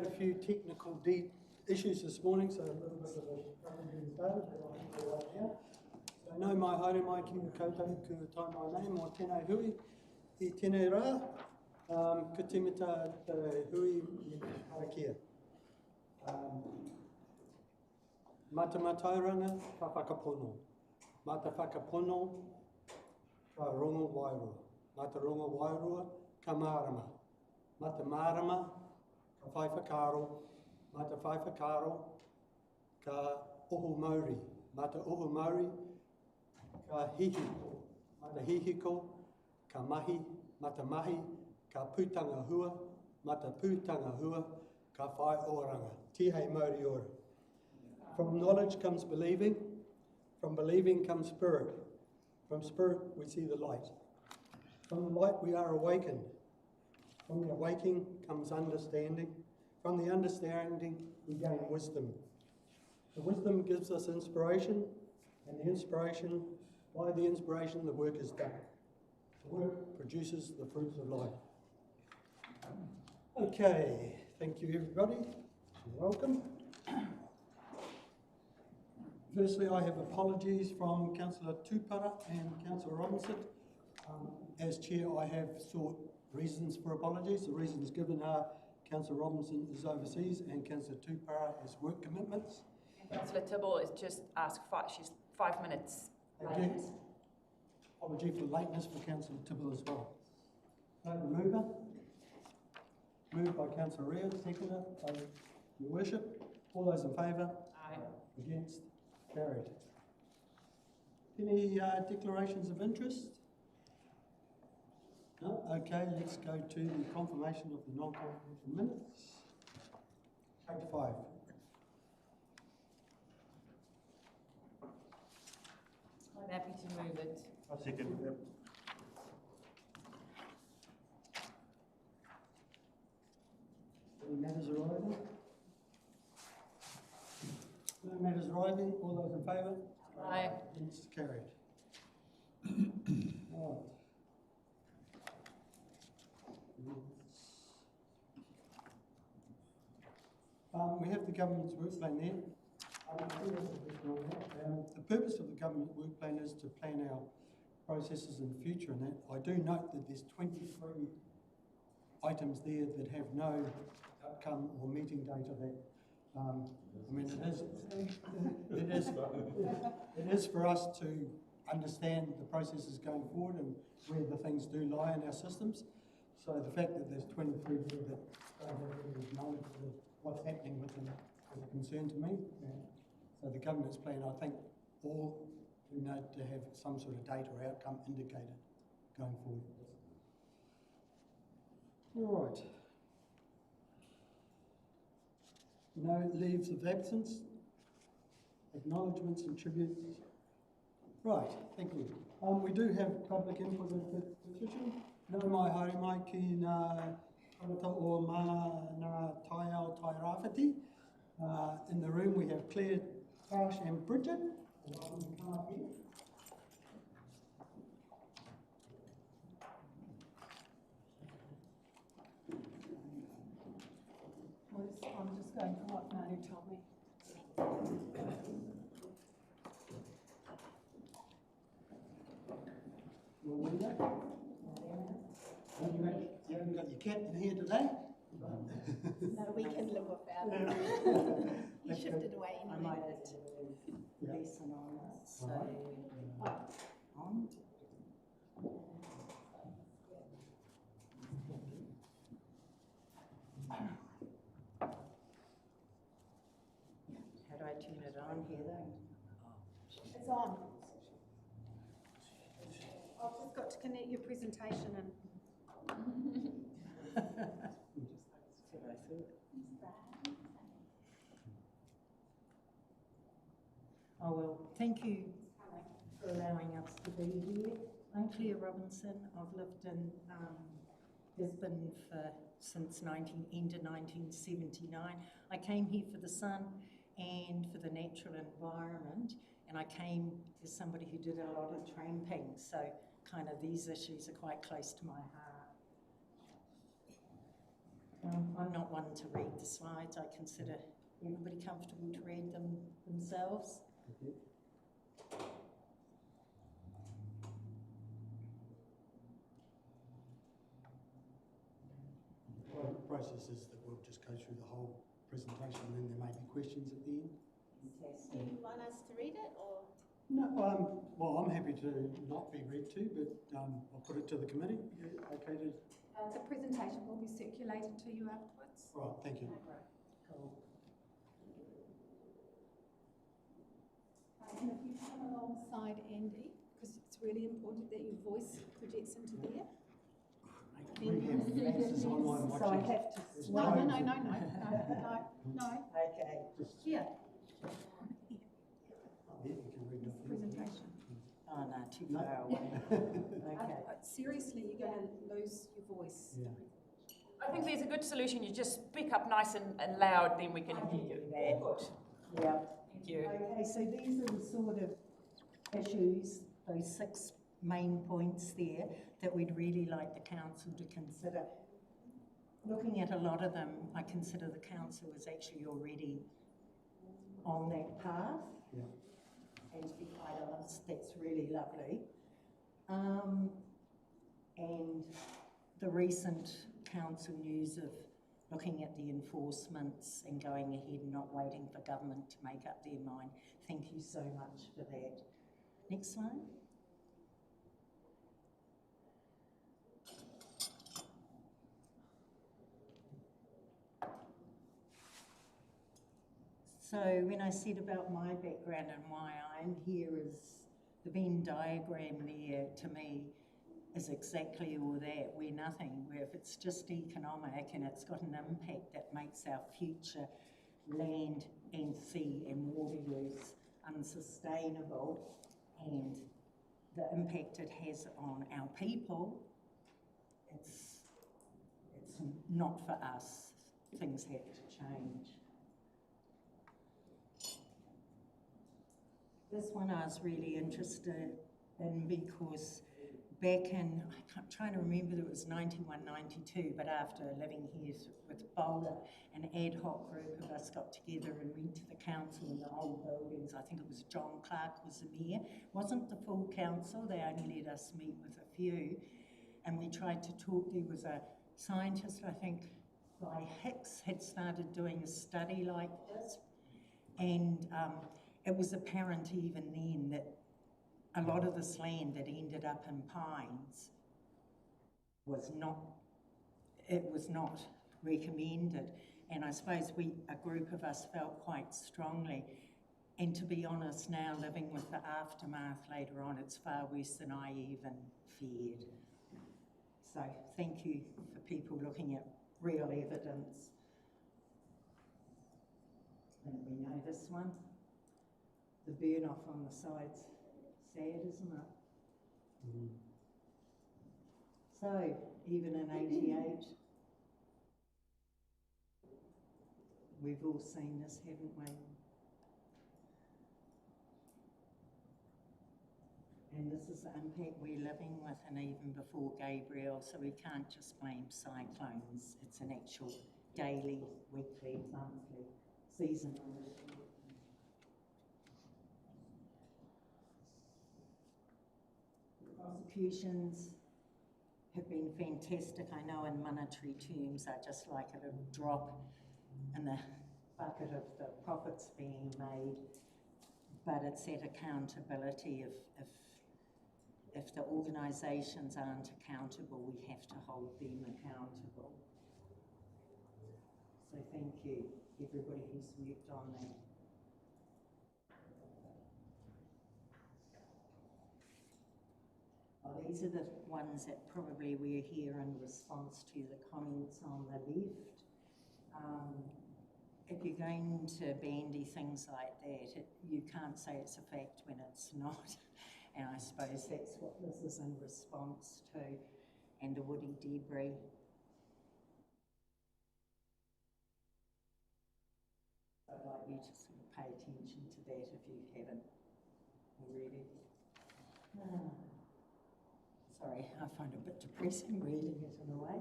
had a few technical issues this morning, so a little bit of a getting started, but I'll get right now. So, no mai haere mai ki koutou ku tai mai name o tēnei hui, I tēnei rā, ka timita te hui I Karakia. Mā te mātauranga ka whakapono, mā te whakapono ka rongo wairua, mā te rongo wairua ka mārama, mā te mārama ka whai whakaro, mā te whai whakaro ka oho mauri, mā te oho mauri ka hihiko, mā te hihiko ka mahi, mā te mahi ka pūtanga hua, mā te pūtanga hua ka whai oranga, tihei mauri ora. From knowledge comes believing, from believing comes spirit, from spirit we see the light. From the light we are awakened, from the awakening comes understanding, from the understanding we gain wisdom. The wisdom gives us inspiration, and the inspiration, by the inspiration the work is done. The work produces the fruits of life. Okay, thank you everybody, you're welcome. Firstly, I have apologies from Councillor Tupara and Councillor Robinson. As Chair, I have sought reasons for apologies. The reasons given are Councillor Robinson is overseas and Councillor Tupara has work commitments. And Councillor Tibble is just asked, she's 5 minutes. Thank you. Apology for lateness for Councillor Tibble as well. Mover. Moved by Councillor Rea, seconder by Your Worship. All those in favour? Aye. Against? Carried. Any declarations of interest? No? Okay, let's go to the confirmation of the non-confirmation minutes. Page 5. I'm happy to move it. I second that. Any matters arising? No matters arising. All those in favour? Aye. It's carried. Right. We have the government's work plan there. The purpose of the government work plan is to plan our processes in the future, and that I do note that there's 23 items there that have no outcome or meeting date of that. I mean, it is for us to understand the processes going forward and where the things do lie in our systems. So the fact that there's 23 there that don't have any knowledge of what's happening with them is a concern to me. So the government's plan, I think, all do need to have some sort of date or outcome indicated going forward. All right. No leaves of absence, acknowledgements and tributes. Right, thank you. We do have public input in the petition. No mai haere mai ki ngā karata o ngā Taiao Tairawhiti. In the room we have Claire, Tash and Bridget. Come up here. I'm just going from what Manu told me. You haven't got your cat in here today? No, we can live without it. You shifted away I anyway. might have to listen on that. So, on. How do I turn it on here though? It's on. I've just got to connect your presentation and. Oh well, thank you for allowing us to be here. I'm Claire Robinson. I've lived in Brisbane since end of 1979. I came here for the sun and for the natural environment, and I came as somebody who did a lot of tramping, so kind of these issues are quite close to my heart. I'm not one to read the slides. I consider everybody comfortable to read them themselves. Okay. The process is that we'll just go through the whole presentation and then there may be questions at the end. Do you want us to read it or? No, well, I'm happy to not be read to, but I'll put it to the committee. Okay to... The presentation will be circulated to you afterwards. Right, thank you. Cool. And if you come alongside Andy, because it's really important that your voice projects into there. We have this online So I watching. have to There's No, swap. no, no, no, no, no, no, Okay. Just here, yeah, you can read it. presentation. Oh no, too No. far away. Okay. Seriously, you're going to lose your voice. Yeah. I think there's a good solution. You just speak up nice and loud, then we can hear you. Yeah. Good. Yeah. Thank you. Okay, so these are the sort of issues, those 6 main points there, that we'd really like the council to consider. Looking at a lot of them, I consider the council is actually already on that path. Yeah. And to be quite honest, that's really lovely. And the recent council news of looking at the enforcements and going ahead and not waiting for government to make up their mind. Thank you so much for that. Next slide. So when I said about my background and why I'm here, is the Venn diagram there to me is exactly all that. We're nothing. Where if it's just economic and it's got an impact that makes our future land and sea and water use unsustainable, and the impact it has on our people, it's not for us. Things have to change. This one I was really interested in because back in, I'm trying to remember that it was 91, 92, but after living here with Bola, an ad hoc group of us got together and went to the council in the old buildings. I think it was John Clark was the mayor. Wasn't the full council, they only let us meet with a few. And we tried to talk, there was a scientist, I think, by Hicks, had started doing a study like this. And it was apparent even then that a lot of this land that ended up in pines was not recommended. And I suppose a group of us felt quite strongly. And to be honest, now living with the aftermath later on, it's far worse than I even feared. So thank you for people looking at real evidence. And we know this one. The burn off on the sides, sad, isn't it? Mm. So, even in 88, we've all seen this, haven't we? And this is the impact we're living with, and even before Gabriel, so we can't just blame cyclones. It's an actual daily, weekly, monthly, seasonal issue. Prosecutions have been fantastic. I know in monetary terms, I just like a little drop in the bucket of the profits being made, but it's that accountability. If the organisations aren't accountable, we have to hold them accountable. So thank you, everybody who's worked on that. Oh, these are the ones that probably we're here in response to the comments on the left. If you're going to bandy things like that, you can't say it's a fact when it's not. And I suppose that's what this is in response to, and the woody debris. I'd like you to sort of pay attention to that if you haven't already. Sorry, I find it a bit depressing reading it in a way.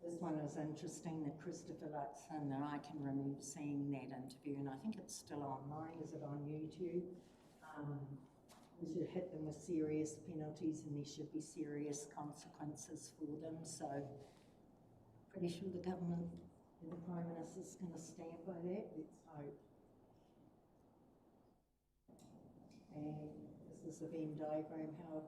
This one was interesting, that Christopher Luxon, and I can remember seeing that interview, and I think it's still online. Is it on YouTube? We should hit them with serious penalties, and there should be serious consequences for them. So, pretty sure the government and the Prime Minister's going to stand by that. Let's hope. And this is the Venn diagram. How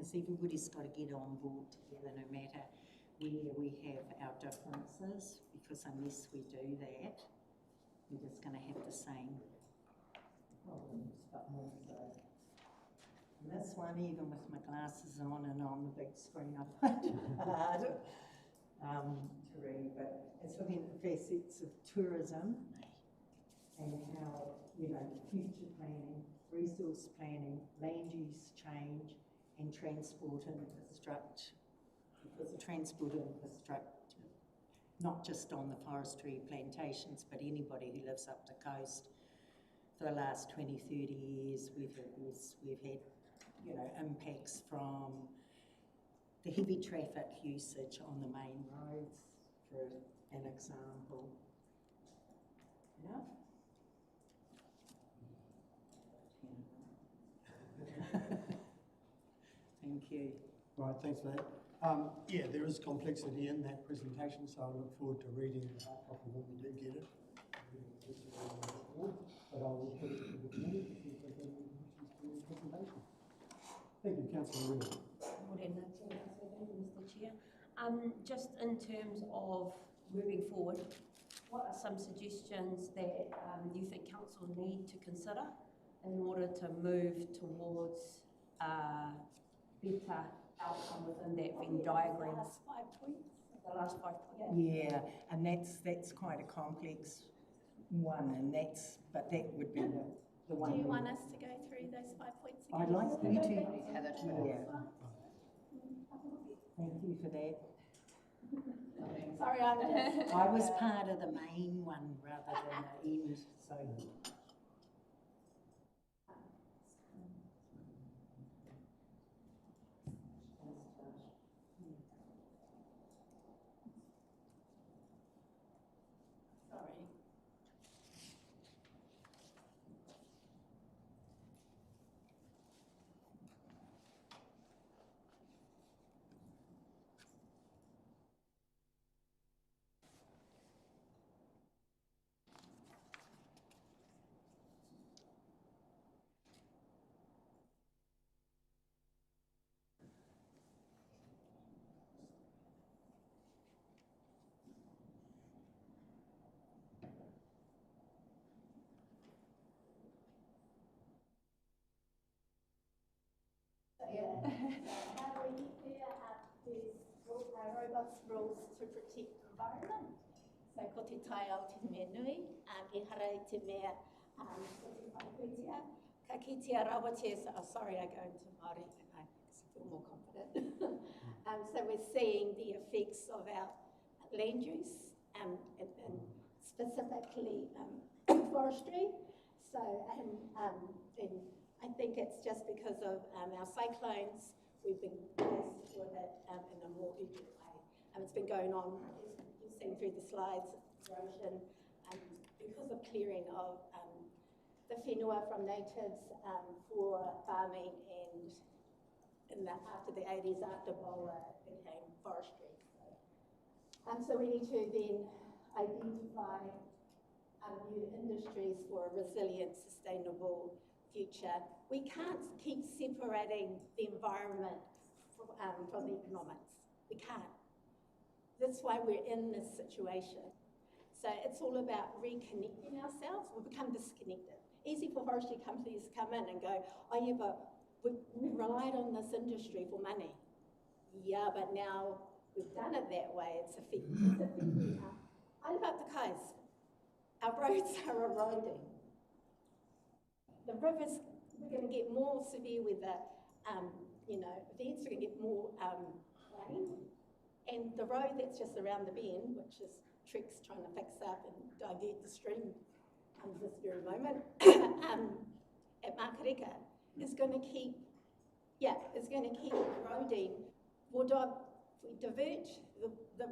everybody's got to get on board together, no matter where we have our differences, because unless we do that, we're just going to have the same problems, but more so. And this one, even with my glasses on and on the big screen, I find it hard to read, but it's looking at the facets of tourism and how, you know, future planning, resource planning, land use change, and transport infrastructure, because the transport infrastructure, not just on the forestry plantations, but anybody who lives up the coast. For the last 20, 30 years, we've had, you know, impacts from the heavy traffic usage on the main roads, for an example. Yeah. Thank you. Right, thanks for that. Yeah, there is complexity in that presentation, so I look forward to reading the hard copy when we do get it. But I will put it to the committee to see if there's any questions for the presentation. Thank you, Councillor Ring. Mr. Chair. Just in terms of moving forward, what are some suggestions that you think council need to consider in order to move towards better outcome within that Venn diagram? The last 5 points. The last 5 points. Yeah, and that's quite a complex one, and but that would be the one. Do you want us to go through those 5 points again? I'd like you to. Yeah. Thank you for that. Sorry, I'm just... I was part of the main one rather than the end, so. Sorry. How do we clear up these robust rules to protect the environment? So ko te Taiao te mea nui, e hara i te mea ko te whakaputia. Ka kitea rawa te, sorry, I go into Māori and I feel more confident. So we're seeing the effects of our land use and specifically forestry. So and I think it's just because of our cyclones, we've been blessed with it in a more urgent way. It's been going on, as you've seen through the slides, erosion, because of clearing of the whenua from natives for farming, and after the 80s, after Boa, it became forestry. So we need to then identify new industries for a resilient, sustainable future. We can't keep separating the environment from the economics. We can't. That's why we're in this situation. So it's all about reconnecting ourselves. We've become disconnected. Easy for forestry companies to come in and go, oh yeah, but we've relied on this industry for money. Yeah, but now we've done it that way. It's affecting I live up the coast. Our roads are eroding. The rivers, we're going to get more severe weather, events, we're going to get more rain. And the road that's just around the bend, which is tricks trying to fix up and divert the stream this very moment at Karakia is going to keep eroding. If we divert the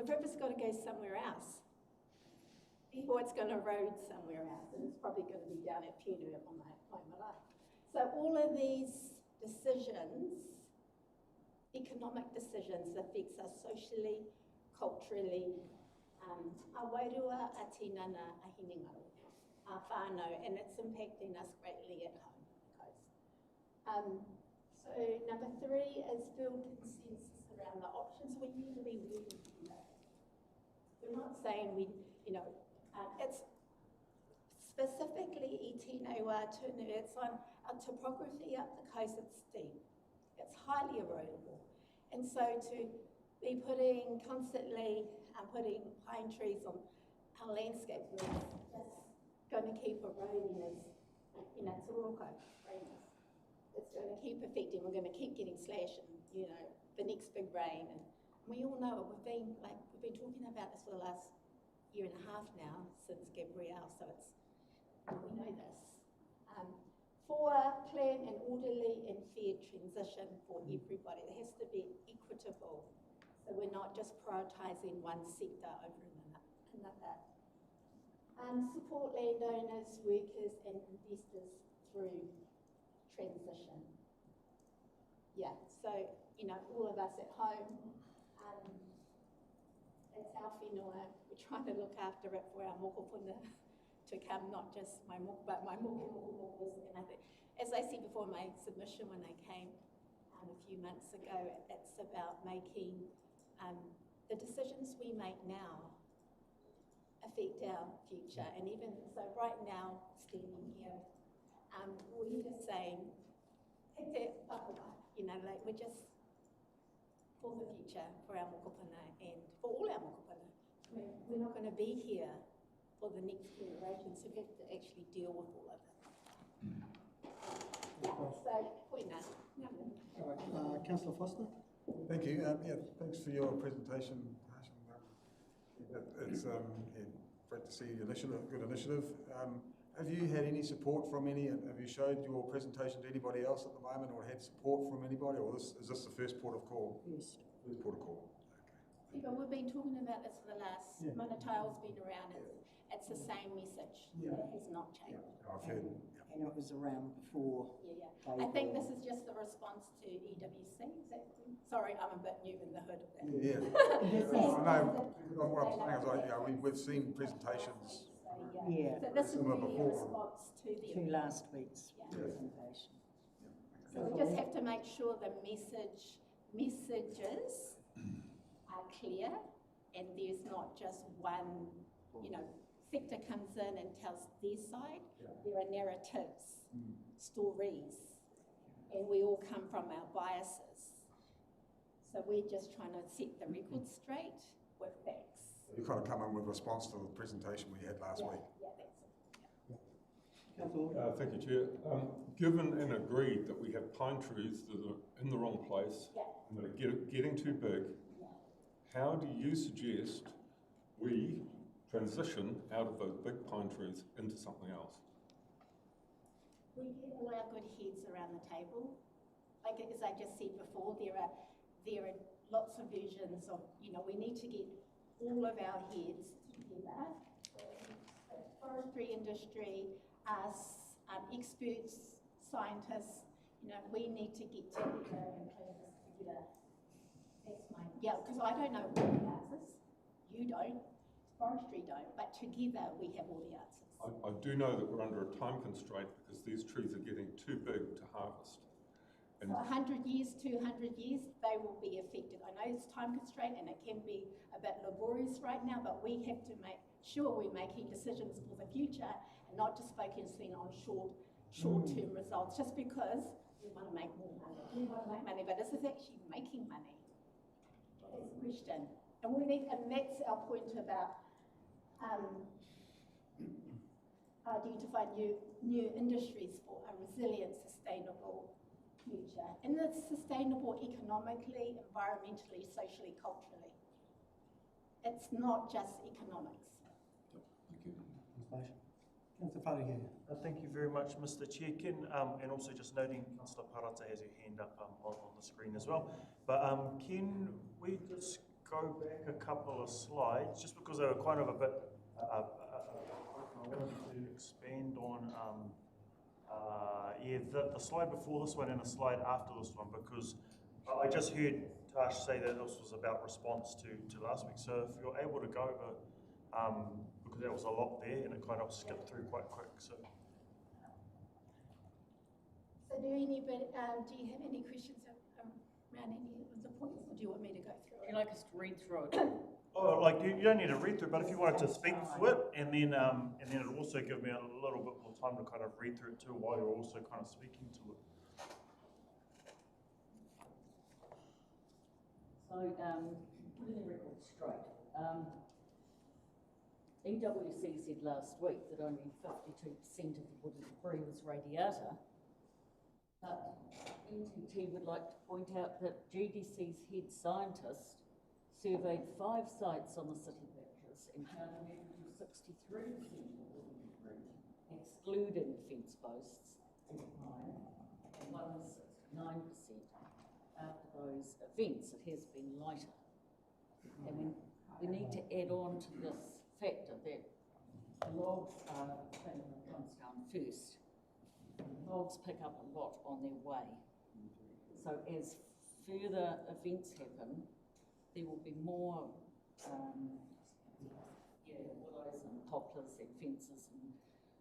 river's got to go somewhere else before it's going to erode somewhere else, and it's probably going to be down at Punu on my marae. So all of these decisions, economic decisions, affects us socially, culturally, our wairua, our tinana, our hiningaru, our whānau, and it's impacting us greatly at home. So number 3 is build consensus around the options. We need to be working on that. We're not saying it's specifically i tēnei wā tunu, it's on our topography up the coast, it's steep. It's highly erodible. And so to be constantly putting pine trees on our landscape is just going to keep eroding as, it's a roko, rainless. It's going to keep affecting, we're going to keep getting slash and, the next big rain. And we all know it, we've been talking about this for the last year and a half now, since Gabrielle, so we know this. For planned and orderly and fair transition for everybody, it has to be equitable. So we're not just prioritising one sector over another. Support landowners, workers and investors through transition. Yeah, so, all of us at home, it's our whenua. We're trying to look after it for our mokopuna to come, not just my moko, but my mokomokomokas. And I think, as I said before in my submission when I came a few months ago, it's about making the decisions we make now affect our future. And even so, right now, standing here, we're just saying, we're just for the future, for our mokopuna and for all our mokopuna. We're not going to be here for the next generation, so we have to actually deal with all of it. So, poina. Councillor Foster? Thank you. Thanks for your presentation. It's great to see the initiative, good initiative. Have you had any support from any, have you showed your presentation to anybody else at the moment or had support from anybody, or is this the first port of call? Yes. First port of call. Yeah, but we've been talking about this for the last, Mana Taiao's been around, it's the same message. It has not changed. I've heard. And it was around before. I think this is just the response to EWC, is that cool? Sorry, I'm a bit new in the hood of that. Yeah. I know, what I'm saying is we've seen presentations. Yeah. So this is Similar really a before. response to To them. last week's Yeah. presentation. So we just have to make sure the messages are clear and there's not just one, sector comes in and tells their side. There are narratives, stories, and we all come from our biases. So we're just trying to set the record straight with facts. You kind of come in with response to the presentation we had last week. Yeah, that's it. Thank you, Chair. Given and agreed that we have pine trees that are in the wrong place and that are getting too big, how do you suggest we transition out of those big pine trees into something else? We get all our good heads around the table. Like as I just said before, there are lots of versions of, we need to get all of our heads together. The forestry industry, us, experts, scientists, we need to get together and put this together. That's because I don't know all the answers. You don't, forestry don't, but together we have all the answers. I do know that we're under a time constraint because these trees are getting too big to harvest. So 100 years, 200 years, they will be affected. I know it's time constraint and it can be a bit laborious right now, but we have to make sure we're making decisions for the future and not just focusing on short-term results just because we want to make more money. We want to make money, but is this actually making money? That's the question. And that's our point about identify new industries for a resilient, sustainable future. And it's sustainable economically, environmentally, socially, culturally. it's not just economics. Councillor Karakia. Thank you very much, Mr. Chair. And also just noting Councillor Parata has her hand up on the screen as well. But can we just go back a couple of slides, just because they were kind of a bit, I wanted to expand on, the slide before this one and the slide after this one, because I just heard Tash say that this was about response to last week. So if you're able to go over, because there was a lot there and it kind of skipped through quite quick. So So do you have any questions around any of the points, or do you want me to go through Would it? you like us to read through it? oh, like you don't need to read through, but if you wanted to speak through it, and then it'll also give me a little bit more time to kind of read through it too while you're also kind of speaking to it. So, putting the record straight, EWC said last week that only 52% of the woody debris was radiata, but NTT would like to point out that GDC's head scientist surveyed 5 sites on the city pictures and found an average of 63% of woody debris, excluding fence posts and pine, and 69% after those events. It has been lighter. And we need to add on to this factor that the logs are the thing that comes down first. Logs pick up a lot on their way. So as further events happen, there will be more willows and poplars and fences and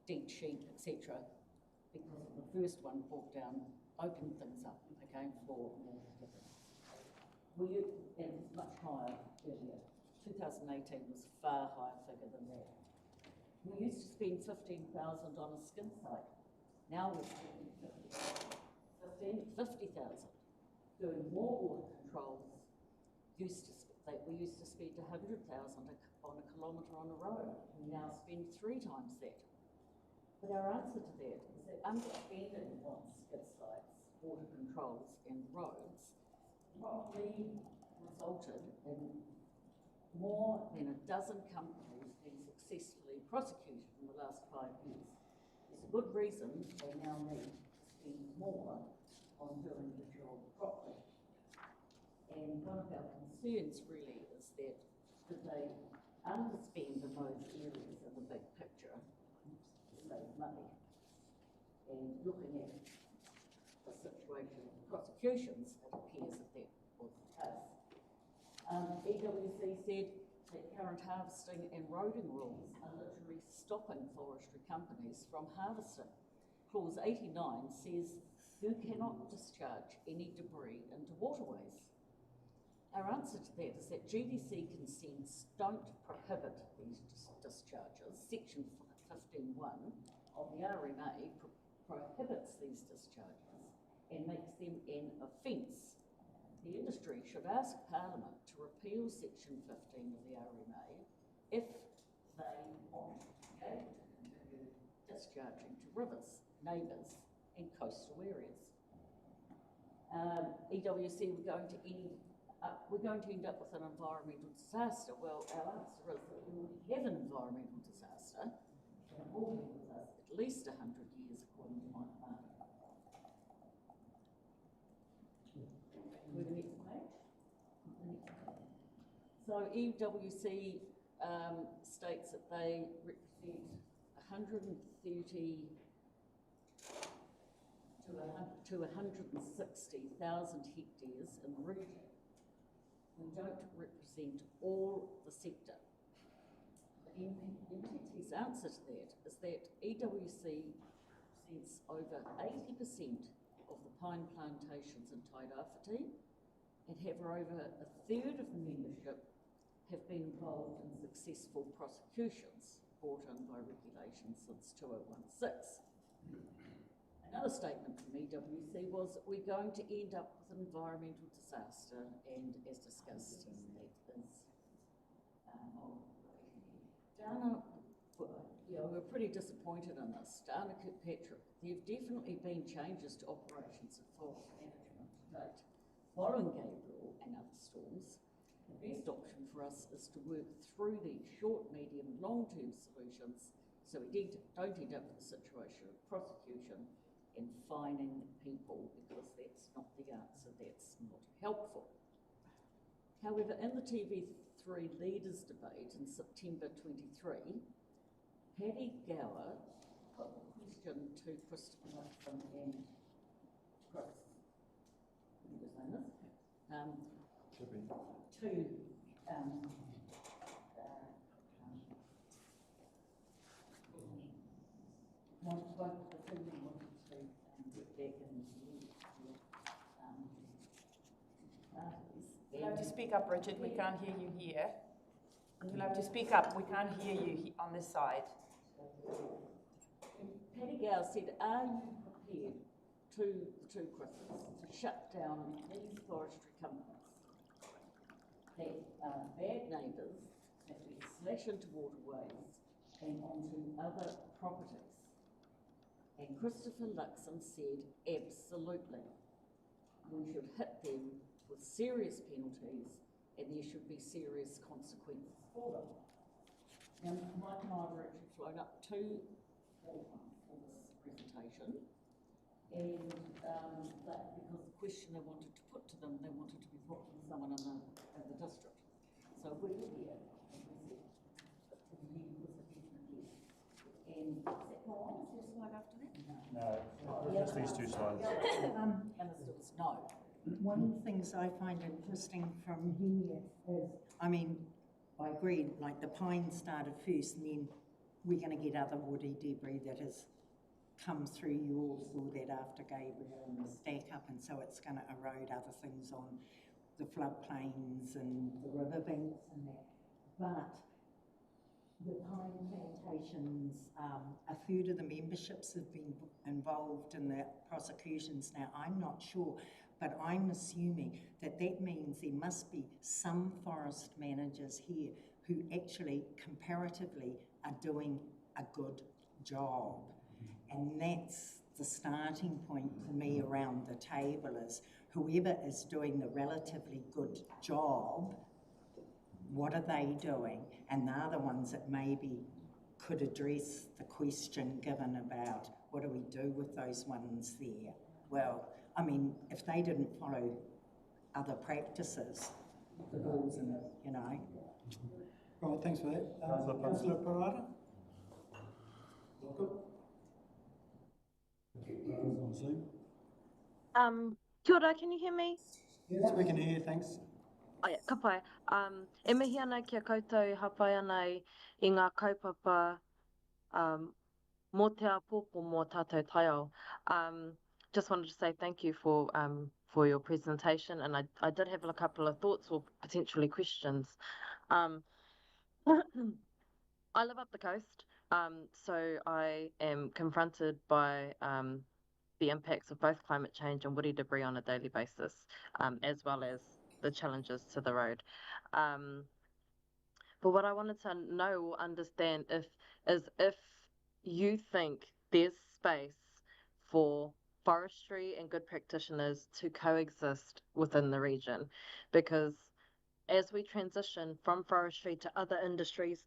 dead sheep, etc. Because the first one brought down, opened things up, okay, for more different. And it was much higher earlier. 2018 was a far higher figure than that. We used to spend $15,000 on a skin site. Now we're spending $50,000. Doing more water controls. We used to spend $100,000 on a kilometre on a road. We now spend 3 times that. But our answer to that is that underspending on skid sites, water controls and roads probably resulted in more than a dozen companies being successfully prosecuted in the last 5 years. There's a good reason they now need to spend more on doing the job properly. And one of our concerns really is that they underspend in those areas in the big picture to save money. And looking at the situation of prosecutions, it appears that that was the case. EWC said that current harvesting and roading rules are literally stopping forestry companies from harvesting. Clause 89 says you cannot discharge any debris into waterways. Our answer to that is that GDC consents don't prohibit these discharges. Section 15.1 of the RMA prohibits these discharges and makes them an offence. The industry should ask Parliament to repeal Section 15 of the RMA if they want to continue discharging to rivers, neighbours and coastal areas. EWC, we're going to end up with an environmental disaster. Well, our answer is that we already have an environmental disaster and it will be with us at least 100 years according to my plan. The next page. So EWC states that they represent 130 to 160,000 hectares in the region. We don't represent all the sector. The NTT's answer to that is that EWC represents over 80% of the pine plantations in Tairawhiti and have over a third of the membership have been involved in successful prosecutions brought in by regulation since 2016. Another statement from EWC was that we're going to end up with an environmental disaster, and as discussed, that is Dana, we're pretty disappointed in this. Dana Kirkpatrick, there have definitely been changes to operations and forest management to date. Following Gabriel and other storms, the best option for for us is to work through these short, medium, long-term solutions so we don't end up with a situation of prosecution and fining people, because that's not the answer, that's not helpful. However, in the TV3 leaders debate in September 23, Paddy Gower put the question to Christopher Luxon and Chris, both the two of them wanted to get back and parties. You'll have to speak up, Richard, we can't hear you here. You'll have to speak up, we can't hear you on this side. Paddy Gower said, are you prepared to the two Chris's to shut down these forestry companies that are bad neighbours, that we slash into waterways and onto other properties? And Christopher Luxon said, absolutely. We should hit them with serious penalties and there should be serious consequences for them. Now, Mike and I were actually flown up to Auckland for this presentation, and but because the question they wanted to put to them, they wanted to be put to someone in the district. So we were here, and we said, he was a definite yes. And is that go on? Is there a slide after that? No, just these two slides. And the still was no. One of the things I find interesting from here is, I mean, I agree, like the pine started first and then we're going to get other woody debris that has come through. You all saw that after Gabriel and the stack up, and so it's going to erode other things on the floodplains and the riverbanks and that. But the pine plantations, a third of the memberships have been involved in the prosecutions. Now, I'm not sure, but I'm assuming that that means there must be some forest managers here who actually, comparatively, are doing a good job. And that's the starting point for me around the table, is whoever is doing the relatively good job, what are they doing? And they're the ones that maybe could address the question given about what do we do with those ones there? Well, I mean, if they didn't follow other practices, the ball's in it, you know. Right, thanks for that. Councillor Parada? Welcome. On Zoom. Kia ora, can you hear me? Yes, we can hear you, thanks. Oh, yeah, ka pai. E mihi ana kia koutou hapai ana I ngā kaupapa mō te apopo mō tātou Taiao. Just wanted to say thank you for your presentation, and I did have a couple of thoughts or potentially questions. I live up the coast, so I am confronted by the impacts of both climate change and woody debris on a daily basis, as well as the challenges to the road. But what I wanted to know or understand is if you think there's space for forestry and good practitioners to coexist within the region, because as we transition from forestry to other industries,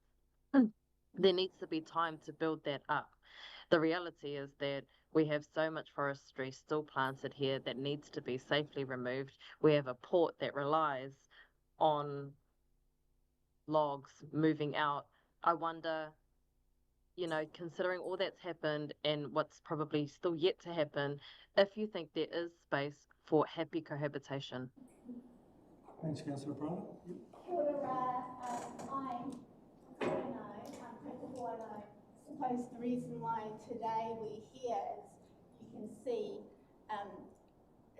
there needs to be time to build that up. The reality is that we have so much forestry still planted here that needs to be safely removed. We have a port that relies on logs moving out. I wonder, you know, considering all that's happened and what's probably still yet to happen, if you think there is space for happy cohabitation. Thanks, Councillor Parada. Kia ora, I'm Whānau, I'm Peter Whānau. I suppose the reason why today we're here is you can see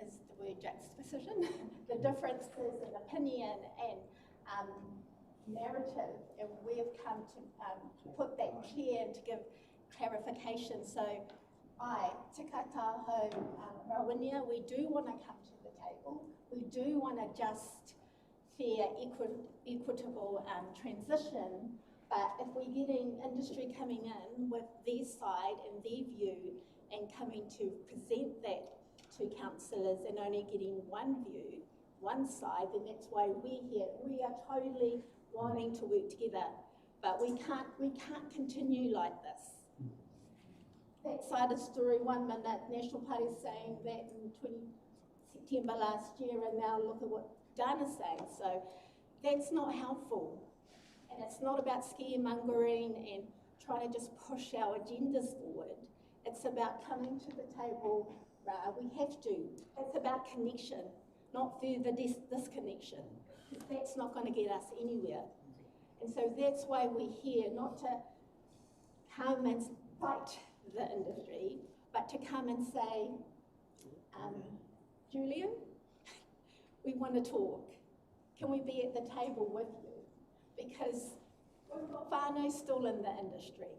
is the word juxtaposition, the differences in opinion and narrative, and we've come to put that clear and to give clarification. So Te Kataho Rawinia, we do want to come to the table. We do want a just, fair, equitable transition. But if we're getting industry coming in with their side and their view and coming to present that to councillors and only getting one view, one side, then that's why we're here. We are totally wanting to work together, but we can't continue like this. That side of the story, 1 minute, National Party is saying that in September last year, and now look at what Dana's saying. So that's not helpful. And it's not about scaremongering and trying to just push our agendas forward. It's about coming to the table, we have to. It's about connection, not further disconnection. That's not going to get us anywhere. And so that's why we're here, not to come and fight the industry, but to come and say, Julian, we want to talk. Can we be at the table with you? Because we've got whānau still in the industry.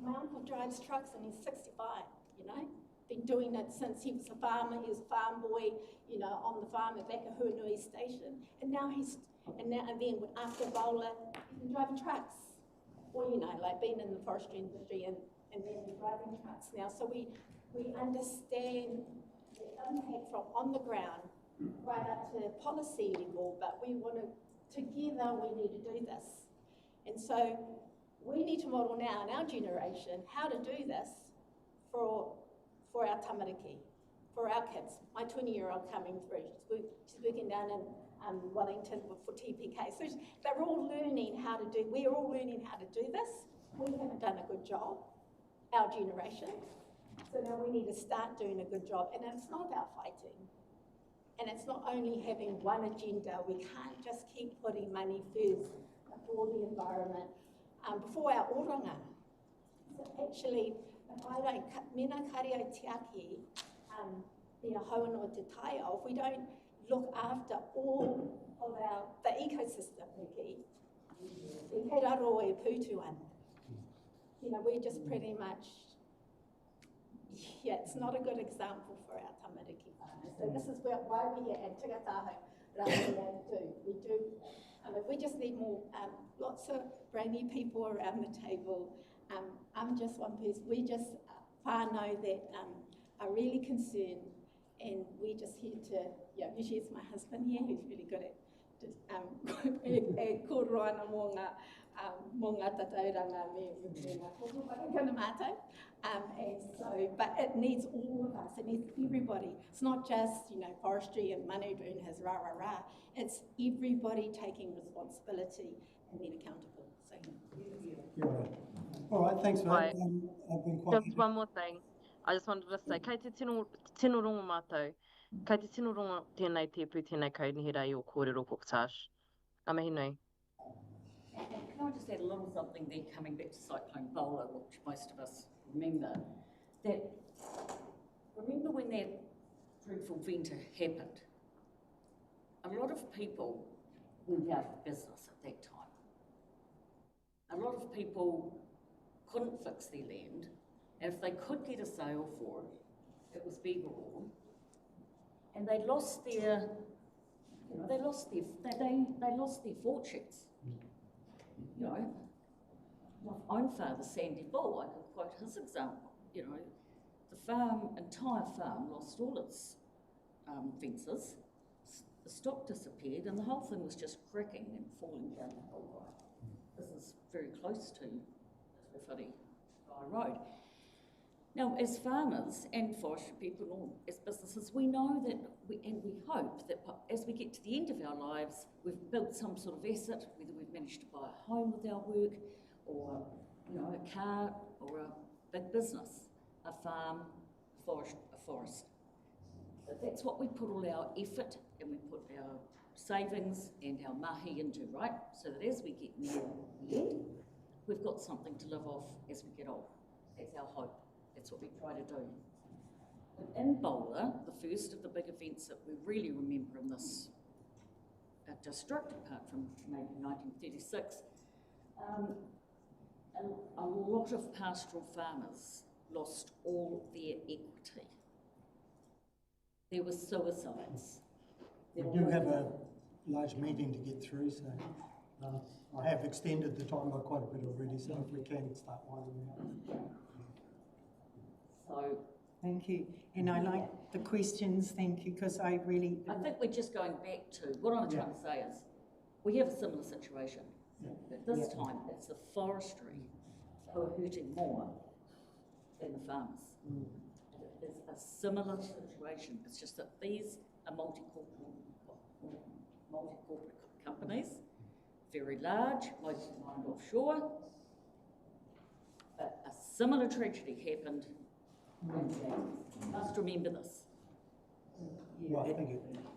My uncle drives trucks and he's 65, you know? Been doing it since he was a farmer. He was a farm boy, you know, on the farm at back at Huanui Station. And now and then after bowler, he's been driving trucks. Or, you know, like being in the forestry industry and then driving trucks now. So we understand the impact from on the ground right up to policy level, but we want to, together we need to do this. And so we need to model now in our generation how to do this for our tamariki, for our kids. My 20-year-old coming through, she's working down in Wellington for TPK. So they're all learning how to do, we're all learning how to do this. We haven't done a good job, our generation. So now we need to start doing a good job. And it's not about fighting. And it's not only having one agenda. We can't just keep putting money first before the environment, before our oranga. So actually, if I don't, mena karia tiaki, the hauano te Taiao, if we don't look after all of the ecosystem, we kei raro e pūtu ana. You know, we're just pretty much, yeah, it's not a good example for our tamariki whānau. So this is why we're here at Tigataho, we do. We just need more, lots of brainy people around the table. I'm just one person. We just whānau that are really concerned, and we're just here to, yeah, usually it's my husband here who's really good at kōroana mō ngā tatauranga me ngā kōrō mātou. And so, but it needs all of us, it needs everybody. It's not just, you know, forestry and Manu doing his rah, rah, rah. It's everybody taking responsibility and being accountable. So, all right, thanks for that. I've been quite Just one more thing. I just wanted to say, kei te tino rongo mātou, kei te tino rongo tēnei tēpū, tēnei kaunihera I o kōrero portage. Ka mihi nui. Can I just add a little something there, coming back to Cyclone Bowler, which most of us remember, that remember when that dreadful vent happened, a lot of people went out of business at that time. A lot of people couldn't fix their land, and if they could get a sale for it, it was beaver wool, and they lost their, you know, they lost their fortunes. You know, my own father, Sandy Bull, I could quote his example. You know, the entire farm lost all its fences, the stock disappeared, and the whole thing was just cracking and falling down the hill. Right? This is very close to Tairawhiti Road. Now, as farmers and forestry people, or as businesses, we know that, we hope that as we get to the end of our lives, we've built some sort of asset, whether we've managed to buy a home with our work, or, you know, a car, or a big business, a farm, a forest. But that's what we put all our effort and we put our savings and our mahi into, right? So that as we get near the end, we've got something to live off as we get old. That's our hope. That's what we try to do. But in Bowler, the first of the big events that we really remember in this district, apart from maybe 1936, a lot of pastoral farmers lost all their equity. There were suicides. We do have a large meeting to get through, so I have extended the time by quite a bit already, so if we can start winding down. So, thank you. And I like the questions, thank you, because I think we're just going back to, what I'm trying to say is, we have a similar situation. But this time, it's the forestry who are hurting more than the farmers. It is a similar situation. It's just that these are multi-corporate companies, very large, most mined offshore. But a similar tragedy happened in James. You must remember this. Yeah,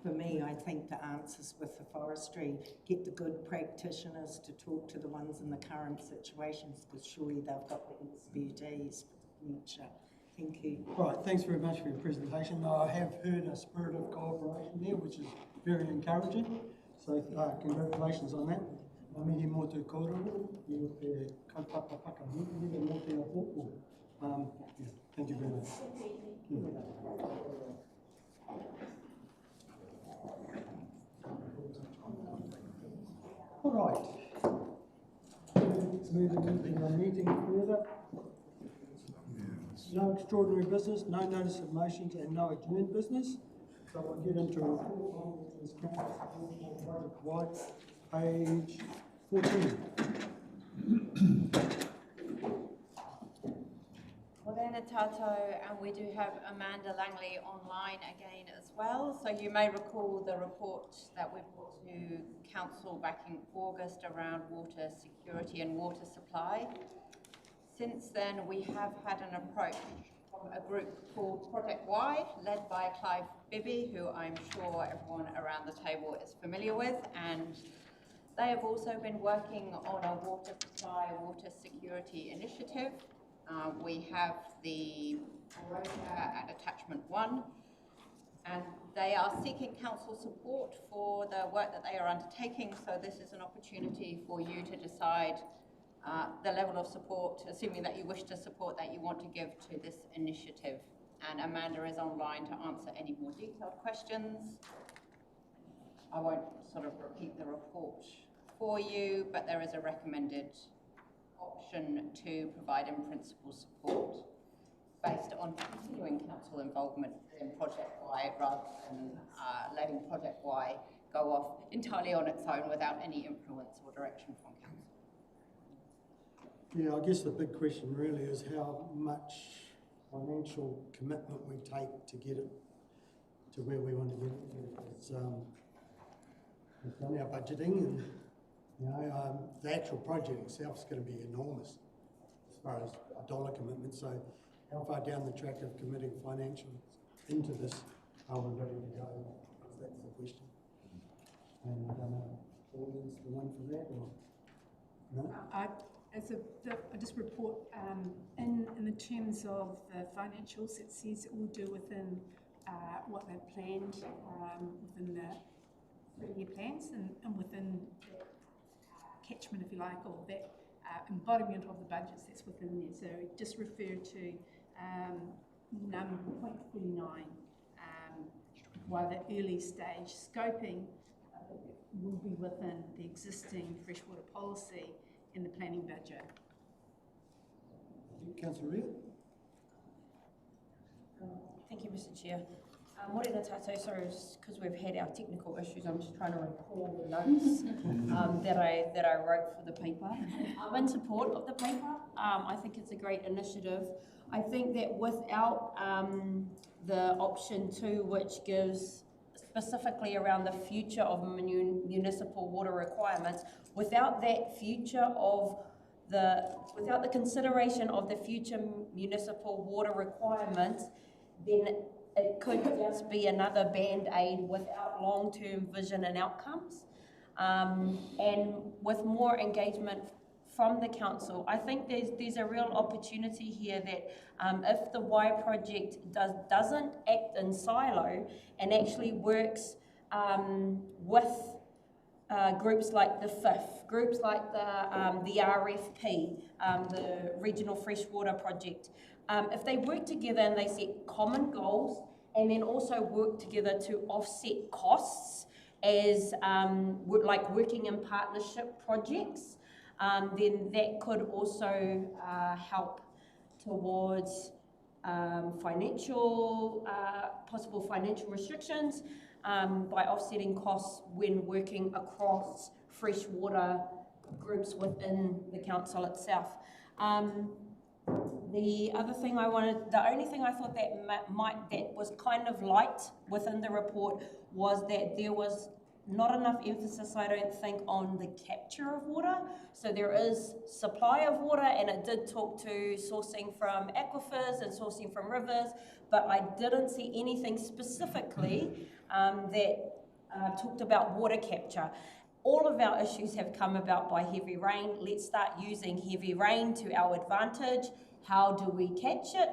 for me, I think the answer's with the forestry. Get the good practitioners to talk to the ones in the current situations, because surely they've got the expertise for the future. Thank you. Right, thanks very much for your presentation. I have heard a spirit of cooperation there, which is very encouraging. So congratulations on that. Mihi mō te kōrero, I o te kaupapa whakamuhi, mō te apoto. Yeah, thank you very much. All right. Let's move into our meeting further. No extraordinary business, no notice of motions, and no adjourned business. So we'll get into project wide, page 14. Well, then, tātou, and we do have Amanda Langley online again as well. So you may recall the report that we brought to Council back in August around water security and water supply. Since then, we have had an approach from a group called Project Y, led by Clive Bibby, who I'm sure everyone around the table is familiar with, and they have also been working on a water supply, water security initiative. We have the rota at attachment 1, and they are seeking council support for the work that they are undertaking, so this is an opportunity for you to decide the level of support, assuming that you wish to support, that you want to give to this initiative. And Amanda is online to answer any more detailed questions. I won't sort of repeat the report for you, but there is a recommended option to provide in principle support based on continuing council involvement in Project Y rather than letting Project Y go off entirely on its own without any influence or direction from council. Yeah, I guess the big question really is how much financial commitment we take to get it to where we want to get it. We've done our budgeting, and the actual project itself is going to be enormous as far as a dollar commitment. So how far down the track of committing financials into this are we ready to go? That's the question. And I don't know, Pauline's the one for that, or no? I just report in the terms of the financials, it says it will do within what they've planned within the 3-year plans and within the catchment, if you like, or that embodiment of the budgets that's within there. So just refer to number point 49, while the early stage scoping will be within the existing freshwater policy in the planning budget. Councillor Reid? Thank you, Mr. Chair. Morena tātou, sorry, because we've had our technical issues, I'm just trying to recall the notes that I wrote for the paper. I'm in support of the paper. I think it's a great initiative. I think that without the option 2, which gives specifically around the future of municipal water requirements, without that future of without the consideration of the future municipal water requirements, then it could just be another band-aid without long-term vision and outcomes. And with more engagement from the council, I think there's a real opportunity here that if the Y project doesn't act in silo and actually works with groups like the FIF, groups like the RFP, the Regional Freshwater Project, if they work together and they set common goals and then also work together to offset costs as like working in partnership projects, then that could also help towards possible financial restrictions by offsetting costs when working across freshwater groups within the council itself. The other thing the only thing I thought that that was kind of light within the report was that there was not enough emphasis, I don't think, on the capture of water. So there is supply of water, and it did talk to sourcing from aquifers and sourcing from rivers, but I didn't see anything specifically that talked about water capture. All of our issues have come about by heavy rain. Let's start using heavy rain to our advantage. How do we catch it?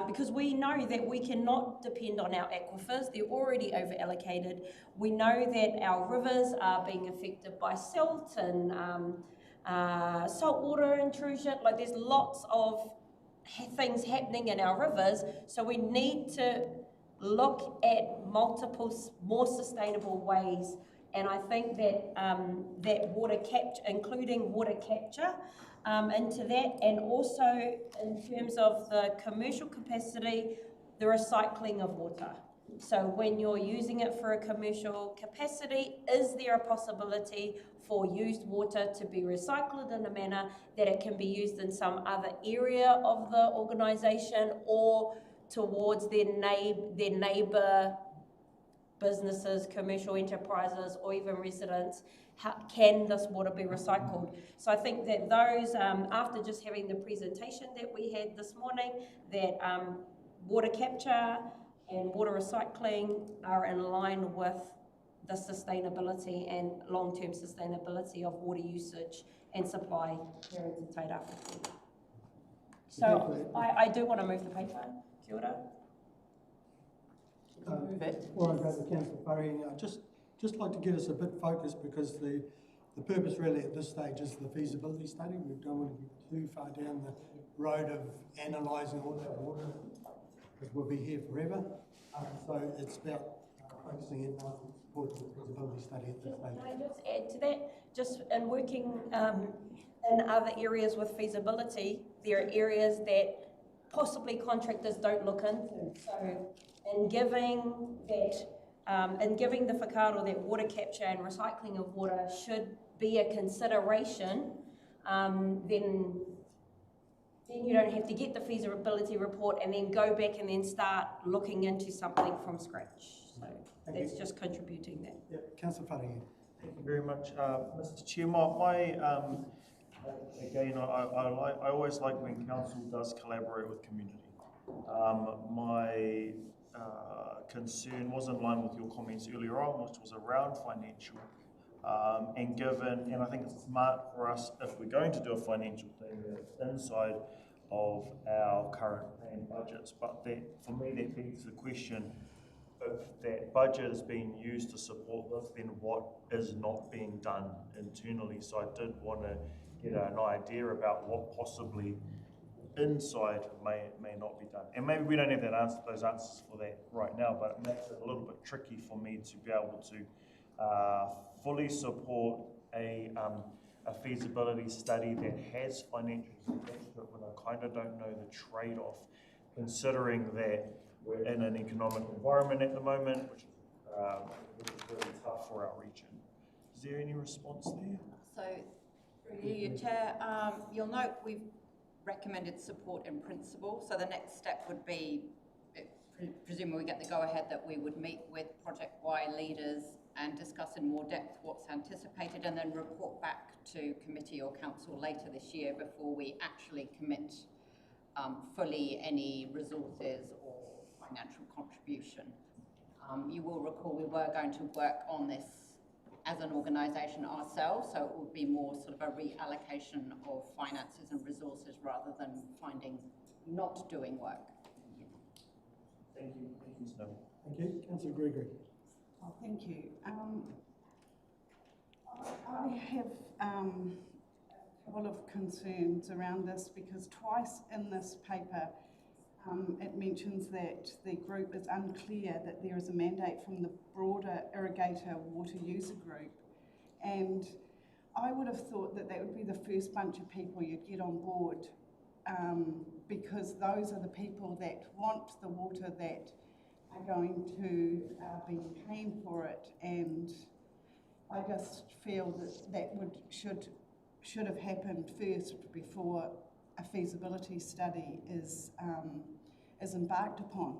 Because we know that we cannot depend on our aquifers. They're already over allocated. We know that our rivers are being affected by silt and saltwater intrusion. Like, there's lots of things happening in our rivers. So we need to look at multiple, more sustainable ways. And I think that that water capture, including water capture, into that, and also in terms of the commercial capacity, the recycling of water. So when you're using it for a commercial capacity, is there a possibility for used water to be recycled in a manner that it can be used in some other area of the organisation or towards their neighbour businesses, commercial enterprises, or even residents? How can this water be recycled? So I think that those, after just having the presentation that we had this morning, that water capture and water recycling are in line with the sustainability and long-term sustainability of water usage and supply here in Te Tairawhiti. So I do want to move the paper. Kia ora. Move it. Before I go to Councillor Farrier, I'd just like to get us a bit focused, because the purpose really at this stage is the feasibility study. We don't want to get too far down the road of analysing all that water, because we'll be here forever. So it's about focusing in on support the feasibility study at this stage. Can I just add to that? Just in working in other areas with feasibility, there are areas that possibly contractors don't look into. So in giving the whakaaro that water capture and recycling of water should be a consideration, then you don't have to get the feasibility report and then go back and then start looking into something from scratch. So that's just contributing that. Yeah, Councillor Farrier. Thank you very much, Mr. Chair. Again, I always like when council does collaborate with community. My concern was in line with your comments earlier on, which was around financial. And I think it's smart for us, if we're going to do a financial thing, that it's inside of our current planned budgets. But that, for me, that begs the question, if that budget is being used to support this, then what is not being done internally? So I did want to get an idea about what possibly inside may not be done. And maybe we don't have those answers for that right now, but it makes it a little bit tricky for me to be able to fully support a feasibility study that has financials attached to it when I kind of don't know the trade-off, considering that we're in an economic environment at the moment, which is really tough for our region. Is there any response there? So, through you, Chair, you'll note we've recommended support in principle. So the next step would be, presumably we get the go-ahead, that we would meet with Project Y leaders and discuss in more depth what's anticipated, and then report back to committee or council later this year before we actually commit fully any resources or financial contribution. You will recall we were going to work on this as an organisation ourselves, so it would be more sort of a reallocation of finances and resources rather than not doing work. Thank you. Thank you, Snow. Thank you. Councillor Gregory. Oh, thank you. I have a couple of concerns around this, because twice in this paper it mentions that the group is unclear that there is a mandate from the broader irrigator water user group, and I would have thought that that would be the first bunch of people you'd get on board, because those are the people that want the water, that are going to be paying for it, and I just feel that should have happened first before a feasibility study is embarked upon.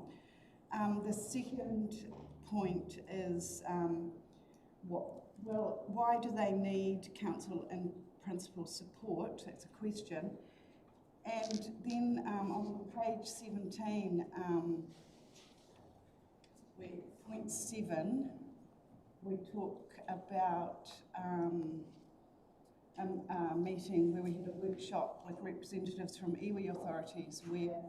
The second point is why do they need council in principle support? That's a question. And then on page 17, point 7, we talk about a meeting where we had a workshop with representatives from iwi authorities where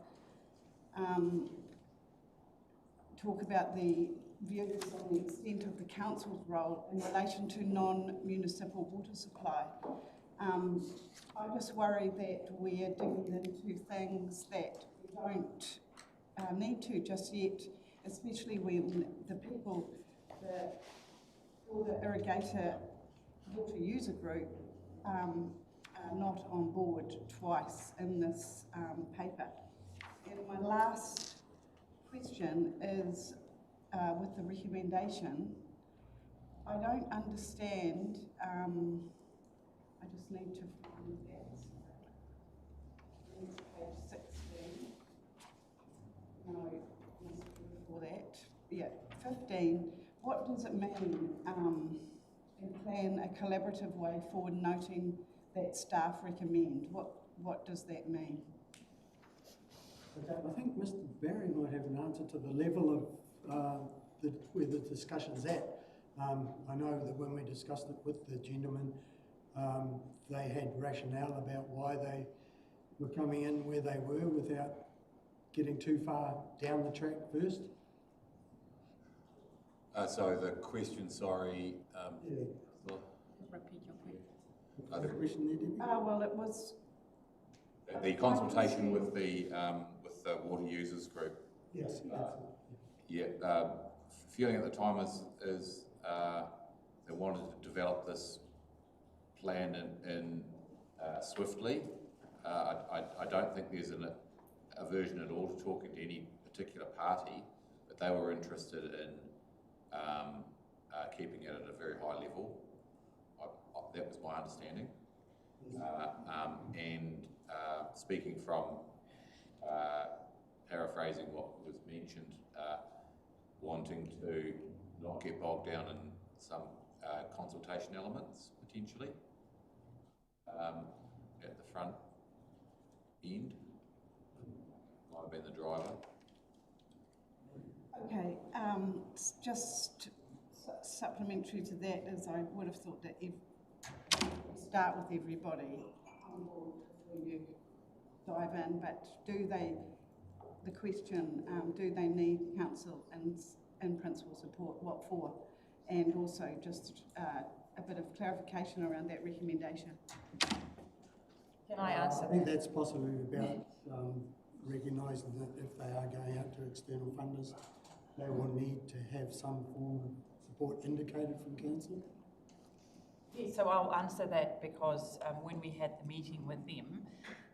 talk about the views on the extent of the council's role in relation to non-municipal water supply. I just worry that we're digging into things that we don't need to just yet, especially when the people, the irrigator water user group are not on board twice in this paper. And my last question is with the recommendation. I don't understand, I just need to find that. It's page 16. No, it must be before that. Yeah, 15. What does it mean in plan a collaborative way forward, noting that staff recommend? What does that mean? Okay, I think Mr. Barry might have an answer to the level of where the discussion's at. I know that when we discussed it with the gentleman, they had rationale about why they were coming in where they were without getting too far down the track first. So the question, sorry. Yeah. Repeat your question. The question there, Debbie? Well, it was The consultation with the water users group. Yes. Yeah. Feeling at the time is they wanted to develop this plan in swiftly. I don't think there's an aversion at all to talking to any particular party, but they were interested in keeping it at a very high level. That was my understanding. And speaking from, paraphrasing what was mentioned, wanting to not get bogged down in some consultation elements, potentially, at the front end. Might have been the driver. okay. Just supplementary to that is I would have thought that if we start with everybody on board before you dive in, but the question, do they need council and principal support? What for? And also just a bit of clarification around that recommendation. Can I answer I think that? that's possibly about recognising that if they are going out to external funders, they will need to have some form of support indicated from council. Yeah, so I'll answer that because when we had the meeting with them,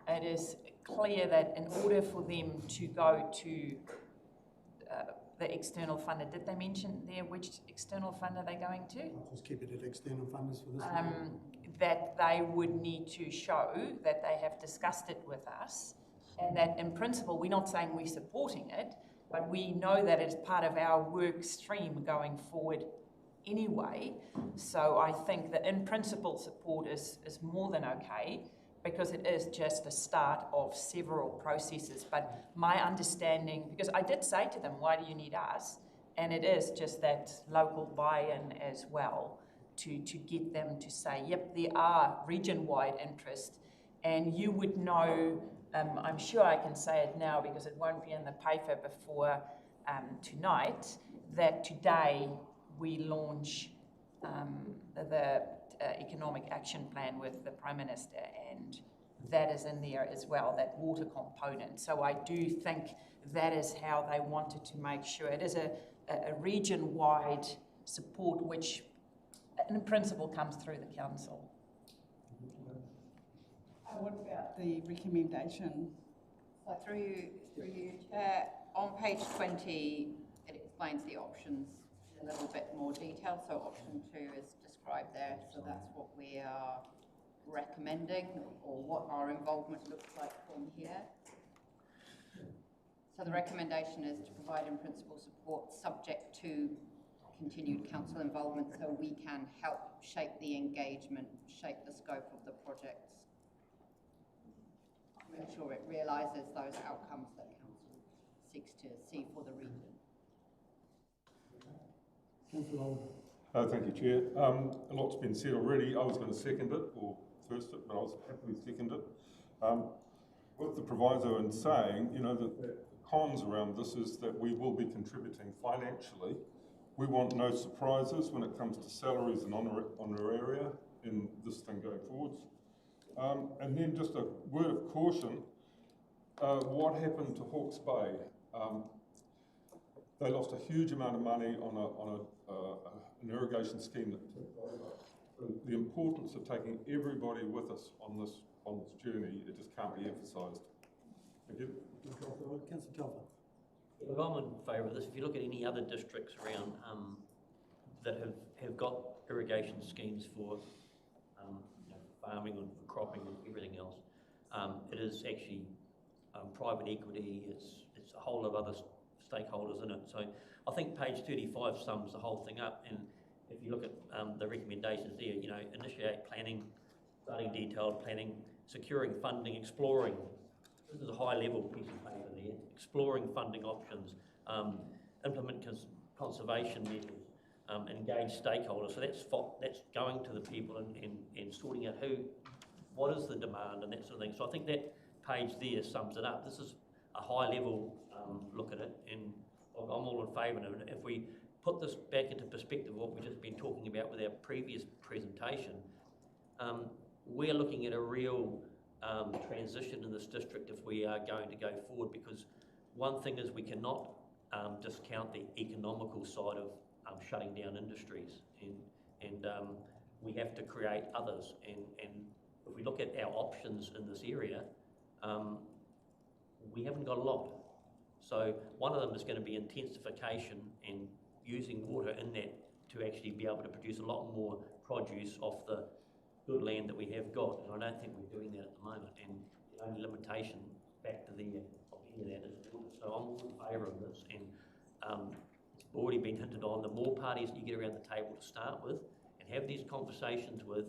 it is clear that in order for them to go to the external funder, did they mention there which external funder they're going to? I'll just keep it at external funders for this one. That they would need to show that they have discussed it with us and that in principle, we're not saying we're supporting it, but we know that it's part of our work stream going forward anyway. So I think that in principle support is more than okay because it is just the start of several processes. But my understanding, because I did say to them, why do you need us? And it is just that local buy-in as well to get them to say, yep, there are region-wide interest. And you would know, I'm sure I can say it now because it won't be in the paper before tonight, that today we launch the Economic Action Plan with the Prime Minister, and that is in there as well, that water component. So I do think that is how they wanted to make sure. It is a region-wide support which in principle comes through the council. What about the recommendation? So through you, Chair, on page 20, it explains the options in a little bit more detail. So option 2 is described there, so that's what we are recommending, or what our involvement looks like from here. So the recommendation is to provide in principle support subject to continued council involvement so we can help shape the engagement, shape the scope of the projects. Make sure it realises those outcomes that council seeks to see for the region. Councillor Alder. Thank you, Chair. A lot's been said already. I was going to second it, or first it, but I was happily second it. With the proviso in saying, you know, that the cons around this is that we will be contributing financially. We want no surprises when it comes to salaries and honoraria in this thing going forwards. And then just a word of caution, what happened to Hawke's Bay? They lost a huge amount of money on an irrigation scheme that took over. The importance of taking everybody with us on this journey, it just can't be emphasised. Thank you. Councillor Telfer. Look, I'm in favour of this. If you look at any other districts around that have got irrigation schemes for farming and for cropping and everything else, it is actually private equity. It's a whole lot of other stakeholders in it. So I think page 35 sums the whole thing up. And if you look at the recommendations there, you know, initiate planning, starting detailed planning, securing funding, exploring. This is a high-level piece of paper there. Exploring funding options, implement conservation measures, engage stakeholders. So that's going to the people and sorting out what is the demand and that sort of thing. So I think that page there sums it up. This is a high-level look at it, and I'm all in favour of it. If we put this back into perspective, what we've just been talking about with our previous presentation, we're looking at a real transition in this district if we are going to go forward, because one thing is we cannot discount the economical side of shutting down industries, and we have to create others, and if we look at our options in this area, we haven't got a lot. So one of them is going to be intensification and using water in that to actually be able to produce a lot more produce off the good land that we have got, and I don't think we're doing that at the moment, and the only limitation back to the of any of that is water. So I'm all in favour of this, and it's already been hinted on, the more parties you get around the table to start with and have these conversations with,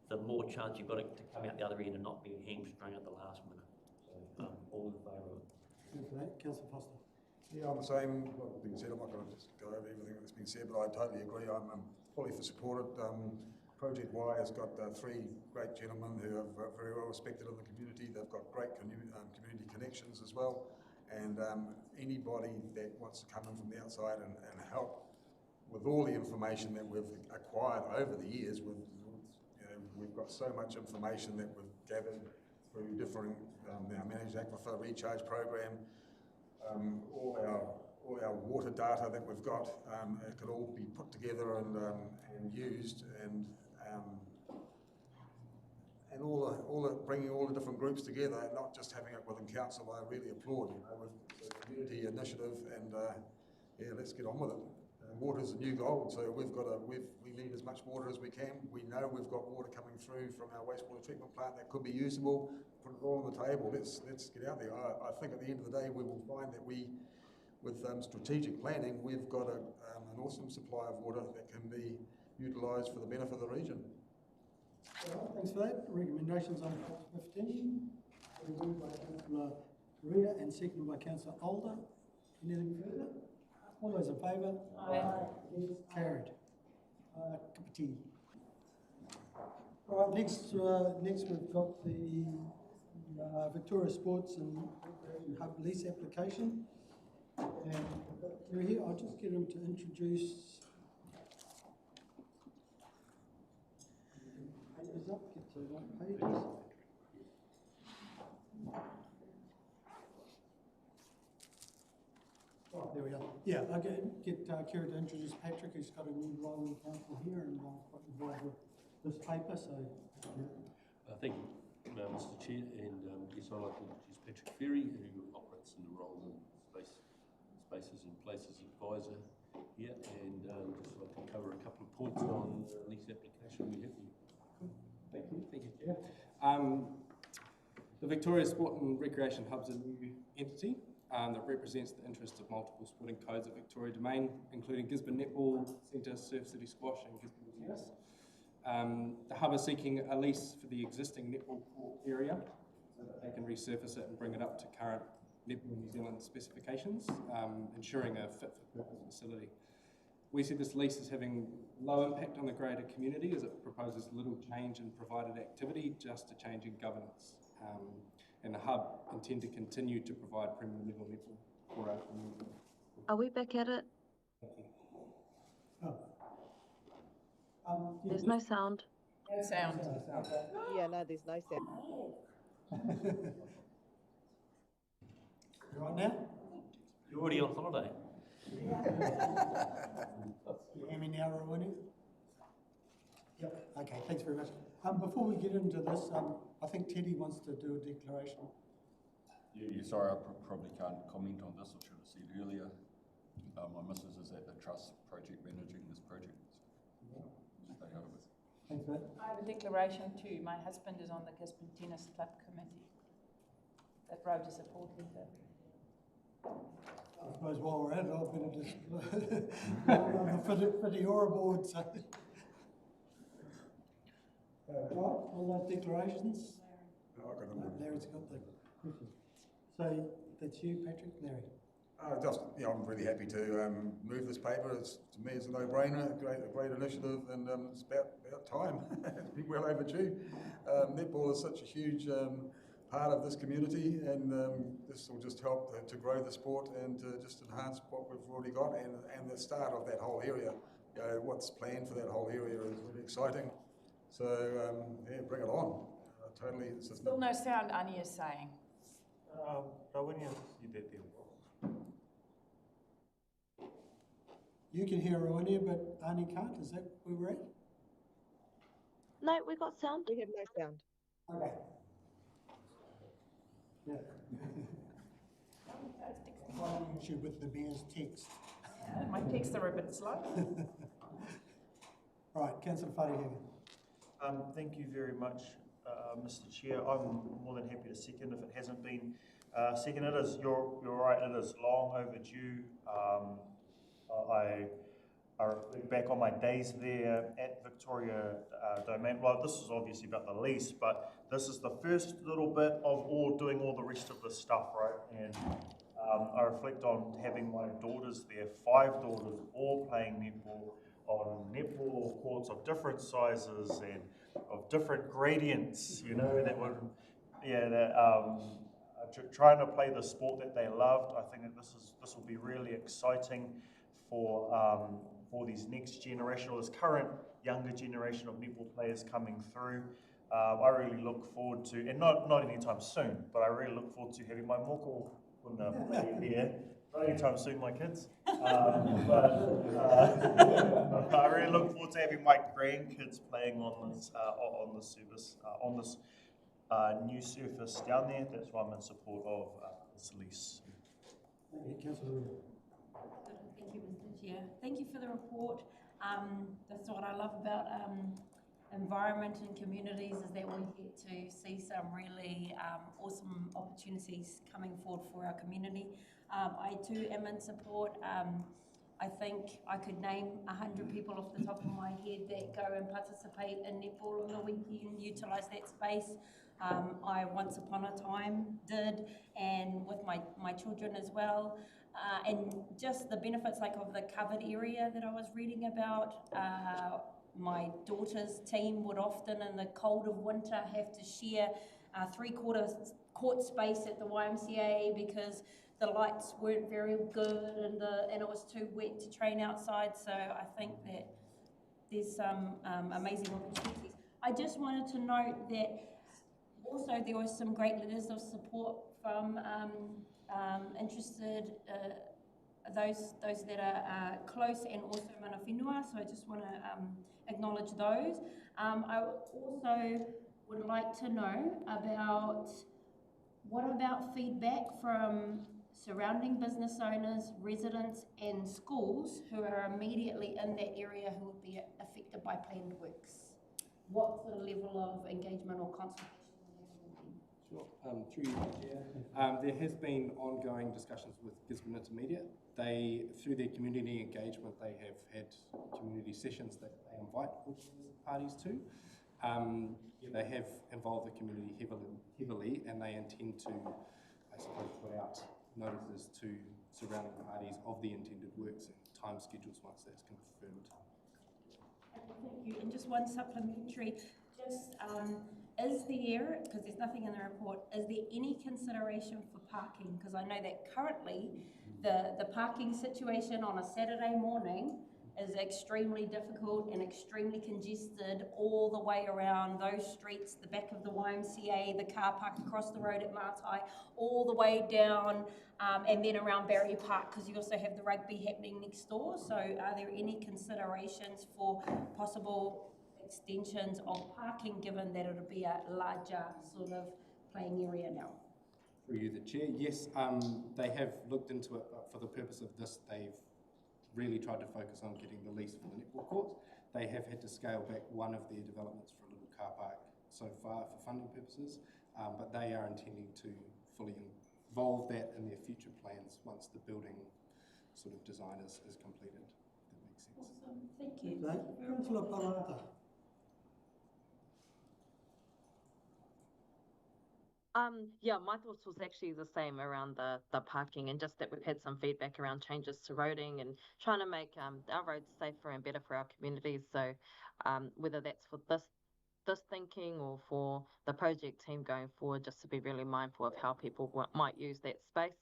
the more chance you've got to come out the other end and not being hamstrung at the last minute. So all in favour of it. Councillor Foster. Yeah, I'm the same. Well, being said, I'm not going to just go over everything that's been said, but I totally agree. I'm fully for support it. Project Y has got three great gentlemen who are very well respected in the community. They've got great community connections as well. And anybody that wants to come in from the outside and help with all the information that we've acquired over the years, we've got so much information that we've gathered through different our managed aquifer recharge program, all our water data that we've got, it could all be put together and used, and bringing all the different groups together, and not just having it within council. I really applaud, it's a community initiative, and yeah, let's get on with it. Water is the new gold, so we need as much water as we can. We know we've got water coming through from our wastewater treatment plant that could be usable. Put it all on the table. Let's get out there. I think at the end of the day, we will find that with strategic planning, we've got an awesome supply of water that can be utilised for the benefit of the region. Well, thanks for that. Recommendations on page 15. Moved by Councillor Ria and seconded by Councillor Alder. Anything further? All those in favour? Aye. Yes, carried. Cup of tea. All right, next we've got the Victoria Sports and Hub lease application. And through here, I'll just get him to introduce. Pages up, get to the right pages. Oh, there we are. Yeah, I'll get Kira to introduce Patrick, who's got a new role in council here and quite involved with this paper. So, yeah. Thank you, Mr. Chair, and yes, I'd like to introduce Patrick Ferry, who operates in the role of Spaces and Places Advisor here, and just like to cover a couple of points on the lease application we have here. Thank you, Chair. The Victoria Sport and Recreation Hub is a new entity that represents the interests of multiple sporting codes of Victoria Domain, including Gisborne Netball Centre, Surf City Squash and Gisborne Tennis. The hub is seeking a lease for the existing netball court area so that they can resurface it and bring it up to current Netball New Zealand specifications, ensuring a fit-for-purpose facility. We see this lease as having low impact on the greater community as it proposes little change in provided activity, just a change in governance. And the hub intend to continue to provide premium level netball for our community. Are we back at it? There's no sound. No sound. Yeah, no, there's no sound. Right now? You're already on holiday. You hear me now, Rowena? Yep, okay, thanks very much. Before we get into this, I think Teddy wants to do a declaration. Yeah, sorry, I probably can't comment on this, I should have said earlier. My missus is at the Trust project managing this project. So stay out of it. Thanks, mate. I have a declaration too. My husband is on the Gisborne Tennis Club committee that wrote a support letter. I suppose while we're at it, I've been for the Aura board, so. Right, all those declarations? No, I've got them. Larry's got the question. So that's you, Patrick, Larry. I'm really happy to move this paper. To me, it's a no-brainer, a great initiative, and it's about time. It's been well overdue. Netball is such a huge part of this community, and this will just help to grow the sport and to just enhance what we've already got, and the start of that whole area. What's planned for that whole area is really exciting. So yeah, bring it on. Totally. Still no sound, Annie is saying. When you did there. You can hear Rowena, but Arnie can't. Is that where we're at? No, we got sound. We have no sound. Okay. Yeah. One issue with the mayor's text. My texts are a bit slow. Right, Councillor Wharehagen. Thank you very much, Mr. Chair. I'm more than happy to second if it hasn't been seconded. You're right, it is long overdue. I reflect back on my days there at Victoria Domain. Well, this is obviously about the lease, but this is the first little bit of doing all the rest of the stuff, right? And I reflect on having my daughters there, 5 daughters, all playing netball on netball courts of different sizes and of different gradients, you know, that would, trying to play the sport that they loved. I think that this will be really exciting for these next generation, or this current younger generation of netball players coming through. I really look forward to, and not anytime soon, but I really look forward to having my moko play there. Not anytime soon, my kids. I really look forward to having my grandkids playing on this new surface down there. That's why I'm in support of this lease. Thank you, Councillor. Thank you, Mr. Chair. Thank you for the report. That's what I love about environment and communities, is that we get to see some really awesome opportunities coming forward for our community. I too am in support. I think I could name 100 people off the top of my head that go and participate in netball on the weekend, utilise that space. I once upon a time did, and with my children as well. And just the benefits of the covered area that I was reading about. My daughter's team would often in the cold of winter have to share 3/4 court space at the YMCA because the lights weren't very good and it was too wet to train outside. So I think that there's some amazing opportunities. I just wanted to note that also there was some great letters of support from interested those that are close, and also mana whenua, so I just want to acknowledge those. I also would like to know about what about feedback from surrounding business owners, residents and schools who are immediately in that area who would be affected by planned works. What sort of level of engagement or consultation? Sure. Through you, Chair. There has been ongoing discussions with Gisborne Intermediate. They, through their community engagement, they have had community sessions that they invite all parties to. They have involved the community heavily, and they intend to, I suppose, put out notices to surrounding parties of the intended works and time schedules once that's confirmed. Thank you. And just one supplementary, just is there, because there's nothing in the report, is there any consideration for parking? Because I know that currently the parking situation on a Saturday morning is extremely difficult and extremely congested all the way around those streets, the back of the YMCA, the car park across the road at Mātai, all the way down and then around Barry Park, because you also have the rugby happening next door. So are there any considerations for possible extensions of parking, given that it'll be a larger sort of playing area now? Through you, the Chair. Yes, they have looked into it, but for the purpose of this, they've really tried to focus on getting the lease for the netball courts. They have had to scale back one of their developments for a little car park so far for funding purposes, but they are intending to fully involve that in their future plans once the building sort of design is completed. If that makes sense. Awesome. Thank you. Councillor Parata. Yeah, my thoughts was actually the same around the parking, and just that we've had some feedback around changes to roading and trying to make our roads safer and better for our communities. So whether that's for this thinking or for the project team going forward, just to be really mindful of how people might use that space.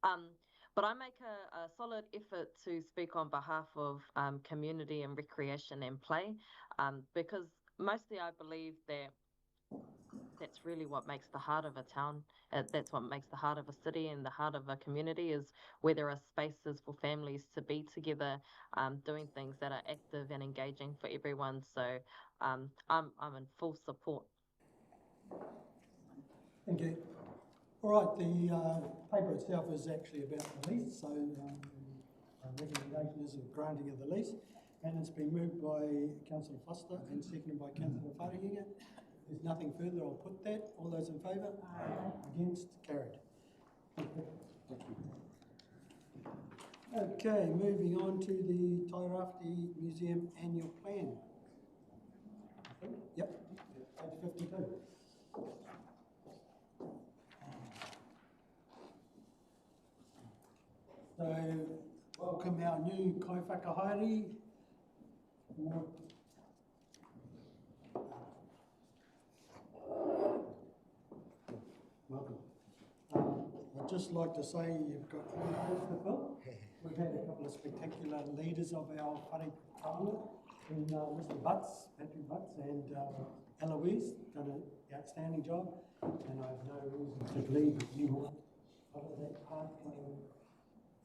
But I make a solid effort to speak on behalf of community and recreation and play, because mostly I believe that that's really what makes the heart of a town. That's what makes the heart of a city and the heart of a community, is where there are spaces for families to be together, doing things that are active and engaging for everyone. So I'm in full support. Thank you. All right, the paper itself is actually about the lease, so our recommendation is a granting of the lease, and it's been moved by Councillor Foster and seconded by Councillor Karakia. There's nothing further, I'll put that. All those in favour? Aye. Against? Carried. Okay, moving on to the Tairawhiti Museum Annual Plan. Yep, page 52. So, welcome our new kaiwhakahaere. Welcome. I'd just like to say you've got to fill. We've had a couple of spectacular leaders of our whare tāngata, in Mr. Butts, Patrick Butts, and Eloise, done an outstanding job, and I have no reason to believe that you will follow that path.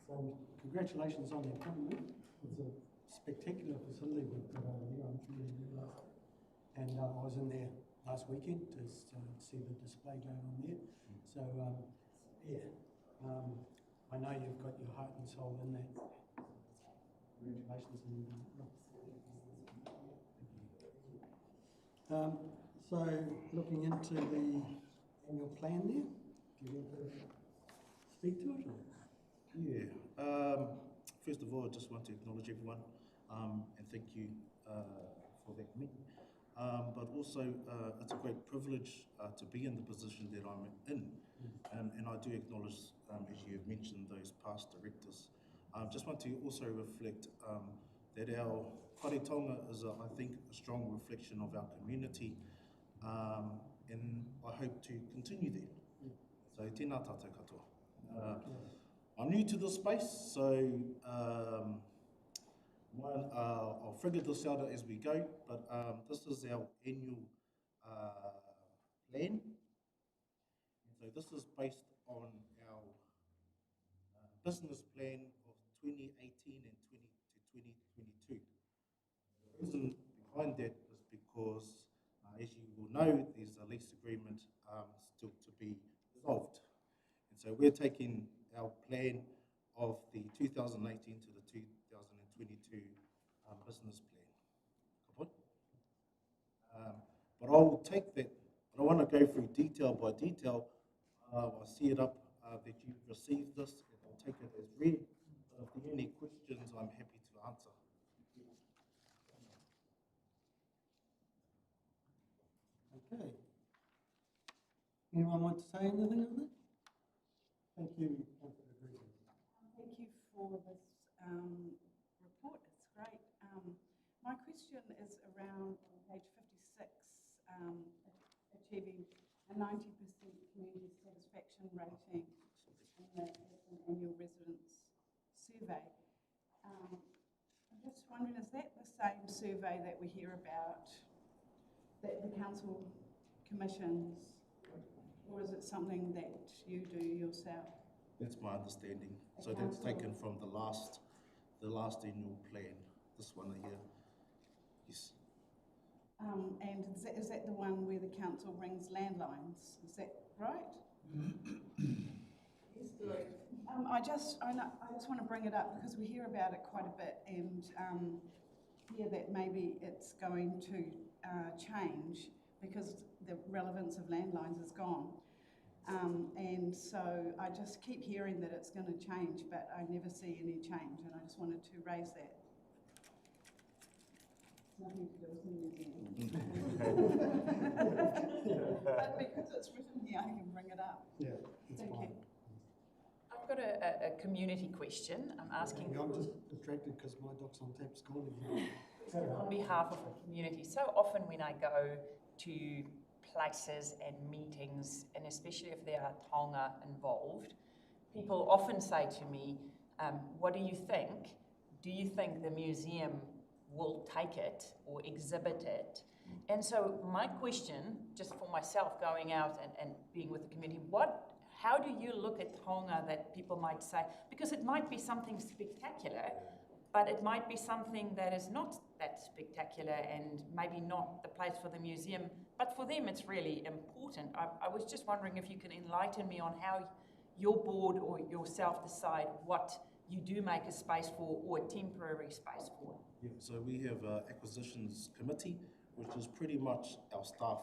So congratulations on the appointment. It's a spectacular facility we've got over there, I'm sure you realise. And I was in there last weekend to see the display going on there. So, I know you've got your heart and soul in that. Congratulations. So, looking into the annual plan there, do you want to speak to it? Or? Yeah. First of all, I just want to acknowledge everyone and thank you for that meeting. But also, it's a great privilege to be in the position that I'm in. And I do acknowledge, as you have mentioned, those past directors. Just want to also reflect that our whare tonga is, I think, a strong reflection of our community. And I hope to continue that. So, tēnā tātou katoa. I'm new to this space, so I'll figure this out as we go, but this is our annual plan. So this is based on our business plan of 2018 and 2022. The reason behind that is because, as you will know, there's a lease agreement still to be resolved. And so we're taking our plan of the 2018 to the 2022 business plan. But I will take that. I don't want to go through detail by detail. I'll see it up that you've received this, and I'll take it as read. If there are any questions, I'm happy to answer. Okay. Anyone want to say anything on that? Thank you, Councillor Green. Thank you for this report. It's great. My question is around on page 56, achieving a 90% community satisfaction rating in the annual residents survey. I'm just wondering, is that the same survey that we hear about that the council commissions, or is it something that you do yourself? That's my understanding. So that's taken from the last annual plan, this one here. Yes. And is that the one where the council rings landlines? Is that right? I just want to bring it up because we hear about it quite a bit, and hear that maybe it's going to change because the relevance of landlines is gone. And so I just keep hearing that it's going to change, but I never see any change, and I just wanted to raise that. It's nothing to do with the museum. But because it's written here, I can bring it up. Yeah, it's Thank fine. you. I've got a community question. I'm asking I'm just distracted because my dog's on tap's gone again. on behalf of the community. So often when I go to places and meetings, and especially if there are taonga involved, people often say to me, what do you think? Do you think the museum will take it or exhibit it? And so my question, just for myself going out and being with the community, how do you look at taonga that people might say, because it might be something spectacular, but it might be something that is not that spectacular and maybe not the place for the museum, but for them it's really important. I was just wondering if you can enlighten me on how your board or yourself decide what you do make a space for or a temporary space for. Yeah, so we have an acquisitions committee, which is pretty much our staff.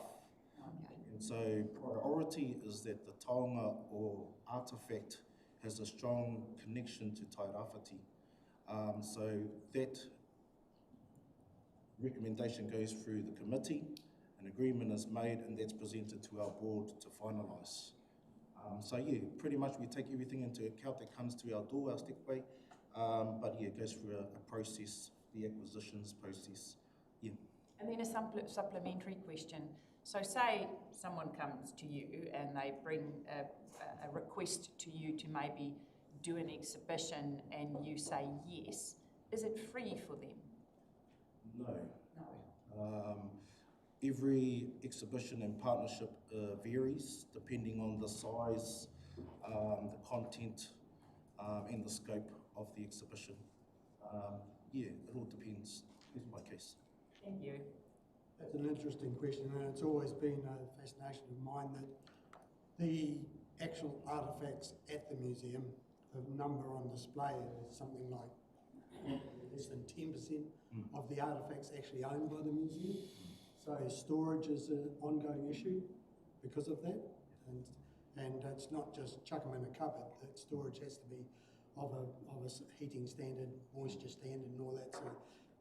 Okay. And so priority is that the taonga or artefact has a strong connection to Tairawhiti. So that recommendation goes through the committee, an agreement is made, and that's presented to our board to finalise. So yeah, pretty much we take everything into account that comes to our door, our stepway, but yeah, it goes through a process, the acquisitions process. Yeah. And then a supplementary question. So say someone comes to you and they bring a request to you to maybe do an exhibition and you say yes. Is it free for them? No. No. Every exhibition and partnership varies depending on the size, the content, and the scope of the exhibition. Yeah, it all depends, case by case. Thank you. That's an interesting question, and it's always been a fascination of mine that the actual artefacts at the museum, the number on display is something like less than 10% of the artefacts actually owned by the museum. So storage is an ongoing issue because of that, and it's not just chuck them in a cupboard. That storage has to be of a heating standard, moisture standard, and all that. So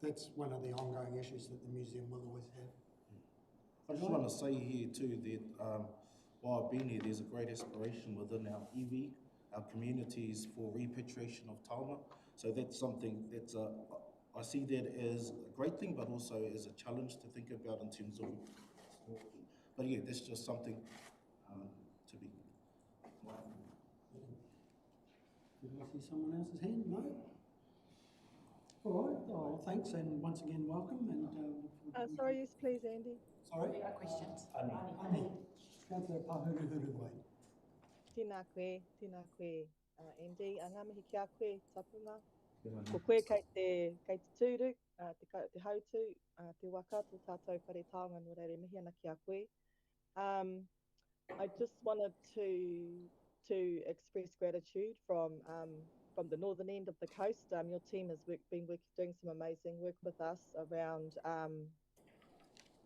that's one of the ongoing issues that the museum will always have. I just want to say here too that while I've been here, there's a great aspiration within our iwi, our communities, for repatriation of taonga. So that's something that's I see that as a great thing, but also as a challenge to think about in terms of. But yeah, that's just something to be. Did I see someone else's hand? No? All right, well, thanks, and once again, welcome. And sorry, yes, please, Andy. Sorry? Questions? Ani. Councillor Pahuruhurui. Tēnā koe, Andy. Ngā mihi ki a koe, tapunga. Ko koe kei te tūru, te hautū, te waka, tō tātou whare taonga no reire mihi ana ki a koe. I just wanted to to express gratitude from the northern end of the coast. Your team has doing some amazing work with us around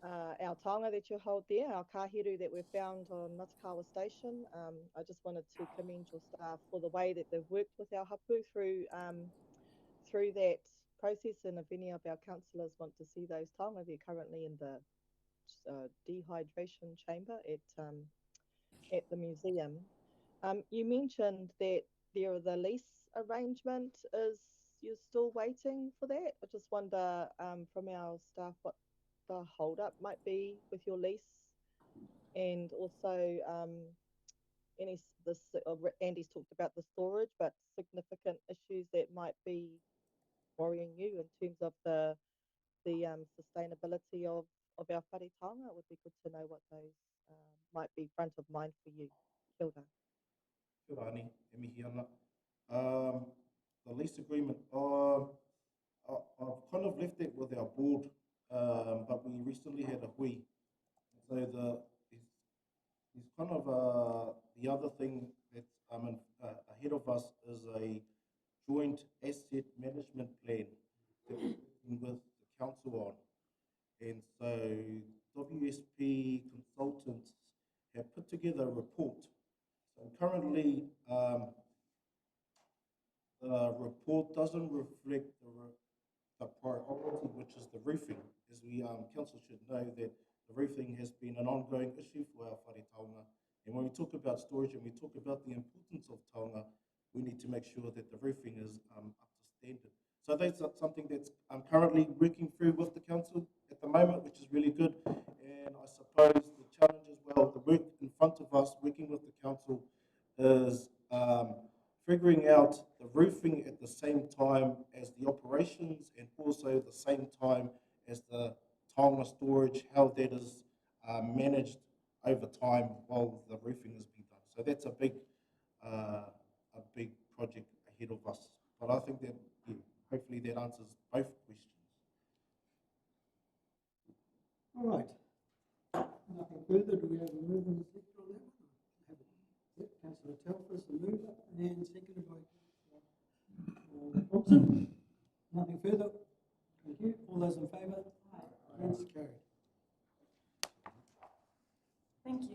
our taonga that you hold there, our kahiru that we found on Matakawa Station. I just wanted to commend your staff for the way that they've worked with our hapu through that process, and if any of our councillors want to see those taonga, they're currently in the dehydration chamber at the museum. You mentioned that the lease arrangement is, you're still waiting for that. I just wonder from our staff what the hold up might be with your lease, and also Andy's talked about the storage, but significant issues that might be worrying you in terms of the sustainability of our wharetanga. It would be good to know what those might be front of mind for you. Kia ora. Kia ora, Annie. E mihi ana. The lease agreement, I've kind of left it with our board, but we recently had a hui. So there's kind of the other thing that's ahead of us is a joint asset management plan that we're working with the council on. And so WSP consultants have put together a report. So currently, the report doesn't reflect the priority, which is the roofing. As we council should know that the roofing has been an ongoing issue for our wharetanga. And when we talk about storage and we talk about the importance of taonga, we need to make sure that the roofing is up to standard. So that's something that's currently working through with the council at the moment, which is really good. And I suppose the challenge as well, the work in front of us, working with the council, is figuring out the roofing at the same time as the operations, and also at the same time as the taonga storage, how that is managed over time while the roofing is being done. So that's a big project ahead of us. But I think that, yeah, hopefully that answers both questions. All right. Nothing further. Do we have a move and a second on that one? Yep, Councillor Telford, the mover, and seconded by Councillor Thompson. Nothing further. Thank you. All those in favour? Aye. That's carried. Thank you.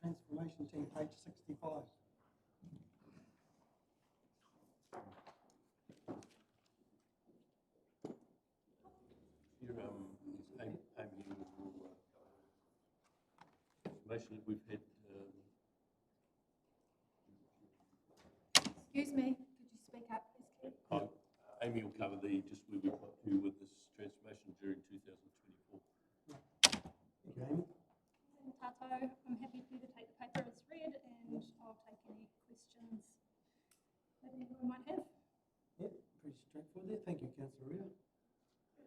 Transformation team, page 65. Here, Amy will information that we've had. Excuse me, could you speak up, please, Keith? Amy will cover just where we've got to with this transformation during 2024. Thank you, Amy. Tato, I'm happy for you to take the paper as read, and I'll take any questions that anyone might have. Yep, pretty straightforward there. Thank you, Councillor Ria.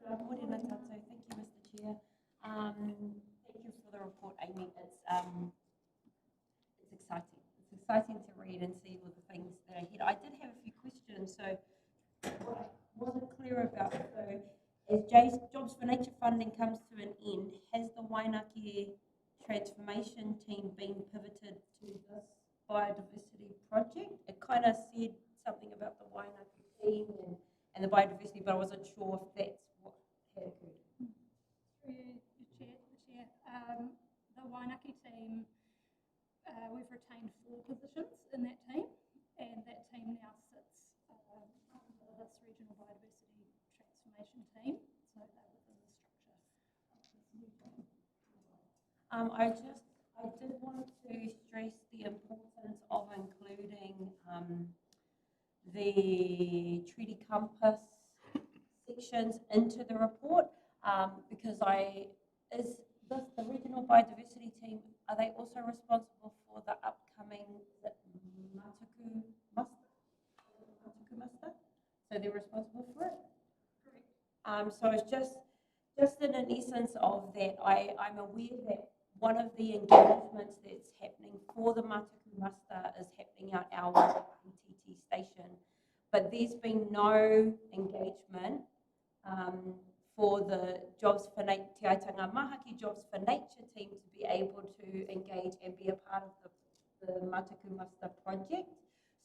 Morena Tato, thank you, Mr. Chair. Thank you for the report, Amy. It's exciting. It's exciting to read and see all the things that are ahead. I did have a few questions, so what I wasn't clear about, so as Jobs for Nature funding comes to an end, has the Wainaki transformation team been pivoted to this biodiversity project? It kind of said something about the Wainaki team and the biodiversity, but I wasn't sure if that's what had occurred. Through the chair, the Wainaki team, we've retained 4 positions in that team, and that team now sits under this regional biodiversity transformation team, so they're within the structure of this new team. I did want to stress the importance of including the treaty compass sections into the report, because is this the regional biodiversity team, are they also responsible for the upcoming Mataku Muster? So they're responsible for it? Correct. So it's just in an essence of that, I'm aware that one of the engagements that's happening for the Mataku Muster is happening at our PTT station, but there's been no engagement for the Jobs for Nature, Te Aitanga Mahaki Jobs for Nature team to be able to engage and be a part of the Mataku Master project.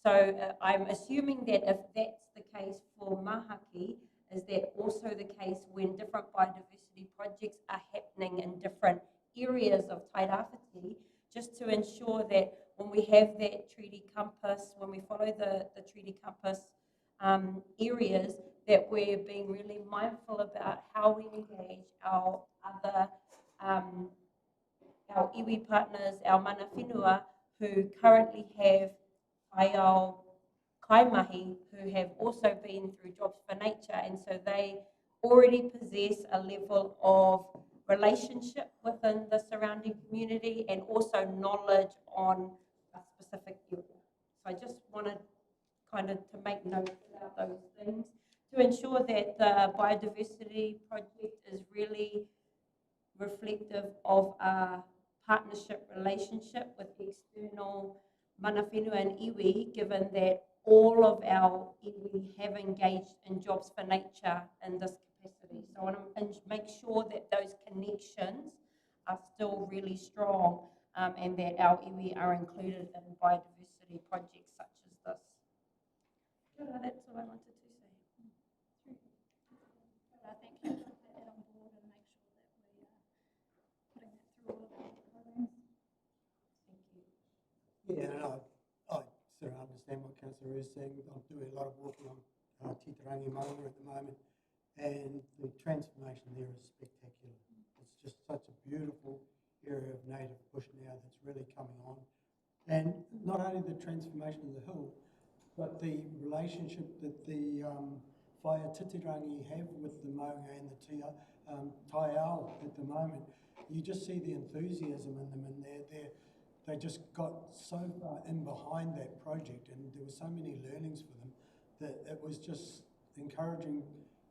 So I'm assuming that if that's the case for Mahaki, is that also the case when different biodiversity projects are happening in different areas of Tairawhiti, just to ensure that when we have that treaty compass, when we follow the treaty compass areas, that we're being really mindful about how we engage our other, our iwi partners, our mana whenua, who currently have Taiao Kaimahi, who have also been through Jobs for Nature, and so they already possess a level of relationship within the surrounding community and also knowledge on a specific area. So I just wanted kind of to make note about those things to ensure that the biodiversity project is really reflective of a partnership relationship with the external mana whenua and iwi, given that all of our iwi have engaged in Jobs for Nature in this capacity. So I want to make sure that those connections are still really strong and that our iwi are included in biodiversity projects such as this. That's all I wanted to say. I think you put that on board and make sure that we are putting that through all of our programs. Thank you. Yeah, and I sort of understand what Councillor is saying. I'm doing a lot of work on Titarangi Maunga at the moment, and the transformation there is spectacular. It's just such a beautiful area of native bush now that's really coming on. And not only the transformation of the hill, but the relationship that the Whaia Titirangi have with the Maunga and the Taiao at the moment. You just see the enthusiasm in them, and they just got so far in behind that project, and there were so many learnings for them that it was just encouraging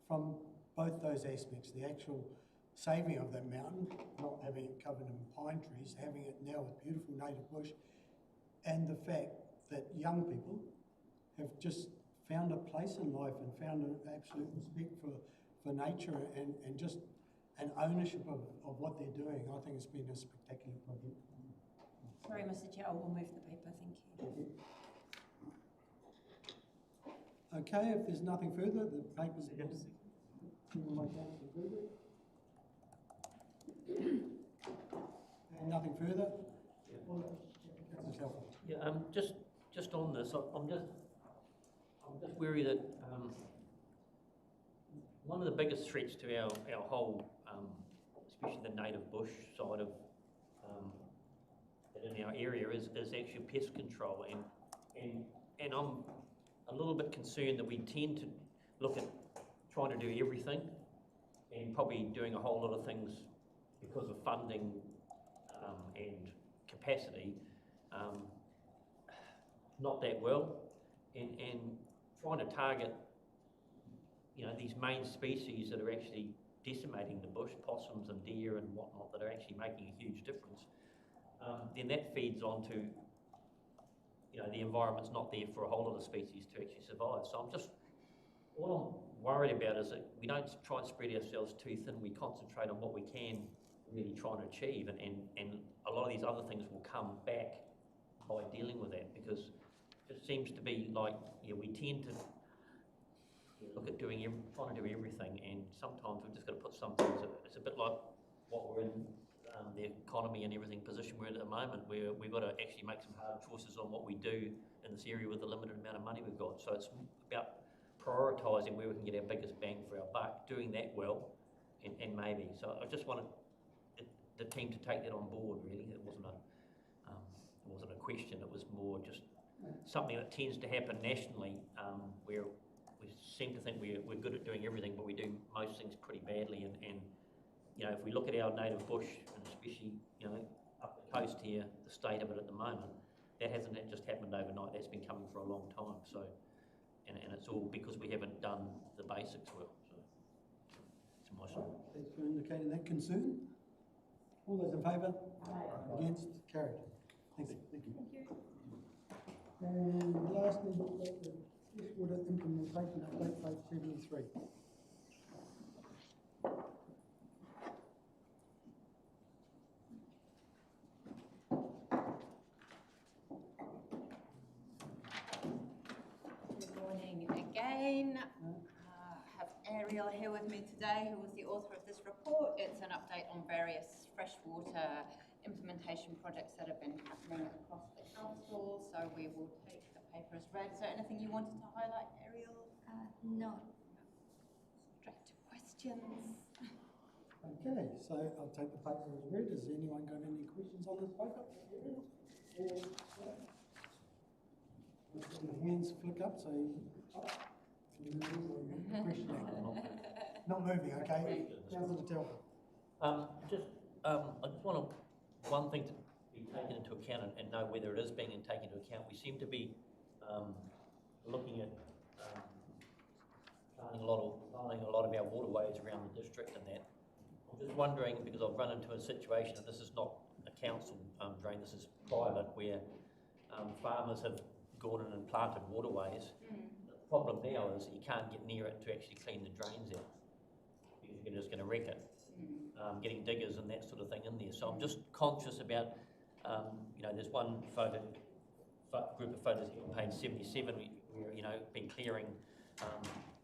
from both those aspects, the actual saving of that mountain, not having it covered in pine trees, having it now with beautiful native bush, and the fact that young people have just found a place in life and found an absolute respect for nature and just an ownership of what they're doing. I think it's been a spectacular project. Sorry, Mr. Chair, I will move the paper, thank you. Okay, if there's nothing further, the paper's and nothing further? Yeah, just on this, I'm just worried that one of the biggest threats to our whole, especially the native bush side of in our area is actually pest control, and I'm a little bit concerned that we tend to look at trying to do everything and probably doing a whole lot of things because of funding and capacity, not that well, and trying to target, you know, these main species that are actually decimating the bush, possums and deer and whatnot, that are actually making a huge difference. Then that feeds on to, you know, the environment's not there for a whole lot of species to actually survive. So all I'm worried about is that we don't try and spread ourselves too thin. We concentrate on what we can really try and achieve, and a lot of these other things will come back by dealing with that, because it seems to be like, yeah, we tend to look at trying to do everything, and sometimes we've just got to put some things. It's a bit like what we're in. The economy and everything position we're in at the moment, where we've got to actually make some hard choices on what we do in this area with the limited amount of money we've got. So it's about prioritising where we can get our biggest bang for our buck, doing that well, and maybe. So I just wanted the team to take that on board, really. It wasn't a question, it was more just something that tends to happen nationally, where we seem to think we're good at doing everything, but we do most things pretty badly, and you know, if we look at our native bush, and especially, you know, up the coast here, the state of it at the moment, that hasn't just happened overnight. That's been coming for a long time. So, and it's all because we haven't done the basics well. So, it's my side. Thanks for indicating that concern. All those in favour? Aye. Against? Carried. Thank you. Thank you. And lastly, the Freshwater implementation. Conservation Update Phase 73. Good morning again. Have Ariel here with me today, who was the author of this report. It's an update on various freshwater implementation projects that have been happening across the council. So we will take the paper as read. Is there anything you wanted to highlight, Ariel? No. Straight to questions. Okay, so I'll take the paper as read. Has anyone got any questions on this paper? The hands flick up, so questioning. Not moving, okay? How's it tell? I just want one thing to be taken into account and know whether it is being taken into account. We seem to be looking at planning a lot of our waterways around the district and that. I'm just wondering, because I've run into a situation, and this is not a council drain, this is private, where farmers have gone in and planted waterways. The problem now is that you can't get near it to actually clean the drains out, because you're just going to wreck it. Getting diggers and that sort of thing in there. So I'm just conscious about, there's one group of photos here on page 77 where, been clearing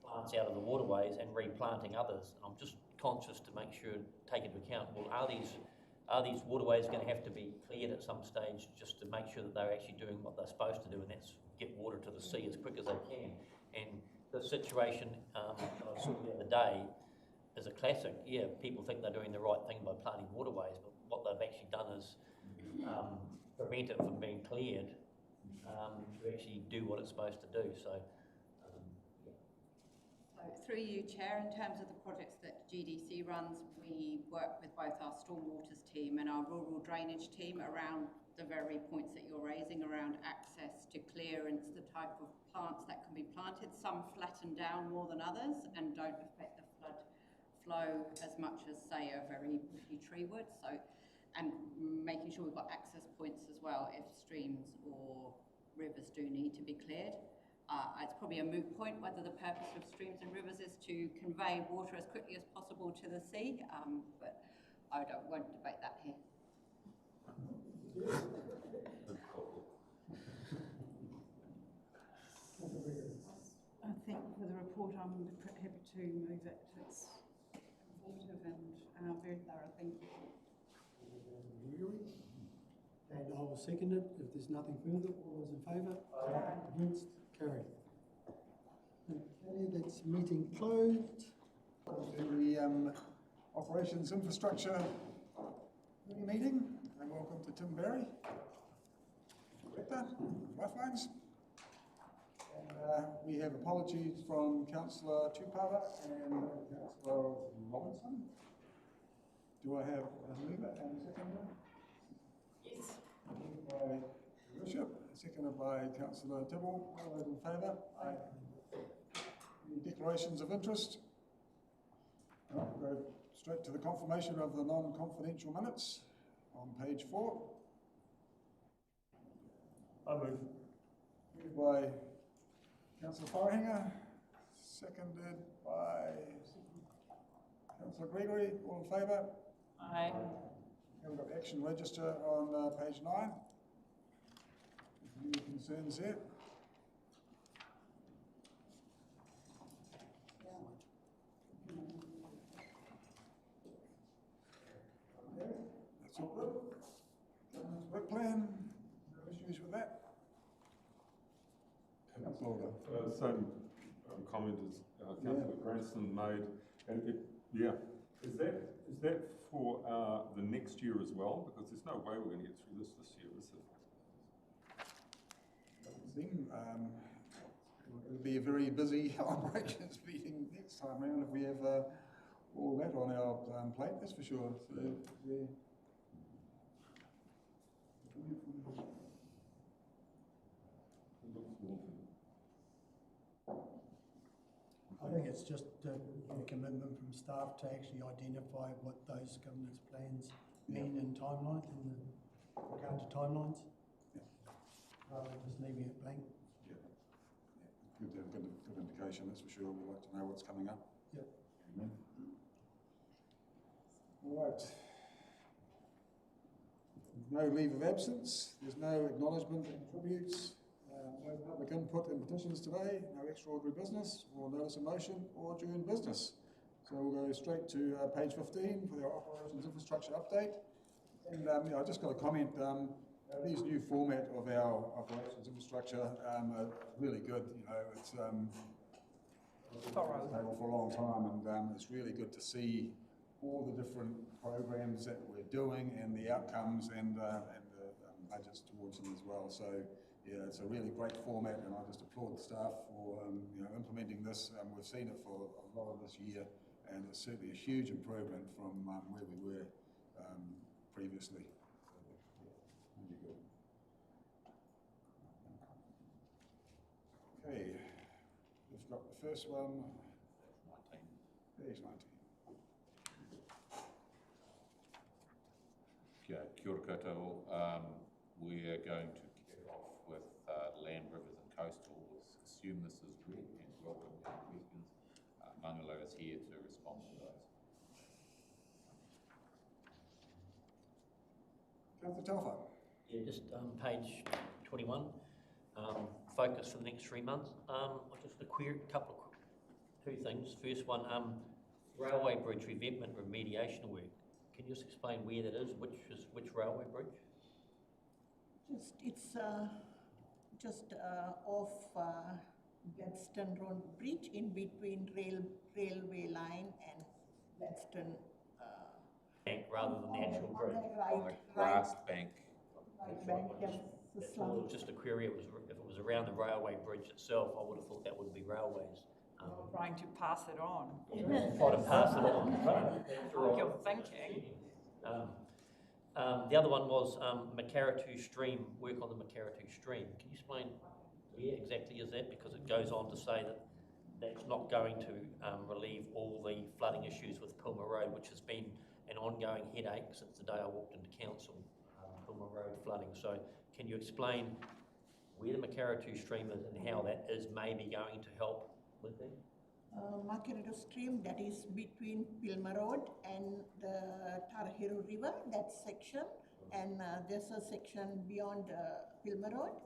plants out of the waterways and replanting others. And I'm just conscious to make sure, take into account, well, are these waterways going to have to be cleared at some stage just to make sure that they're actually doing what they're supposed to do, and that's get water to the sea as quick as they can. And the situation that I saw the other day is a classic. Yeah, people think they're doing the right thing by planting waterways, but what they've actually done is prevent it from being cleared to actually do what it's supposed to do. So, So through you, Chair, in terms of the projects that GDC runs, we work with both our stormwaters team and our rural drainage team around the very points that you're raising around access to clearance, the type of plants that can be planted. Some flatten down more than others and don't affect the flood flow as much as, say, a very bushy tree would. So, and making sure we've got access points as well if streams or rivers do need to be cleared. It's probably a moot point whether the purpose of streams and rivers is to convey water as quickly as possible to the sea, but won't debate that here. I think for the report, I'm happy to move it. It's informative and very thorough. Thank you. And I will second it. If there's nothing further, all those in favour? Aye. Against? Carried. Okay, that's meeting closed. The Operations Infrastructure meeting, and welcome to Tim Berry, Director, Lifelines. And we have apologies from Councillor Tupara and Councillor Robinson. Do I have a mover and a seconder? Yes. By Your Worship, seconded by Councillor Tibble. All those in favour? Aye. Any declarations of interest? Right, we'll go straight to the confirmation of the non-confidential minutes on page 4. I move. Moved by Councillor Wharehinger, seconded by Councillor Gregory. All in favour? Aye. And we've got action register on page 9. Any concerns there? That's all good. Government's work plan, no issues with that? Same comment as Councillor Grandson made, and is that for the next year as well? Because there's no way we're going to get through this year, is it? It'll be a very busy operations meeting next time round if we have all that on our plate, that's for sure. So, yeah. I think it's just a commitment from staff to actually identify what those governance plans mean in timelines, in regard to timelines, rather than just leaving it blank. Good indication application, that's for sure. We'd like to know what's coming up. Yeah. Amen. All right. No leave of absence, there's no acknowledgement and tributes, no public input in petitions today, no extraordinary business or notice of motion or adjourned business. So we'll go straight to page 15 for the operations infrastructure update. And I just got a comment, these new format of our operations infrastructure are really good. It's Thorough. for a long time, and it's really good to see all the different programs that we're doing and the outcomes and the budgets towards them as well. So yeah, it's a really great format, and I just applaud the staff for implementing this. We've seen it for a lot of this year, and it's certainly a huge improvement from where we were previously. Really good. Okay, we've got the first one. 19. Page 19. Kia ora koutou. We're going to kick off with land, rivers and coastal. Assume this is correct and welcome any questions. Mangalo is here to respond to those. Councillor Telfer. Yeah, just page 21. Focus for the next 3 months. Just two things. First one, railway bridge revetment remediation work. Can you just explain where that is? Which railway bridge? It's off Gladstone Road Bridge, in between railway line and Gladstone. Bank rather than the actual bridge. Grass bank. Bank, yes. Just a query. If it was around the railway bridge itself, I would have thought that would be railways. Trying to pass it on. Try to pass it on. You're thinking. The other one was Makaratu Stream, work on the Makaratu Stream. Can you explain where exactly is that? Because it goes on to say that that's not going to relieve all the flooding issues with Pilmer Road, which has been an ongoing headache since the day I walked into council, Pilmer Road flooding. So can you explain where the Makaratu Stream is and how that is maybe going to help with that? Makaratu Stream, that is between Pilmer Road and the Tarahiru River, that section, and there's a section beyond Pilmer Road.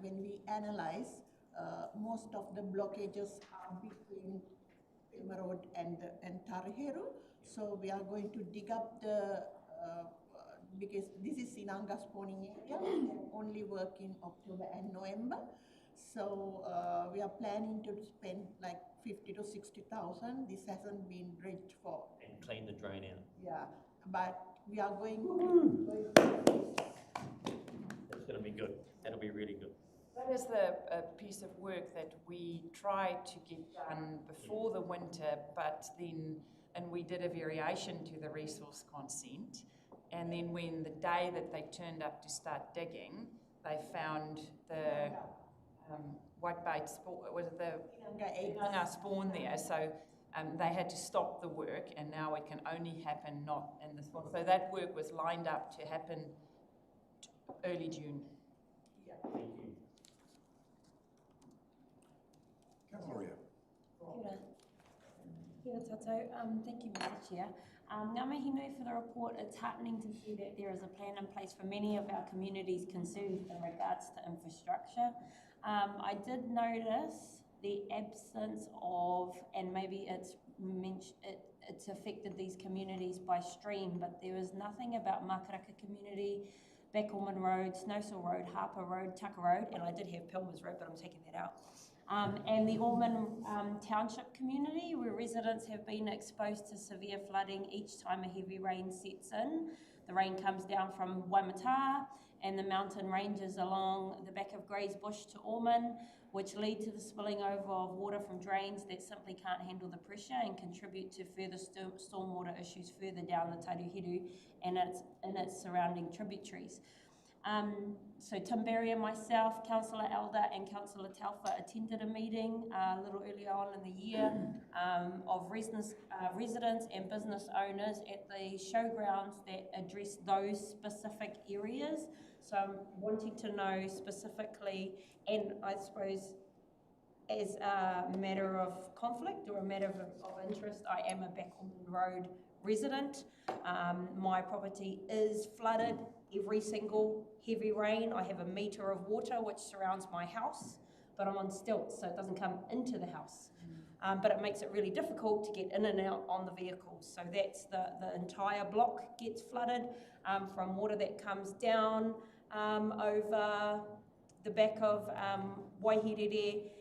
When we analyze, most of the blockages are between Pilmer Road and Tarahiru. So we are going to dig up the because this is Sinanga spawning area, and only work in October and November. So we are planning to spend like 50 to 60,000. This hasn't been dredged for. And clean the drain out. Yeah, but we are going That's going to be good. That'll be really good. That is the piece of work that we tried to get done before the winter, but then, and we did a variation to the resource consent. And then when the day that they turned up to start digging, they found the whitebait spawn, was it the Inanga spawn there? So they had to stop the work, and now it can only happen not in the spawn. So that work was lined up to happen early June. Yeah. Thank you. Councillor Kia tātou. Thank you, Mr. Chair. Ngā mihi nui for the report. It's heartening to see that there is a plan in place for many of our communities concerned in regards to infrastructure. I did notice the absence of, and maybe it's affected these communities by stream, but there was nothing about Makaraka community, Beckelman Road, Snowsill Road, Harper Road, Tucker Road, and I did have Pilmer's Road, but I'm taking that out. And the Ormond Township community, where residents have been exposed to severe flooding each time a heavy rain sets in. The rain comes down from Waimata and the mountain ranges along the back of Greys Bush to Ormond, which lead to the spilling over of water from drains that simply can't handle the pressure and contribute to further stormwater issues further down the Tairawhiti and its surrounding tributaries. So Tim Berry and myself, Councillor Elder and Councillor Telfer attended a meeting a little earlier on in the year of residents and business owners at the showgrounds that address those specific areas So I'm wanting to know specifically, and I suppose as a matter of conflict or a matter of interest, I am a Backelman Road resident. My property is flooded every single heavy rain. I have a metre of water which surrounds my house, but I'm on stilts, so it doesn't come into the house. But it makes it really difficult to get in and out on the vehicles. So that's the entire block gets flooded from water that comes down over the back of Waihirere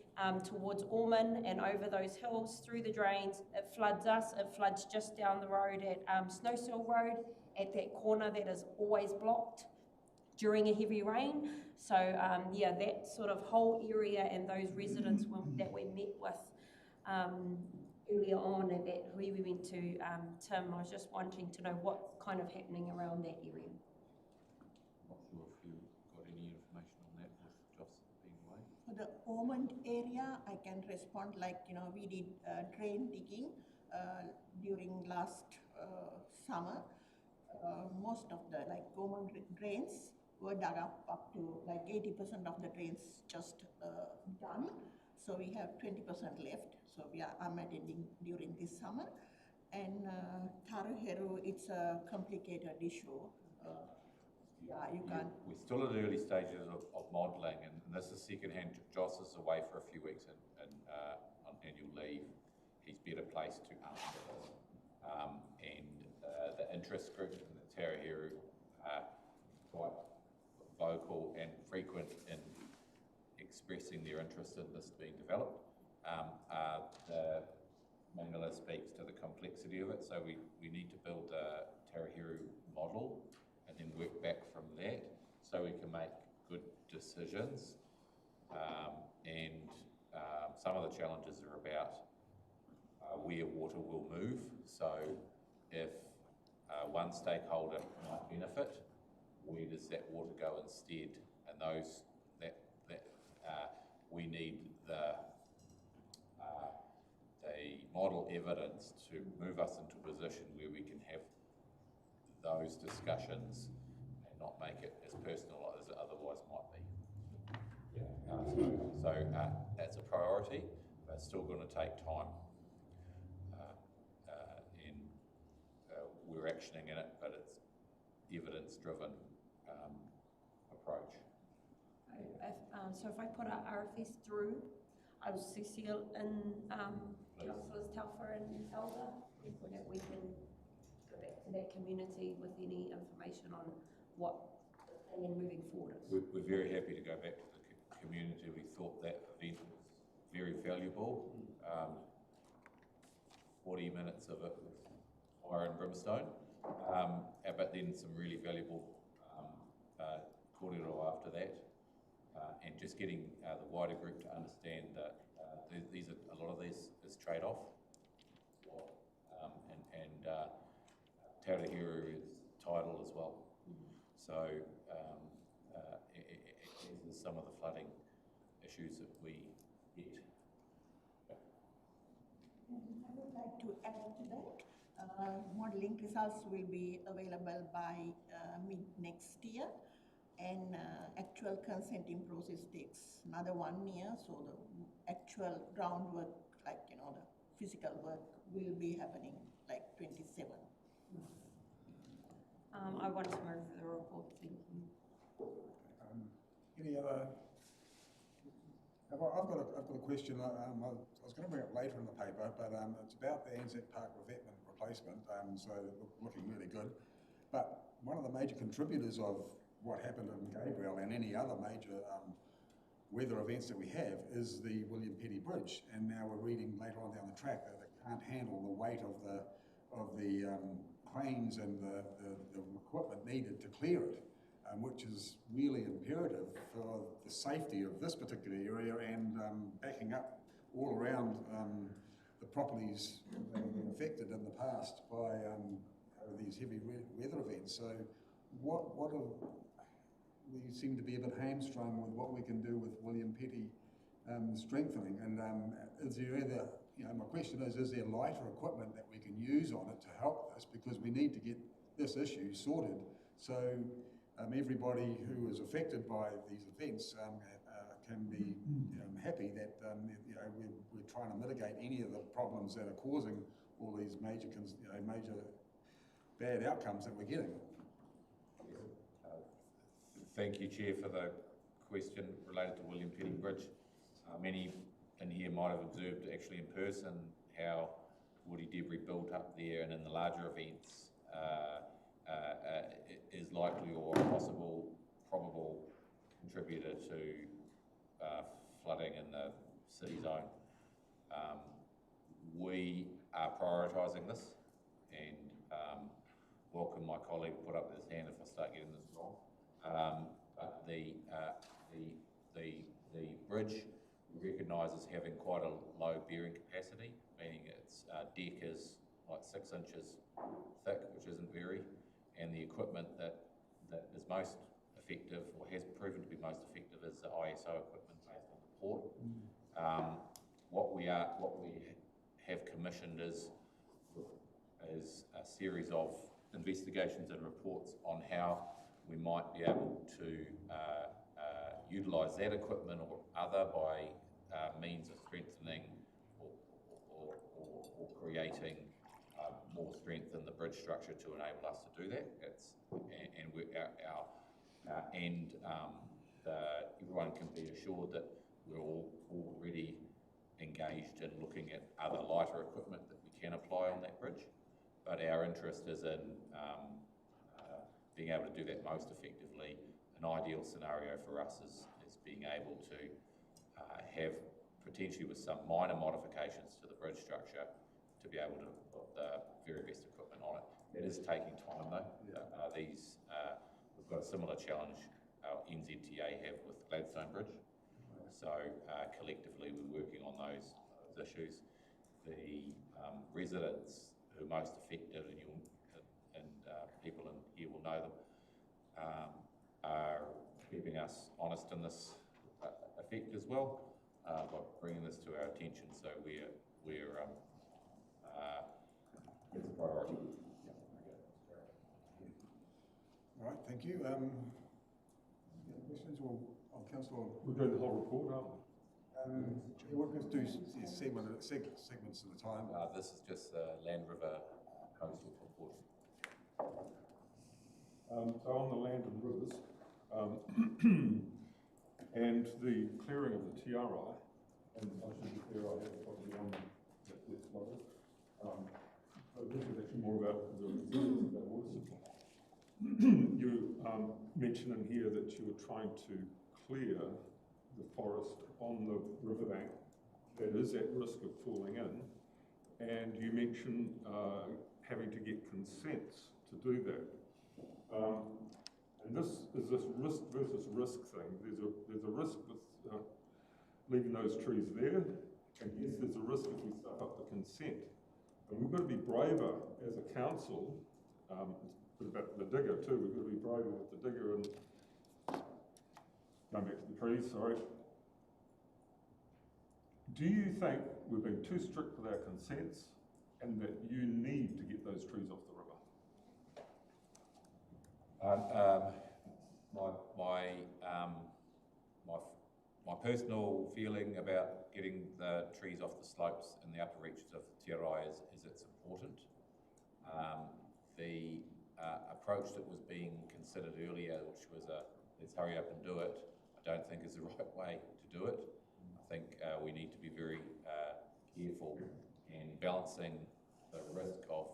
towards Ormond and over those hills through the drains. It floods us. It floods just down the road at Snowsill Road at that corner that is always blocked during a heavy rain. So yeah, that sort of whole area and those residents that we met with earlier on and that we went to Tim, I was just wanting to know what kind of happening around that area. Not sure if you got any information on that with Joss being away. For the Ormond area, I can respond like, we did drain digging during last summer. Most of the Ormond drains were dug up to like 80% of the drains just done. So we have 20% left. So we are amending during this summer. And Tairawhiti, it's a complicated issue. We're still at early stages of modelling, and this is second-hand. Joss is away for a few weeks on annual leave. He's better placed to answer this. The interest group in the Tairawhiti are quite vocal and frequent in expressing their interest in this being developed. The Mangala speaks to the complexity of it, so we need to build a Tairawhiti model and then work back from that so we can make good decisions. Some of the challenges are about where water will move. So if one stakeholder might benefit, where does that water go instead? And those we need the model evidence to move us into a position where we can have those discussions and not make it as personal as it otherwise might be. So that's a priority, but it's still going to take time. We're actioning in it, but it's evidence-driven approach. So if I put our RFS through, I will CC in Councillors Telfer and Elder, so that we can go back to that community with any information on what the plan moving forward is. We're very happy to go back to the community. We thought that event was very valuable. 40 minutes of it was fire and brimstone, but then some really valuable kōrero after that. And just getting the wider group to understand that a lot of these is trade-off. Tairawhiti is tidal as well. So there's some of the flooding issues that we get. I would like to add to that. Modelling results will be available by mid next year. And actual consenting process takes another 1 year, so the actual groundwork, the physical work, will be happening 27. I want to move the report, thank you. Any other? I've got a question. I was going to bring it later in the paper, but it's about the Anzac Park revetment replacement. So looking really good. But one of the major contributors of what happened in Gabriel and any other major weather events that we have is the William Petty Bridge, and now we're reading later on down the track that it can't handle the weight of the cranes and the equipment needed to clear it, which is really imperative for the safety of this particular area and backing up all around the properties that have been affected in the past by these heavy weather events. So we seem to be a bit hamstrung with what we can do with William Petty strengthening. And is there either, my question is there lighter equipment that we can use on it to help us? Because we need to get this issue sorted. So everybody who is affected by these events can be happy that we're trying to mitigate any of the problems that are causing all these major bad outcomes that we're getting. Thank you, Chair, for the question related to William Penny Bridge. Many in here might have observed actually in person how woody debris built up there, and in the larger events is likely or a probable contributor to flooding in the city zone. We are prioritising this, and welcome my colleague to put up his hand if I start getting this wrong. But the bridge we recognise as having quite a low bearing capacity, meaning its deck is like 6 inches thick, which isn't very, and the equipment that is most effective or has proven to be most effective is the ISO equipment based on the port. What we have commissioned is a series of investigations and reports on how we might be able to utilise that equipment or other by means of strengthening or creating more strength in the bridge structure to enable us to do that. Everyone can be assured that we're all already engaged in looking at other lighter equipment that we can apply on that bridge. But our interest is in being able to do that most effectively. An ideal scenario for us is being able to have, potentially with some minor modifications to the bridge structure, to be able to put the very best equipment on it. It is taking time though. We've got a similar challenge our NZTA have with Gladstone Bridge. So collectively we're working on those issues. The residents who are most affected, and people in here will know them, are keeping us honest in this effect as well, by bringing this to our attention. So it's a priority. All right, thank you. Any questions or Councillor? We're doing the whole report, aren't we? What let's do segments at a time. This is just the Land River coastal report. So on the land and rivers, and the clearing of the Tairawhiti, and I should be clear, I have probably on this model. So this is actually more about the resilience of our water supply. You mention in here that you were trying to clear the forest on the riverbank that is at risk of falling in, and you mention having to get consents to do that. And this is this risk versus risk thing. There's a risk with leaving those trees there, and yes, there's a risk if we stuff up the consent. And we've got to be braver as a council. It's about the digger too. We've got to be braver with the digger and going back to the trees. Sorry. Do you think we're being too strict with our consents, and that you need to get those trees off the river? My personal feeling about getting the trees off the slopes in the upper reaches of Tairawhiti is it's important. The approach that was being considered earlier, which was let's hurry up and do it, I don't think is the right way to do it. I think we need to be very careful in balancing the risk of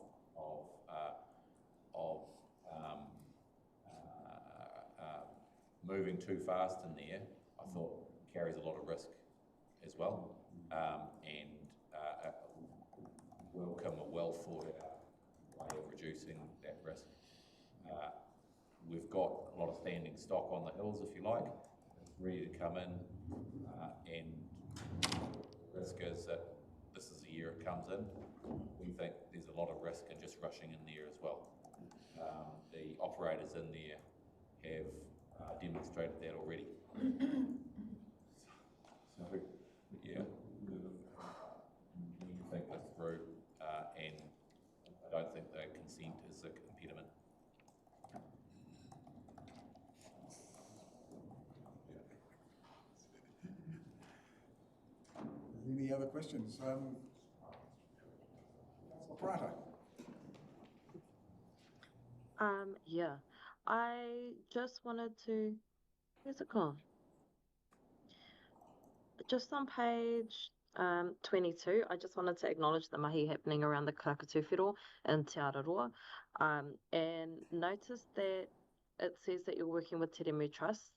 moving too fast in there. I thought carries a lot of risk as well, and welcome a well thought out way of reducing that risk. We've got a lot of standing stock on the hills, if you like. It's ready to come in, and the risk is that this is the year it comes in. We think there's a lot of risk in just rushing in there as well. The operators in there have demonstrated that already. So yeah, we need to think this through, and I don't think the consent is a impediment. Any other questions? Operator. Yeah, I just wanted to, where's it gone? Just on page 22, I just wanted to acknowledge the mahi happening around the Krakatūwhiro in Te Araroa, and notice that it says that you're working with Te Remu Trusts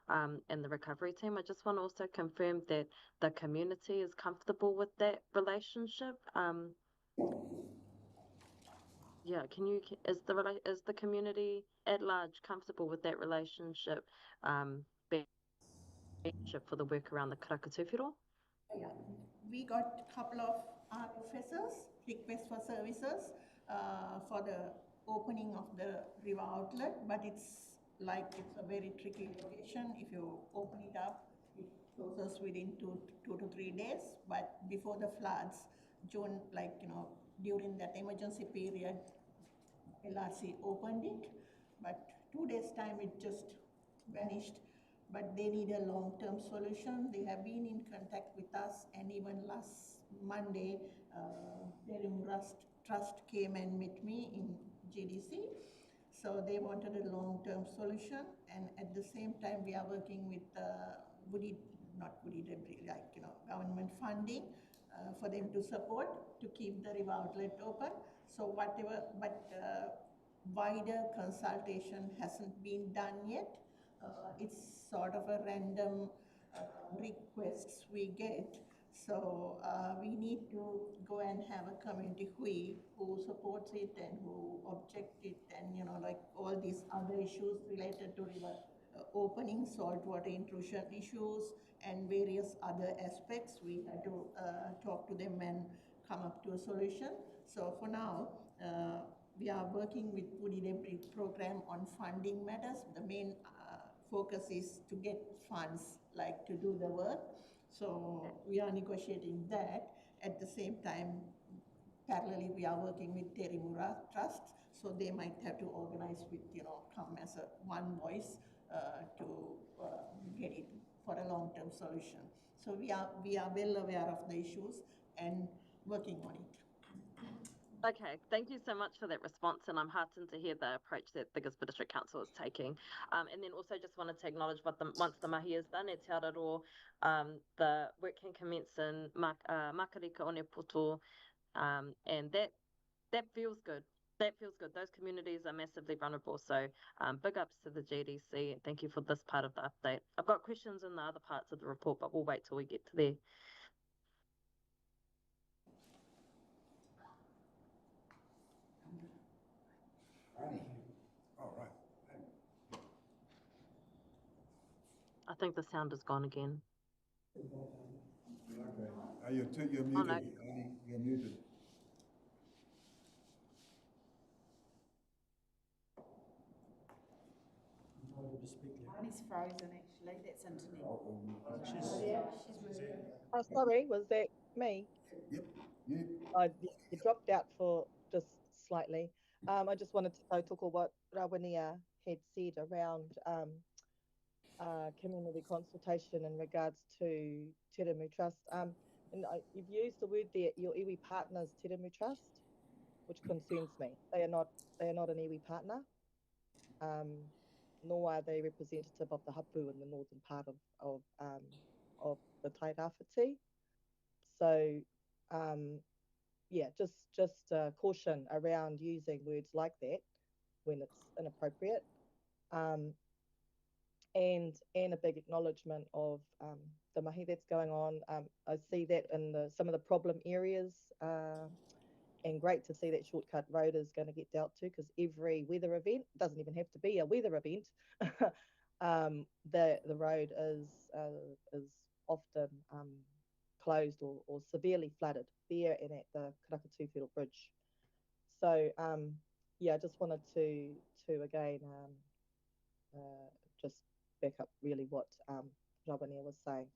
and the recovery team. I just want to also confirm that the community is comfortable with that relationship. Yeah, is the community at large comfortable with that relationship being for the work around the Krakatūwhiro? Yeah, we got a couple of RFSs, requests for services, for the opening of the river outlet, but it's a very tricky location. If you open it up, it closes within two to 3 days. But before the floods, June, during that emergency period, LRC opened it, but 2 days time it just vanished. But they need a long-term solution. They have been in contact with us, and even last Monday, Tairawhiti Trust came and met me in GDC. So they wanted a long-term solution, and at the same time, we are working with government funding for them to support to keep the river outlet open. So wider consultation hasn't been done yet. It's sort of a random requests we get. So we need to go and have a community who supports it and who objects it, and all these other issues related to river opening, saltwater intrusion issues, and various other aspects. We had to talk to them and come up to a solution. So for now, we are working with Woody Debris program on funding matters. The main focus is to get funds to do the work. So we are negotiating that. At the same time, parallelly, we are working with Tairawhiti Trust, so they might have to organize with, come as a one voice to get it for a long-term solution. So we are well aware of the issues and working on it. Okay, thank you so much for that response, and I'm heartened to hear the approach that the Gisborne District Council is taking. And then also just wanted to acknowledge once the mahi is done at Te Araroa, the work can commence in Makarika Onepoto, and that feels good. That feels good. Those communities are massively vulnerable, so big ups to the GDC, and thank you for this part of the update. I've got questions in the other parts of the report, but we'll wait till we get to there. All right. I think the sound is gone again. Okay. You're muted. Oh, no. You're muted. Arnie's frozen actually, that's internet. She's Oh, sorry, was that me? Yep, you. You dropped out for just slightly. I just wanted to know toko what Rawenia had said around community consultation in regards to Te Remu Trust. And you've used the word there, your iwi partners, Te Remu Trust, which concerns me. They are not an iwi partner, nor are they representative of the hapu in the northern part of the Tairawhiti. So, yeah, just caution around using words like that when it's inappropriate. And a big acknowledgement of the mahi that's going on. I see that in some of the problem areas, and great to see that shortcut road is going to get dealt to, because every weather event, doesn't even have to be a weather event, the road is often closed or severely flooded there and at the Krakatūwhiro Bridge. So yeah, I just wanted to again just back up really what Rawenia was saying.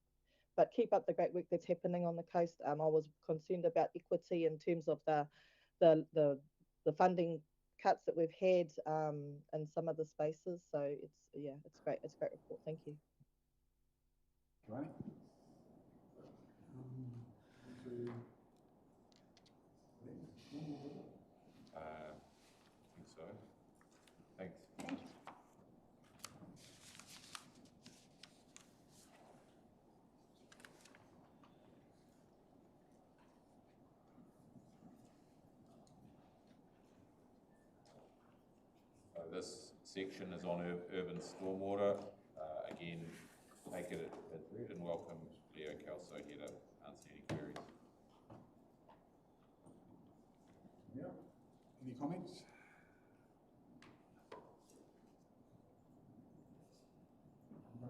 But keep up the great work that's happening on the coast. I was concerned about equity in terms of the funding cuts that we've had in some of the spaces. So it's great. It's a great report. Thank you. Right. this section is on urban stormwater. Again, take it as read and welcome Leo Kelso here to answer any queries. Yeah. Any comments?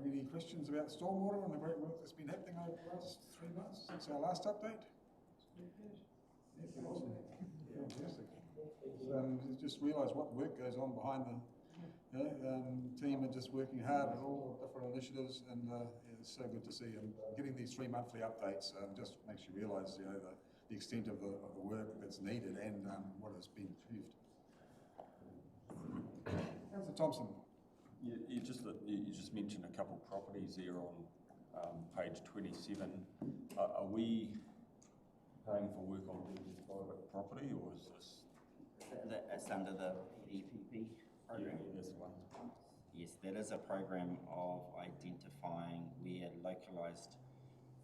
Any questions about stormwater and the great work that's been happening over the last 3 months since our last update? Yeah, awesome. Fantastic. Just realise what work goes on behind the team, are just working hard on all the different initiatives, and it's so good to see. And getting these 3 monthly updates just makes you realise, the extent of the work that's needed and what has been achieved. Councillor Thompson. You just mentioned a couple of properties there on page 27. Are we paying for work on private property, or is this? It's under the PDPP program. Yeah, that's the one. Yes, that is a program of identifying where localised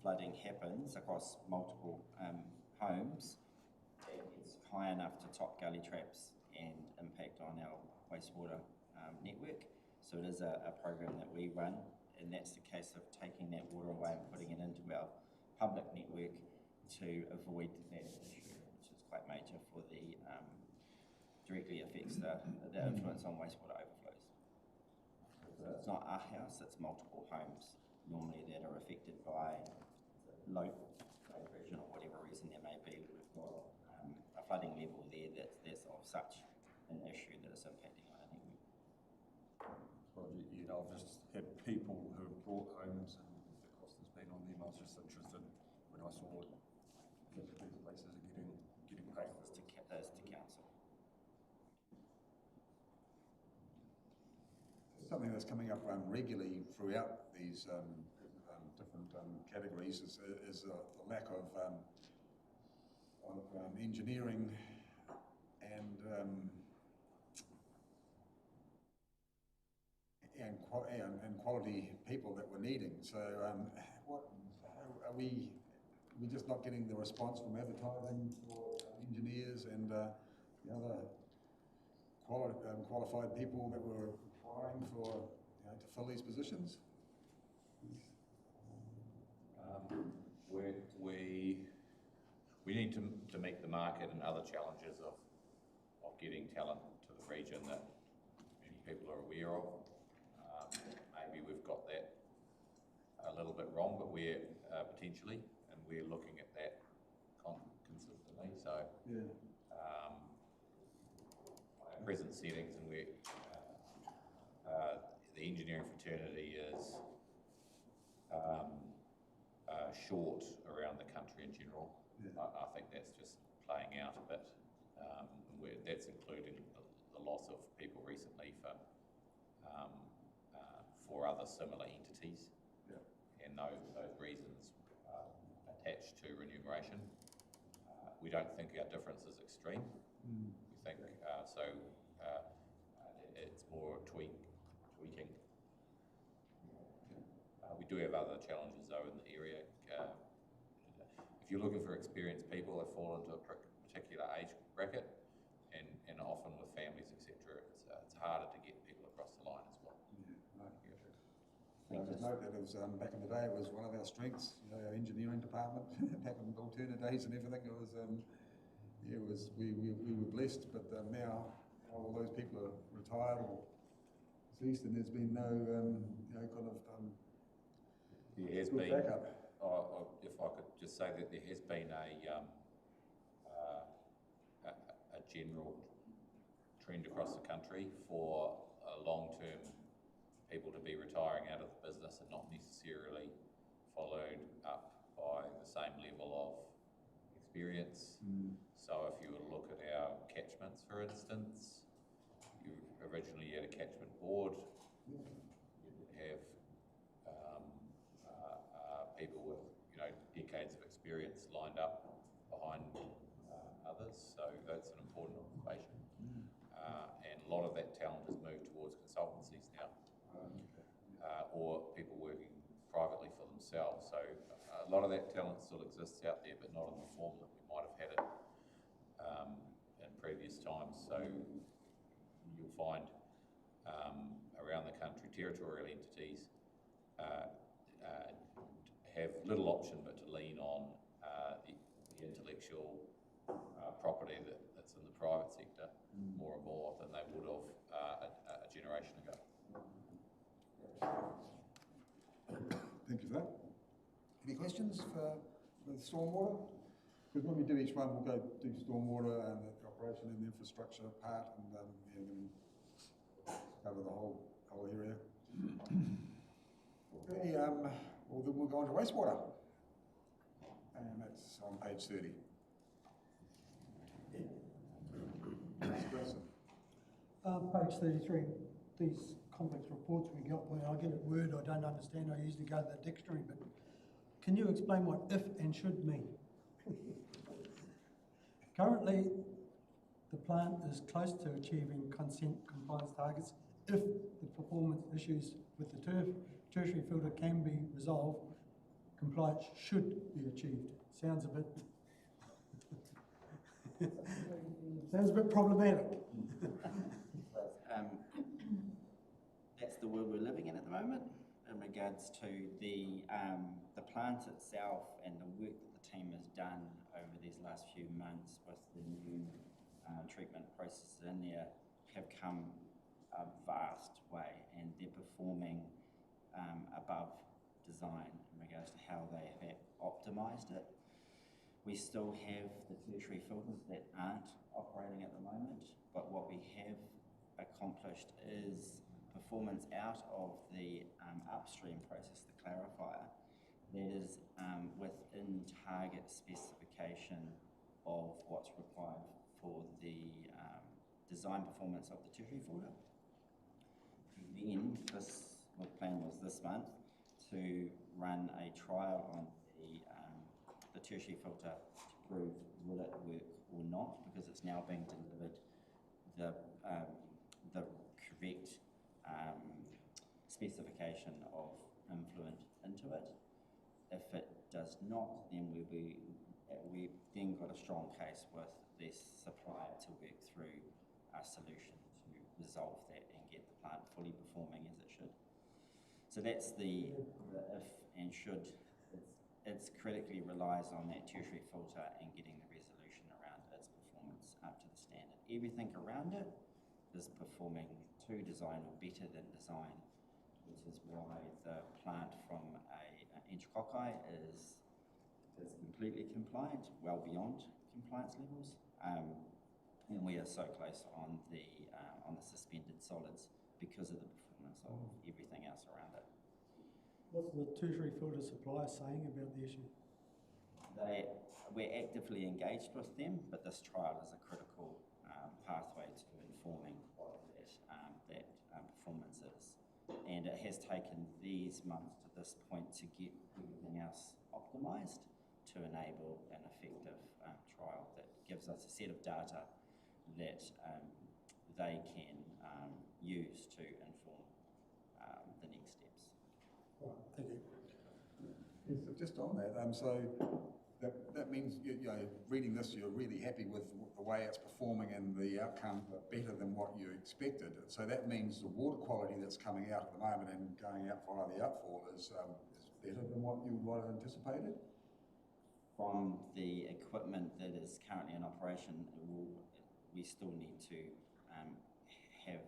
flooding happens across multiple homes. It's high enough to top gully traps and impact on our wastewater network. So it is a program that we run, and that's the case of taking that water away and putting it into our public network to avoid that issue, which is quite major for the directly affects the influence on wastewater overflows. So it's not our house, it's multiple homes normally that are affected by low diversion or whatever reason there may be. We've got a flooding level there that's of such an issue that it's impacting on our network. Well, I've just had people who have bought homes and the cost has been on them. I was just interested when I saw it, that these places are getting paid. It's to council. Something that's coming up regularly throughout these different categories is the lack of engineering and quality people that we're needing. So, what are we just not getting the response from advertising for engineers and the other qualified people that we're applying for to fill these positions? We need to meet the market and other challenges of getting talent to the region that many people are aware of. Maybe we've got that a little bit wrong, but we're potentially, and we're looking at that consistently. So, present settings, and we're the engineering fraternity is short around the country in general. I think that's just playing out a bit. That's including the loss of people recently for other similar entities, and those reasons attached to remuneration. We don't think our difference is extreme. We think it's more tweaking. We do have other challenges though in the area. If you're looking for experienced people that fall into a particular age bracket, and often with families, etc., it's harder to get people across the line as well. I just note that it was back in the day. It was one of our strengths. Our engineering department back in the Alterna days and everything. We were blessed, but now all those people are retired or deceased, and there's been no there has been backup. If I could just say that there has been a general trend across the country for long-term people to be retiring out of the business and not necessarily followed up by the same level of experience. So if you were to look at our catchments, for instance, you originally had a catchment board, you'd have people with decades of experience lined up behind others. So that's an important observation. And a lot of that talent has moved towards consultancies now, or people working privately for themselves. So a lot of that talent still exists out there, but not in the form that we might have had it in previous times. So you'll find around the country, territorial entities, have little option but to lean on the intellectual property that's in the private sector more and more than they would have a generation ago. Thank you for that. Any questions for stormwater? Because when we do each one, we'll go do stormwater and the operation and the infrastructure part, and then cover the whole area. Okay, well then we'll go on to wastewater, and that's on page 30. Page 33, these complex reports we got, when I get a word I don't understand, I usually go to the dictionary, but can you explain what if and should mean? Currently, the plant is close to achieving consent compliance targets if the performance issues with the tertiary filter can be resolved. Compliance should be achieved. Sounds a bit problematic. That's the world we're living in at the moment in regards to the plant itself and the work that the team has done over these last few months with the new treatment processes in there have come a vast way, and they're performing above design in regards to how they have optimised it. We still have the tertiary filters that aren't operating at the moment, but what we have accomplished is performance out of the upstream process, the clarifier, that is within target specification of what's required for the design performance of the tertiary filter. Then the plan was this month to run a trial on the tertiary filter to prove will it work or not, because it's now being delivered the correct specification of influent into it. If it does not, then we've then got a strong case with this supplier to work through a solution to resolve that and get the plant fully performing as it should. So that's the if and should. It's critically relies on that tertiary filter and getting the resolution around its performance up to the standard. Everything around it is performing to design or better than design, which is why the plant from an Inchcockeye is completely compliant, well beyond compliance levels, and we are so close on the suspended solids because of the performance of everything else around it. What's the tertiary filter supplier saying about the issue? We're actively engaged with them, but this trial is a critical pathway to informing what that performance is. And it has taken these months to this point to get everything else optimised to enable an effective trial that gives us a set of data that they can use to inform the next steps. Right, thank you. Yes, so just on that, so that means, you know, reading this, you're really happy with the way it's performing and the outcomes are better than what you expected. So that means the water quality that's coming out at the moment and going out via the outfall is better than what you might have anticipated? From the equipment that is currently in operation, we still need to have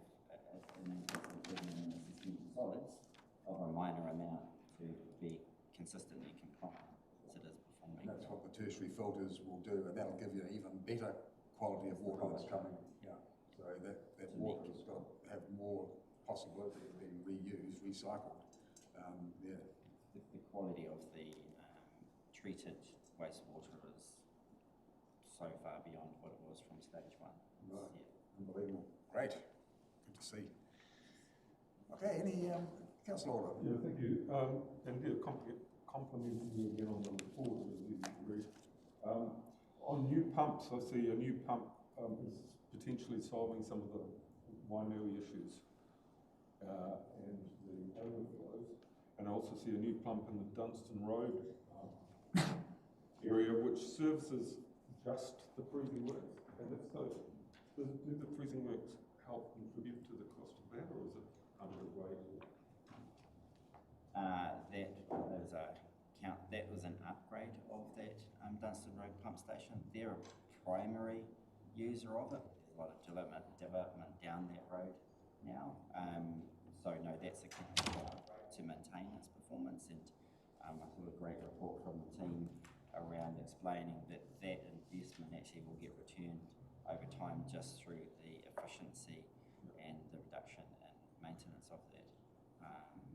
an improvement in the suspended solids of a minor amount to be consistently compliant as it is performing. That's what the tertiary filters will do, and that'll give you an even better quality of water that's coming. Yeah. So that water has got to have more possibility of being reused, recycled. Yeah. The quality of the treated wastewater is so far beyond what it was from stage one. Right. Yeah. Unbelievable. Great. Good to see. Okay, any Councillor Order? Yeah, thank you. And yeah, complimenting you again on the report, as you read. On new pumps, I see a new pump is potentially solving some of the Wainui issues and the overflows. And I also see a new pump in the Dunstan Road area, which services just the freezing works. And if so, do the freezing works help contribute to the cost of that, or is it That was an upgrade of that Dunstan Road pump station. They're a primary user of it. There's a lot of development down that road now. So no, that's a continual upgrade to maintain its performance. And I saw a great report from the team around explaining that that investment actually will get returned over time just through the efficiency and the reduction in maintenance of that.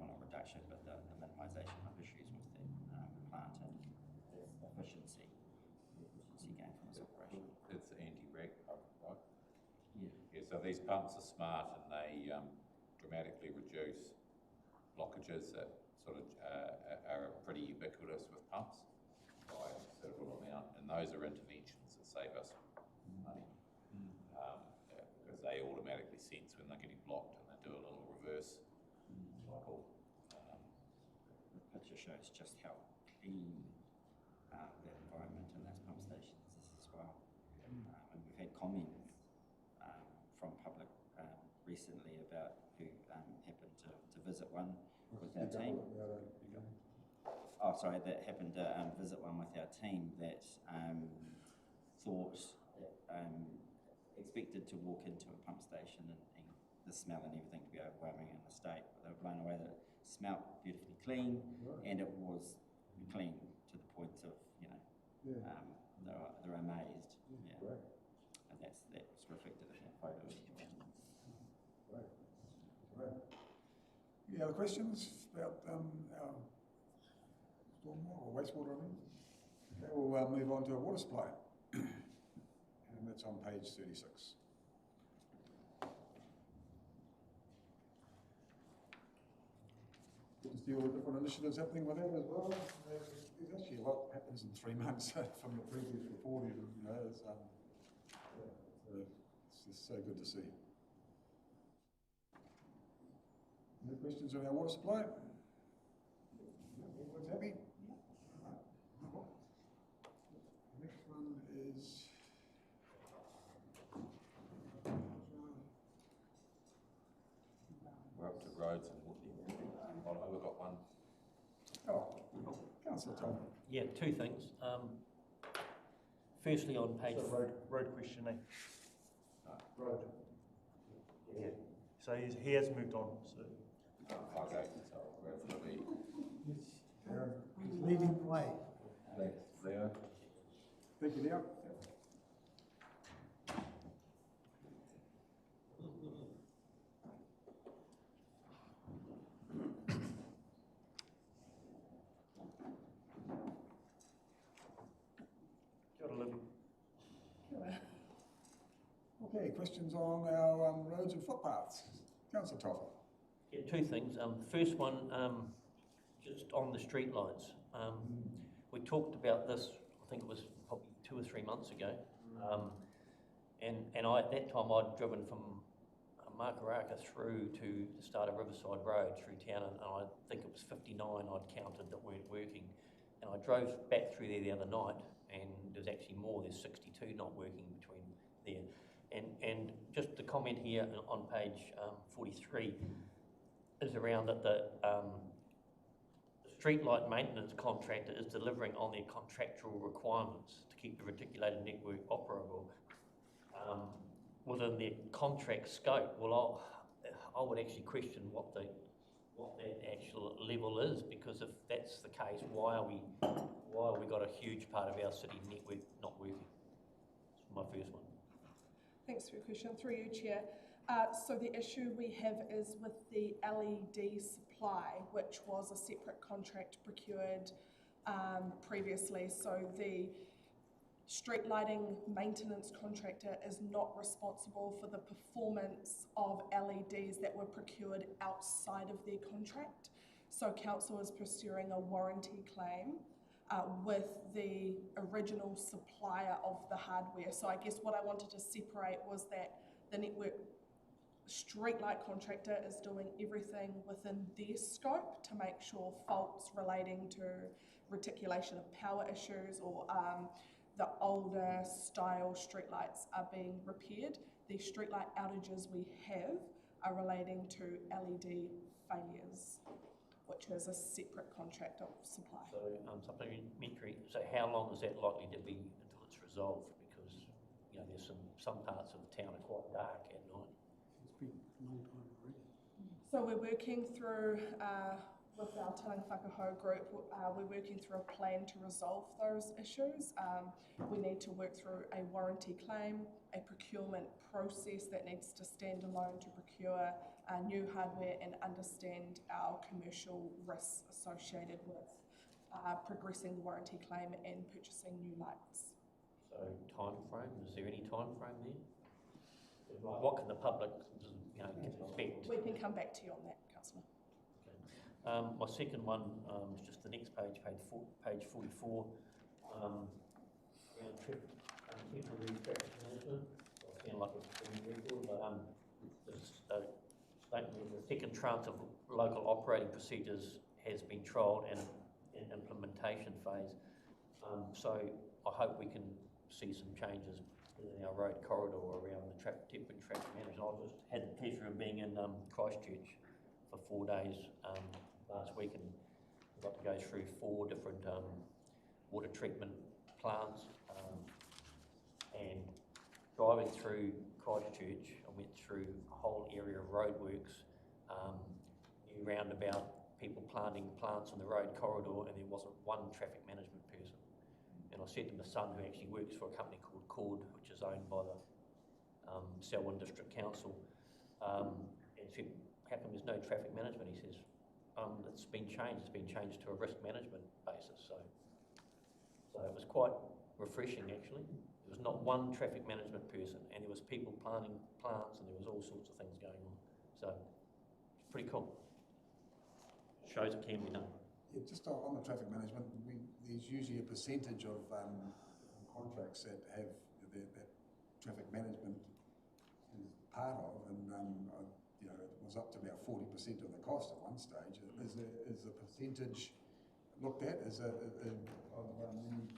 Well, not reduction, but the minimisation of issues with the plant and its efficiency gain from its operation. It's anti-rag pump, right? Yeah. Yeah, so these pumps are smart and they dramatically reduce blockages that sort of are pretty ubiquitous with pumps by a considerable amount, and those are interventions that save us money because they automatically sense when they're getting blocked and they do a little reverse cycle. The picture shows just how clean that environment in those pump stations is as well. And we've had comments from public recently about who happened to visit one with our team. Oh, sorry, that happened to visit one with our team that thought, expected to walk into a pump station and the smell and everything to be overwhelming in the state. But they were blown away that it smelled beautifully clean and it was clean to the point of, they were amazed. Yeah. And that was reflected in that photo. Right. Any other questions about our stormwater or wastewater? Okay, we'll move on to our water supply. And that's on page 36. Just deal with different initiatives happening with that as well. There's actually a lot happens in 3 months from the previous report. It's just so good to see. Any questions on our water supply? Everyone's happy? The next one is we're up to roads and we've got one. Oh, Councillor Tom. Yeah, two things. Firstly, on page... So road question, eh? Road. Yeah. So he has moved on. So. Okay, so we're going to be... He's leading the way. Thanks, Leo. Thank you, Leo. Okay, questions on our roads and footpaths? Councillor Toffel. Yeah, two things. First one, just on the street lights. We talked about this, I think it was probably 2 or 3 months ago. And at that time I'd driven from Karakia through to the start of Riverside Road through town, and I think it was 59 I'd counted that weren't working. And I drove back through there the other night, and there's actually more, there's 62 not working between there. And just the comment here on page 43 is around that the streetlight maintenance contractor is delivering on their contractual requirements to keep the reticulated network operable within their contract scope. Well, I would actually question what that actual level is, because if that's the case, why are we got a huge part of our city network not working? That's my first one. Thanks for your question. Through you, Chair. So the issue we have is with the LED supply, which was a separate contract procured previously. So the street lighting maintenance contractor is not responsible for the performance of LEDs that were procured outside of their contract. So council is pursuing a warranty claim with the original supplier of the hardware. So I guess what I wanted to separate was that the network streetlight contractor is doing everything within their scope to make sure faults relating to reticulation of power issues or the older style streetlights are being repaired. The streetlight outages we have are relating to LED failures, which is a separate contract of supply. So, supplementary, so how long is that likely to be until it's resolved? Because, you know, there's some parts of the town are quite dark at night. It's been a long time already. So we're working through, with our Tauranga Whakaho group, we're working through a plan to resolve those issues. We need to work through a warranty claim, a procurement process that needs to stand alone to procure new hardware and understand our commercial risks associated with progressing the warranty claim and purchasing new lights. So time frame, is there any time frame there? Like, what can the public, you know, expect? We can come back to you on that, Councillor. Okay. My second one is just the next page, page 44. Around temporary traffic management. I sound like it's been record, but there's a statement the second tranche of local operating procedures has been trialled and in implementation phase. So I hope we can see some changes in our road corridor around the temporary traffic management. I just had the pleasure of being in Christchurch for 4 days last week, and I got to go through 4 different water treatment plants, and driving through Christchurch, I went through a whole area of roadworks, new roundabout, people planting plants on the road corridor, and there wasn't one traffic management person. And I said to my son, who actually works for a company called Cord, which is owned by the Selwyn District Council, and said, how come there's no traffic management? He says, it's been changed to a risk management basis. So it was quite refreshing, actually. There was not one traffic management person, and there was people planting plants, and there was all sorts of things going on. So it's pretty cool. Shows it can be done. Yeah, just on the traffic management, there's usually a percentage of contracts that have that traffic management is part of, and you know, it was up to about 40% of the cost at one stage. Is the percentage looked at as of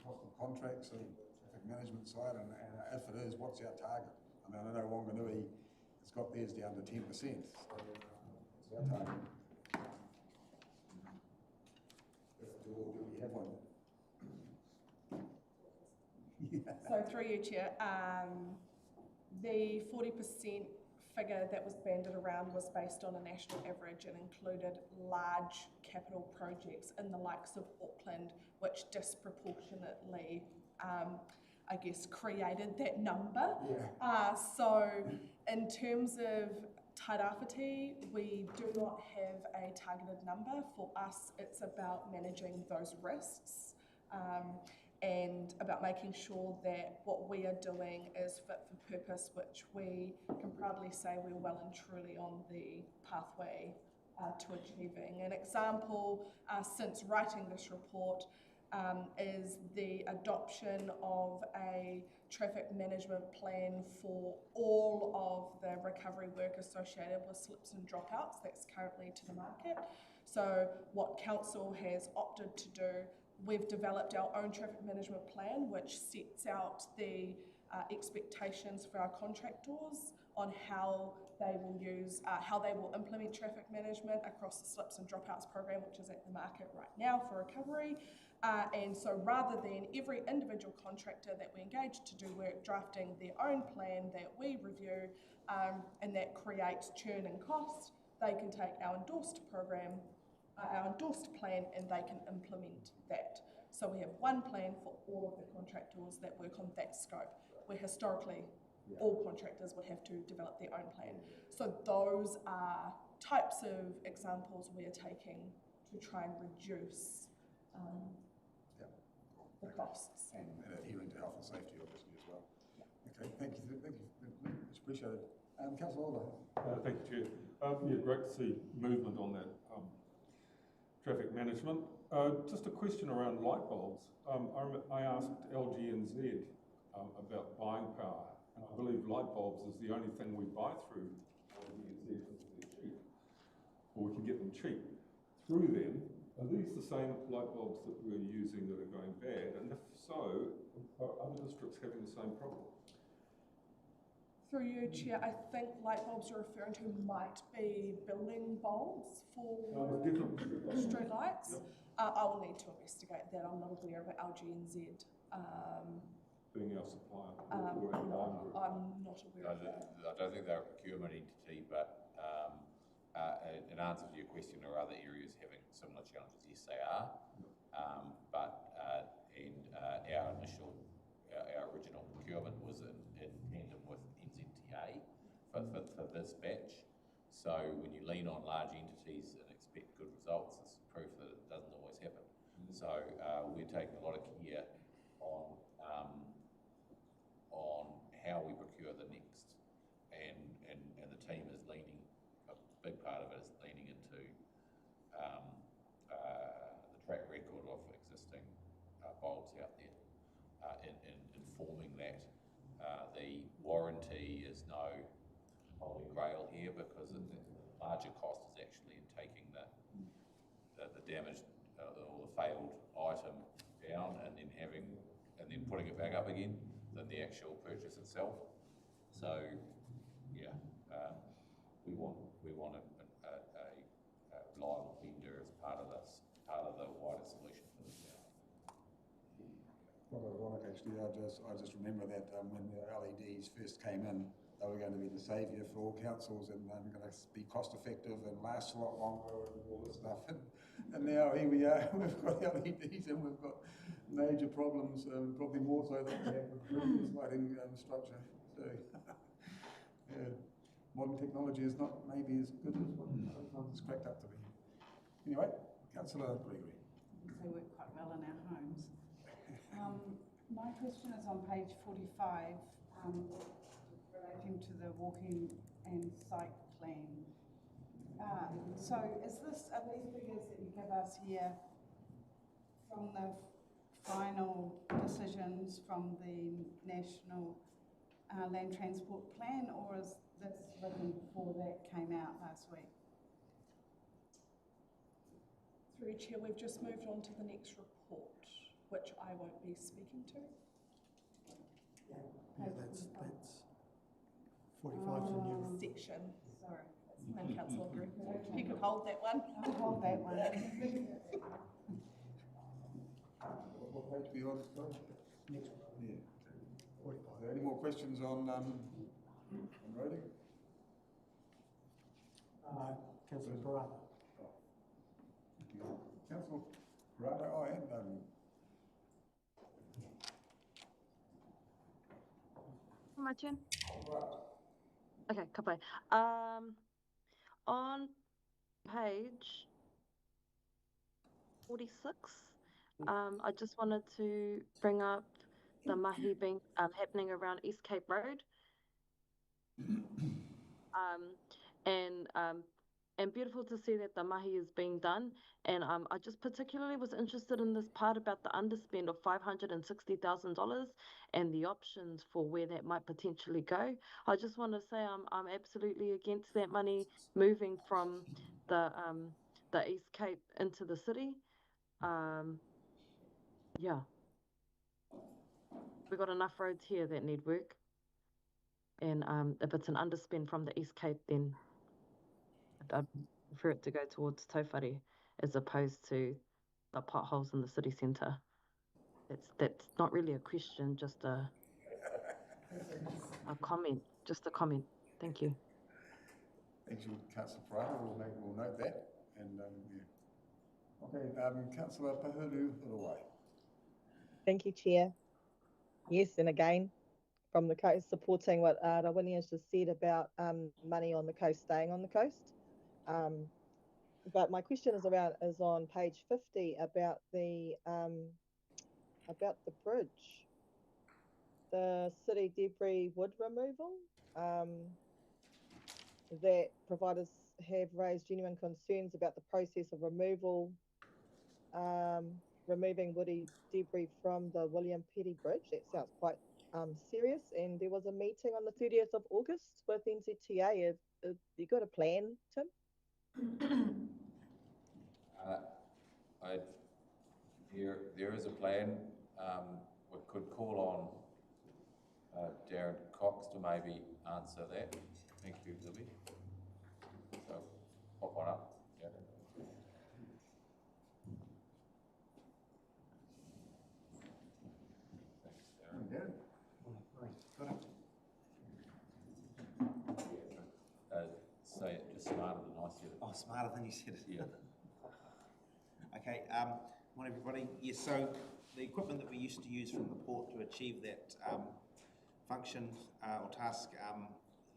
cost of contracts of the traffic management side, and if it is, what's our target? I mean, I know Wanganui has got theirs down to 10%. So what's our target? Do we have one? Yeah. So through you, Chair, the 40% figure that was banded around was based on a national average and included large capital projects in the likes of Auckland, which disproportionately, I guess, created that number. Yeah. So in terms of Tairawhiti, we do not have a targeted number. For us, it's about managing those risks and about making sure that what we are doing is fit for purpose, which we can proudly say we're well and truly on the pathway to achieving. An example since writing this report is the adoption of a traffic management plan for all of the recovery work associated with slips and dropouts that's currently to the market. So what Council has opted to do, we've developed our own traffic management plan, which sets out the expectations for our contractors on how they will implement traffic management across the slips and dropouts program, which is at the market right now for recovery. And so rather than every individual contractor that we engage to do work drafting their own plan that we review and that creates churn and cost, they can take our endorsed program, our endorsed plan, and they can implement that. So we have one plan for all of the contractors that work on that scope, where historically all contractors would have to develop their own plan. So those are types of examples we are taking to try and reduce the costs. And adhering to health and safety, obviously, as well. Okay, thank you. Much appreciated. Councillor Alder. Thank you, Chair. Yeah, great to see movement on that traffic management. Just a question around light bulbs. I asked LG&Z about buying power, and I believe light bulbs is the only thing we buy through LG&Z because they're cheap, or we can get them cheap through them. Are these the same light bulbs that we're using that are going bad? And if so, are other districts having the same problem? Through you, Chair, I think light bulbs you're referring to might be building bulbs for street lights. I will need to investigate that. I'm not aware of it, LGNZ. Being our supplier. I'm not aware of that. I don't think they're a procurement entity, but in answer to your question, are other areas having similar challenges? Yes, they are. Our original procurement was in tandem with NZTA for this batch. So when you lean on large entities and expect good results, it's proof that it doesn't always happen. So we're taking a lot of care on how we procure the next, and the team is leaning. A big part of it is leaning into the track record of existing bulbs out there, in informing that. The warranty is no holy grail here, because the larger cost is actually in taking the damaged or the failed item down and then putting it back up again than the actual purchase itself. So yeah, we want a reliable vendor as part of the wider solution for this now. Quite ironic, actually. I just remember that when the LEDs first came in, they were going to be the saviour for all councils, and going to be cost effective and last a lot longer and all this stuff. And now here we are, we've got LEDs and we've got major problems, probably more so than we have with previous lighting structure. So yeah, modern technology is not maybe as good as what sometimes it's cracked up to be. Anyway, Councillor Gregory. They work quite well in our homes. My question is on page 45, relating to the walking and cycling. So are these figures that you give us here from the final decisions from the National Land Transport Plan, or is this written before that came out last week? Through Chair, we've just moved on to the next report, which I won't be speaking to. Yeah, that's 45 to new section. Sorry, that's my councillor group. If you could hold that one. I'll hold that one. What page are we on? Next one. Yeah. 45. Are there any more questions on roading? Councillor Barata. Councillor Barata, and My turn? Okay, ka pai. On page 46, I just wanted to bring up the mahi being happening around East Cape Road. And beautiful to see that the mahi is being done. And I just particularly was interested in this part about the underspend of $560,000 and the options for where that might potentially go. I just want to say I'm absolutely against that money moving from the East Cape into the city. Yeah, we've got enough roads here that need work. And if it's an underspend from the East Cape, then I'd prefer it to go towards Tauwhare as opposed to the potholes in the city centre. That's not really a question, just a comment. Just a comment. Thank you. Thank you, Councillor Parata. We'll note that. And yeah. Okay, Councillor Pahuru Uruwai. Thank you, Chair. Yes, and again, from the coast, supporting what Rawini has just said about money on the coast staying on the coast. But my question is on page 50 about the bridge, the city debris wood removal. That providers have raised genuine concerns about the process of removing woody debris from the William Petty Bridge. That sounds quite serious. And there was a meeting on the 30th of August with NZTA. Have you got a plan, Tim? There is a plan. We could call on Darren Cox to maybe answer that. Thank you, Libby. So, pop one up. Yeah. Thanks, Darren. Say it just smarter than I said it. Oh, smarter than you said it. Yeah. Okay, morning everybody. Yes, so the equipment that we used to use from the port to achieve that function or task,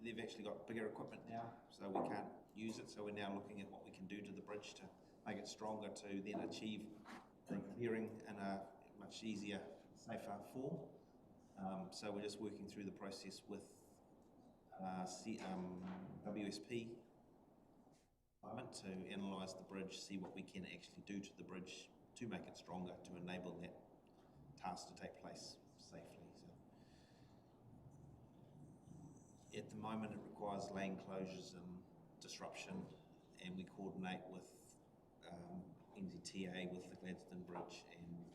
they've actually got bigger equipment now, so we can't use it. So we're now looking at what we can do to the bridge to make it stronger to then achieve the clearing in a much easier, safer form. So we're just working through the process with WSP to analyse the bridge, see what we can actually do to the bridge to make it stronger, to enable that task to take place safely. So, at the moment it requires lane closures and disruption, and we coordinate with NZTA, with the Gladstone Bridge and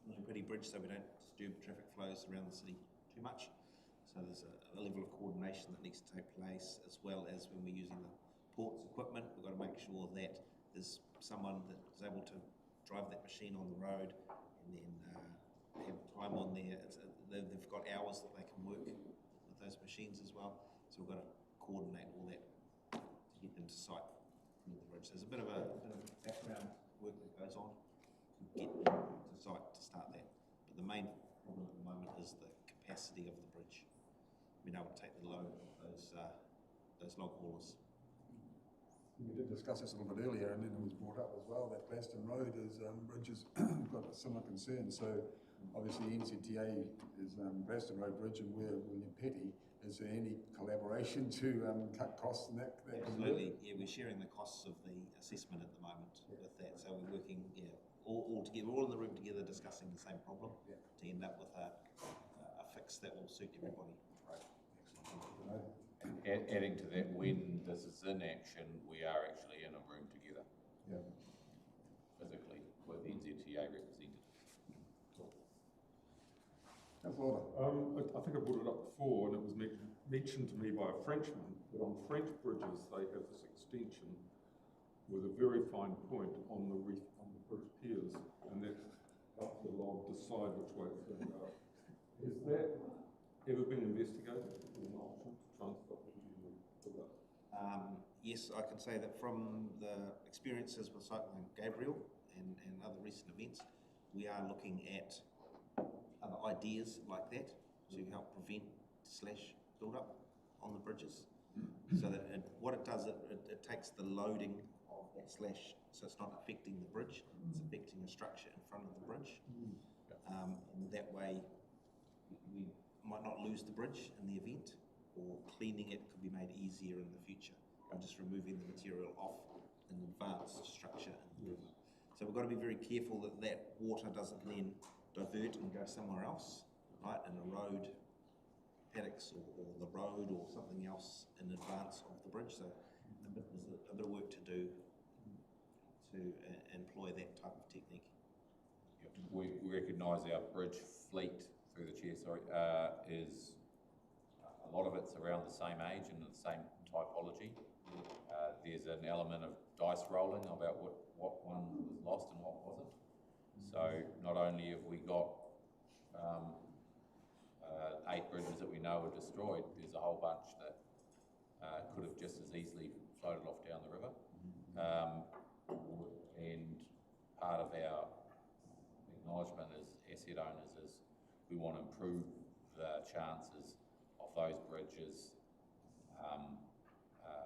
Tairawhiti Bridge, so we don't disturb traffic flows around the city too much. So there's a level of coordination that needs to take place, as well as when we're using the port's equipment, we've got to make sure that there's someone that is able to drive that machine on the road and then have time on there. They've got hours that they can work with those machines as well. So we've got to coordinate all that to get them to site from the bridge. So there's a bit of background work that goes on to get to site to start that. But the main problem at the moment is the capacity of the bridge, being able to take the load of those log haulers. We did discuss this a little bit earlier, and then it was brought up as well that Gladstone Road bridge has got a similar concern. So obviously NZTA is Gladstone Road Bridge, and we're William Petty. Is there any collaboration to cut costs in that? Absolutely, yeah, we're sharing the costs of the assessment at the moment with that. So we're working, all together, all in the room together, discussing the same problem to end up with a fix that will suit everybody. Right. Excellent. Adding to that, when this is in action, we are actually in a room together. Yeah. Physically, with NZTA represented. I think I brought it up before, and it was mentioned to me by a Frenchman that on French bridges they have this extension with a very fine point on the bridge piers, and that helps the log decide which way it's going to go. Has that ever been investigated as an option to transport? Yes, I can say that from the experiences with Cyclone Gabriel and other recent events, we are looking at other ideas like that to help prevent build-up on the bridges. So that what it does, it takes the loading of that slash, so it's not affecting the bridge, it's affecting the structure in front of the bridge. And that way we might not lose the bridge in the event, or cleaning it could be made easier in the future by just removing the material off in advance structure. So we've got to be very careful that that water doesn't then divert and go somewhere else, right, in a road, paddocks or the road or something else in advance of the bridge. So there's a bit of work to do to employ that type of technique. We recognise our bridge fleet, through the chair, is a lot of it's around the same age and the same typology. There's an element of dice rolling about what one was lost and what wasn't. So not only have we got 8 bridges that we know are destroyed, there's a whole bunch that could have just as easily floated off down the river. And part of our acknowledgement as asset owners is we want to improve the chances of those bridges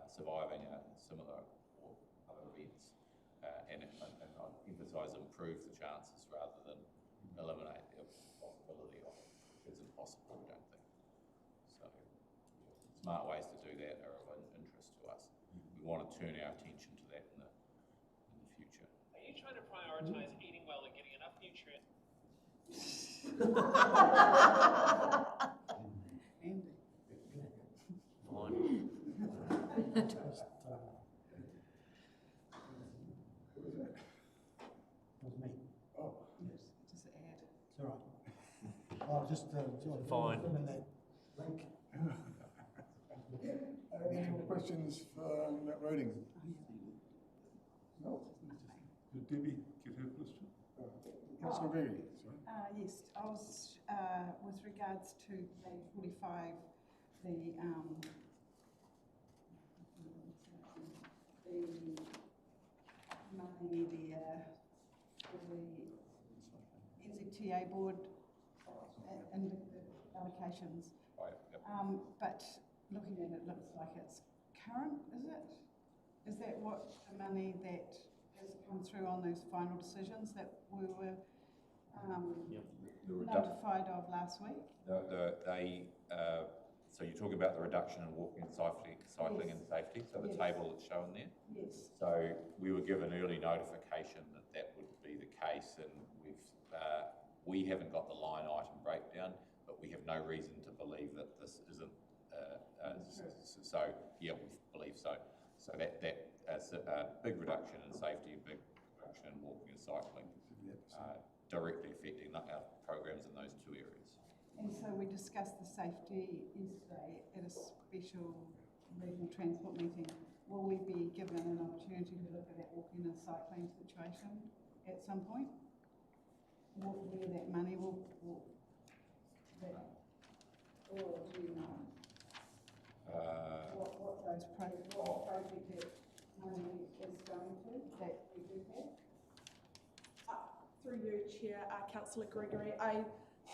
surviving a similar or other events, and I emphasise improve the chances rather than eliminate the possibility of it. It's impossible, we don't think. So smart ways to do that are of interest to us. We want to turn our attention to that in the future. Are you trying to prioritise eating well and getting enough nutrients? Just fine. That link. questions about roading? No? Did Debbie get her question? Councillor Gregory, sorry. Yes, I was, with regards to page 45, the money there for the NZTA board and the allocations. Right, yep. But looking at it, looks like it's current, is it? Is that what the money that has come through on those final decisions that we were notified of last week? So you're talking about the reduction in walking and cycling and safety, so the table that's shown there? Yes. So we were given early notification that that would be the case, and we haven't got the line item breakdown, but we have no reason to believe that this isn't, so yeah, we believe so. So that a big reduction in safety, a big reduction in walking and cycling, directly affecting our programs in those two areas. And so we discussed the safety yesterday at a special regional transport meeting. Will we be given an opportunity to look at that walking and cycling situation at some point? Where that money will or do you know? What those project that money is going to, that we do have? Through you, Chair, Councillor Gregory,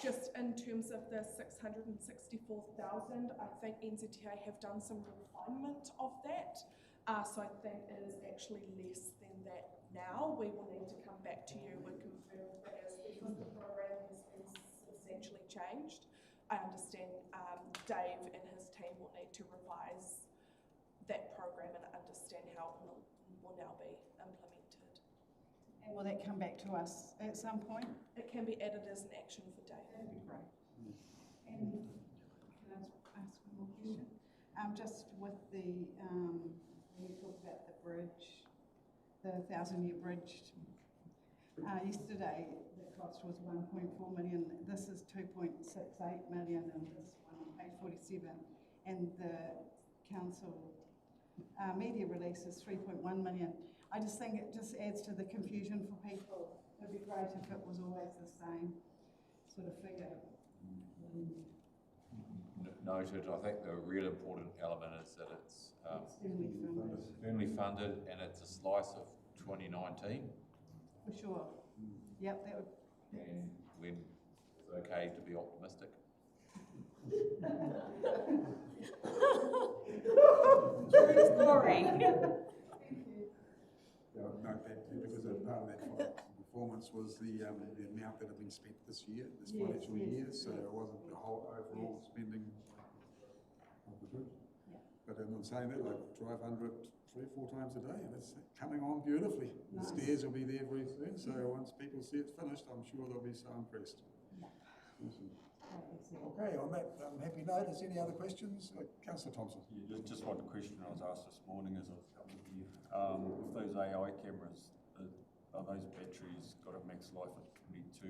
just in terms of the 664,000, I think NZTA have done some refinement of that. So I think it is actually less than that now. We will need to come back to you and confirm that because the program has been substantially changed. I understand Dave and his team will need to revise that program and understand how it will now be implemented. And will that come back to us at some point? It can be added as an action for Dave. That'd be great. And can I ask one more question? Just with the, when we talk about the bridge, the 1,000-year bridge, yesterday the cost was 1.4 million. This is 2.68 million, and this one on page 47. And the council media release is 3.1 million. I just think it just adds to the confusion for people. It'd be great if it was always the same sort of figure. Noted. I think the real important element is that it's firmly funded, and it's a slice of 2019. For sure. Yep, that would. And when it's okay to be optimistic. True story. Note that because part of that performance was the amount that had been spent this year, this financial year, so it wasn't the whole overall spending of the bridge. Yeah. But I'm saying that, I drive under it 3 or 4 times a day, and it's coming on beautifully. Nice. The stairs will be there very soon, so once people see it finished, I'm sure they'll be so impressed. Yeah. Awesome. Okay, on that happy note, is there any other questions? Councillor Thompson. Yeah, just one question I was asked this morning as I was coming here. With those AI cameras, are those batteries got a max life of 22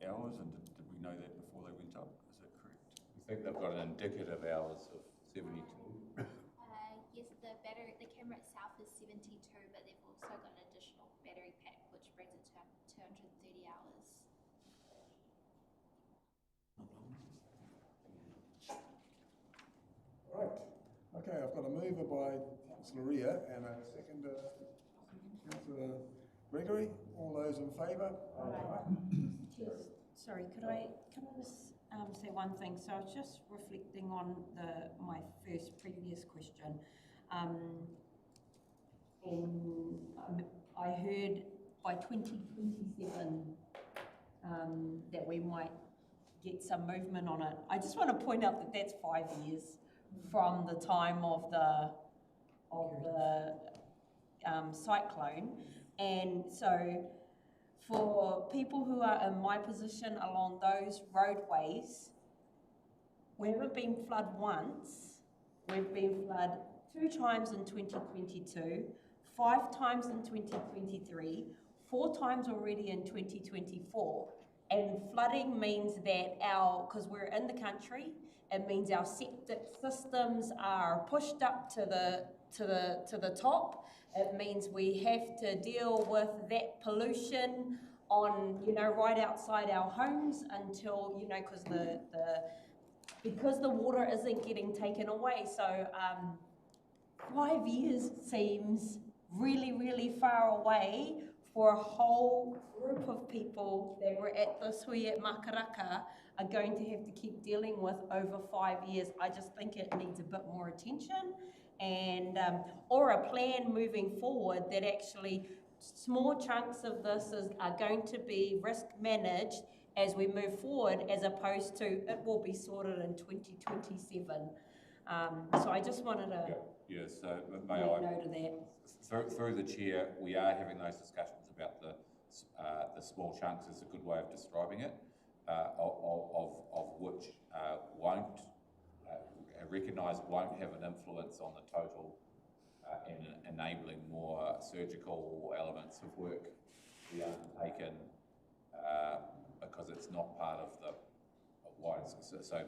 hours, and did we know that before they went up? Is that correct? I think they've got an indicative hours of 72. Yes, the camera itself is 72, but they've also got an additional battery pack, which brings it to 230 hours. Right. Okay, I've got a mover by Councillor Ria and a second, Councillor Gregory. All those in favour? Sorry, could I just say one thing? So I was just reflecting on my first previous question. And I heard by 2027 that we might get some movement on it. I just want to point out that that's 5 years from the time of the cyclone. And so for people who are in my position along those roadways, we haven't been flooded once. We've been flooded 2 times in 2022, 5 times in 2023, 4 times already in 2024, And flooding means that because we're in the country, it means our septic systems are pushed up to the top. It means we have to deal with that pollution on, right outside our homes until, because the water isn't getting taken away. So 5 years seems really, really far away for a whole group of people that were at the sui at Makaraka are going to have to keep dealing with over 5 years. I just think it needs a bit more attention and or a plan moving forward that actually small chunks of this are going to be risk managed as we move forward, as opposed to it will be sorted in 2027. So I just wanted to so make may note I, of that. through the chair, we are having those discussions about the small chunks is a good way of describing it, of which won't recognise won't have an influence on the total and enabling more surgical elements of work to be undertaken because it's not part of the wider. So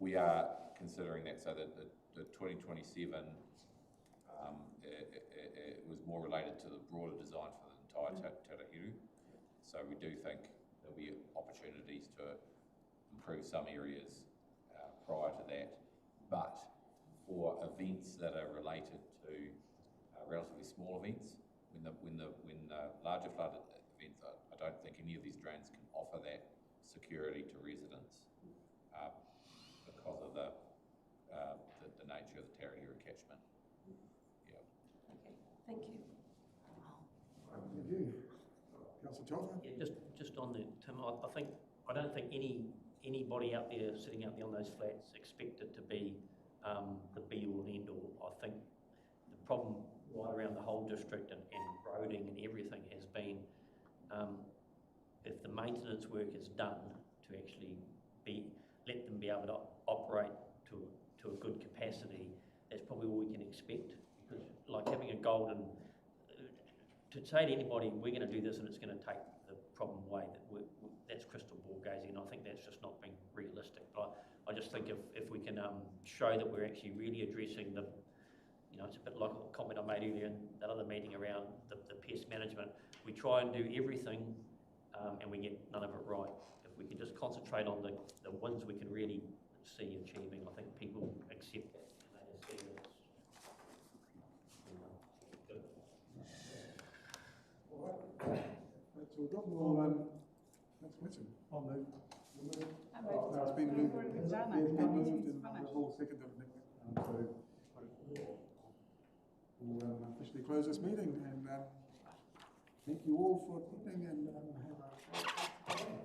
we are considering that, so that the 2027 it was more related to the broader design for the entire Tairawhiti. So we do think there'll be opportunities to improve some areas prior to that, but for events that are related to relatively small events, when the larger flood events, I don't think any of these drains can offer that security to residents because of the nature of the Tairawhiti catchment. Yeah. Okay, thank you. Thank you. Councillor Joffa? Yeah, just on that, Tim, I don't think anybody out there sitting out there on those flats expect it to be the be-all and end-all. I think the problem right around the whole district and roading and everything has been if the maintenance work is done to actually let them be able to operate to a good capacity, that's probably all we can expect. Because like having a golden, to say to anybody, we're going to do this and it's going to take the problem away, that's crystal ball gazing, and I think that's just not being realistic. But I just think if we can show that we're actually really addressing the, it's a bit like a comment I made earlier in that other meeting around the pest management. We try and do everything and we get none of it right. If we can just concentrate on the wins we can really see achieving, I think people accept that. And they see that it's, good. All right. That's all done. Well, that's Mitchell. I'll move. No, it's been moved. We've done it. It's been That moved meeting's and finished. all seconded. So we'll officially close this meeting and thank you all for attending and have a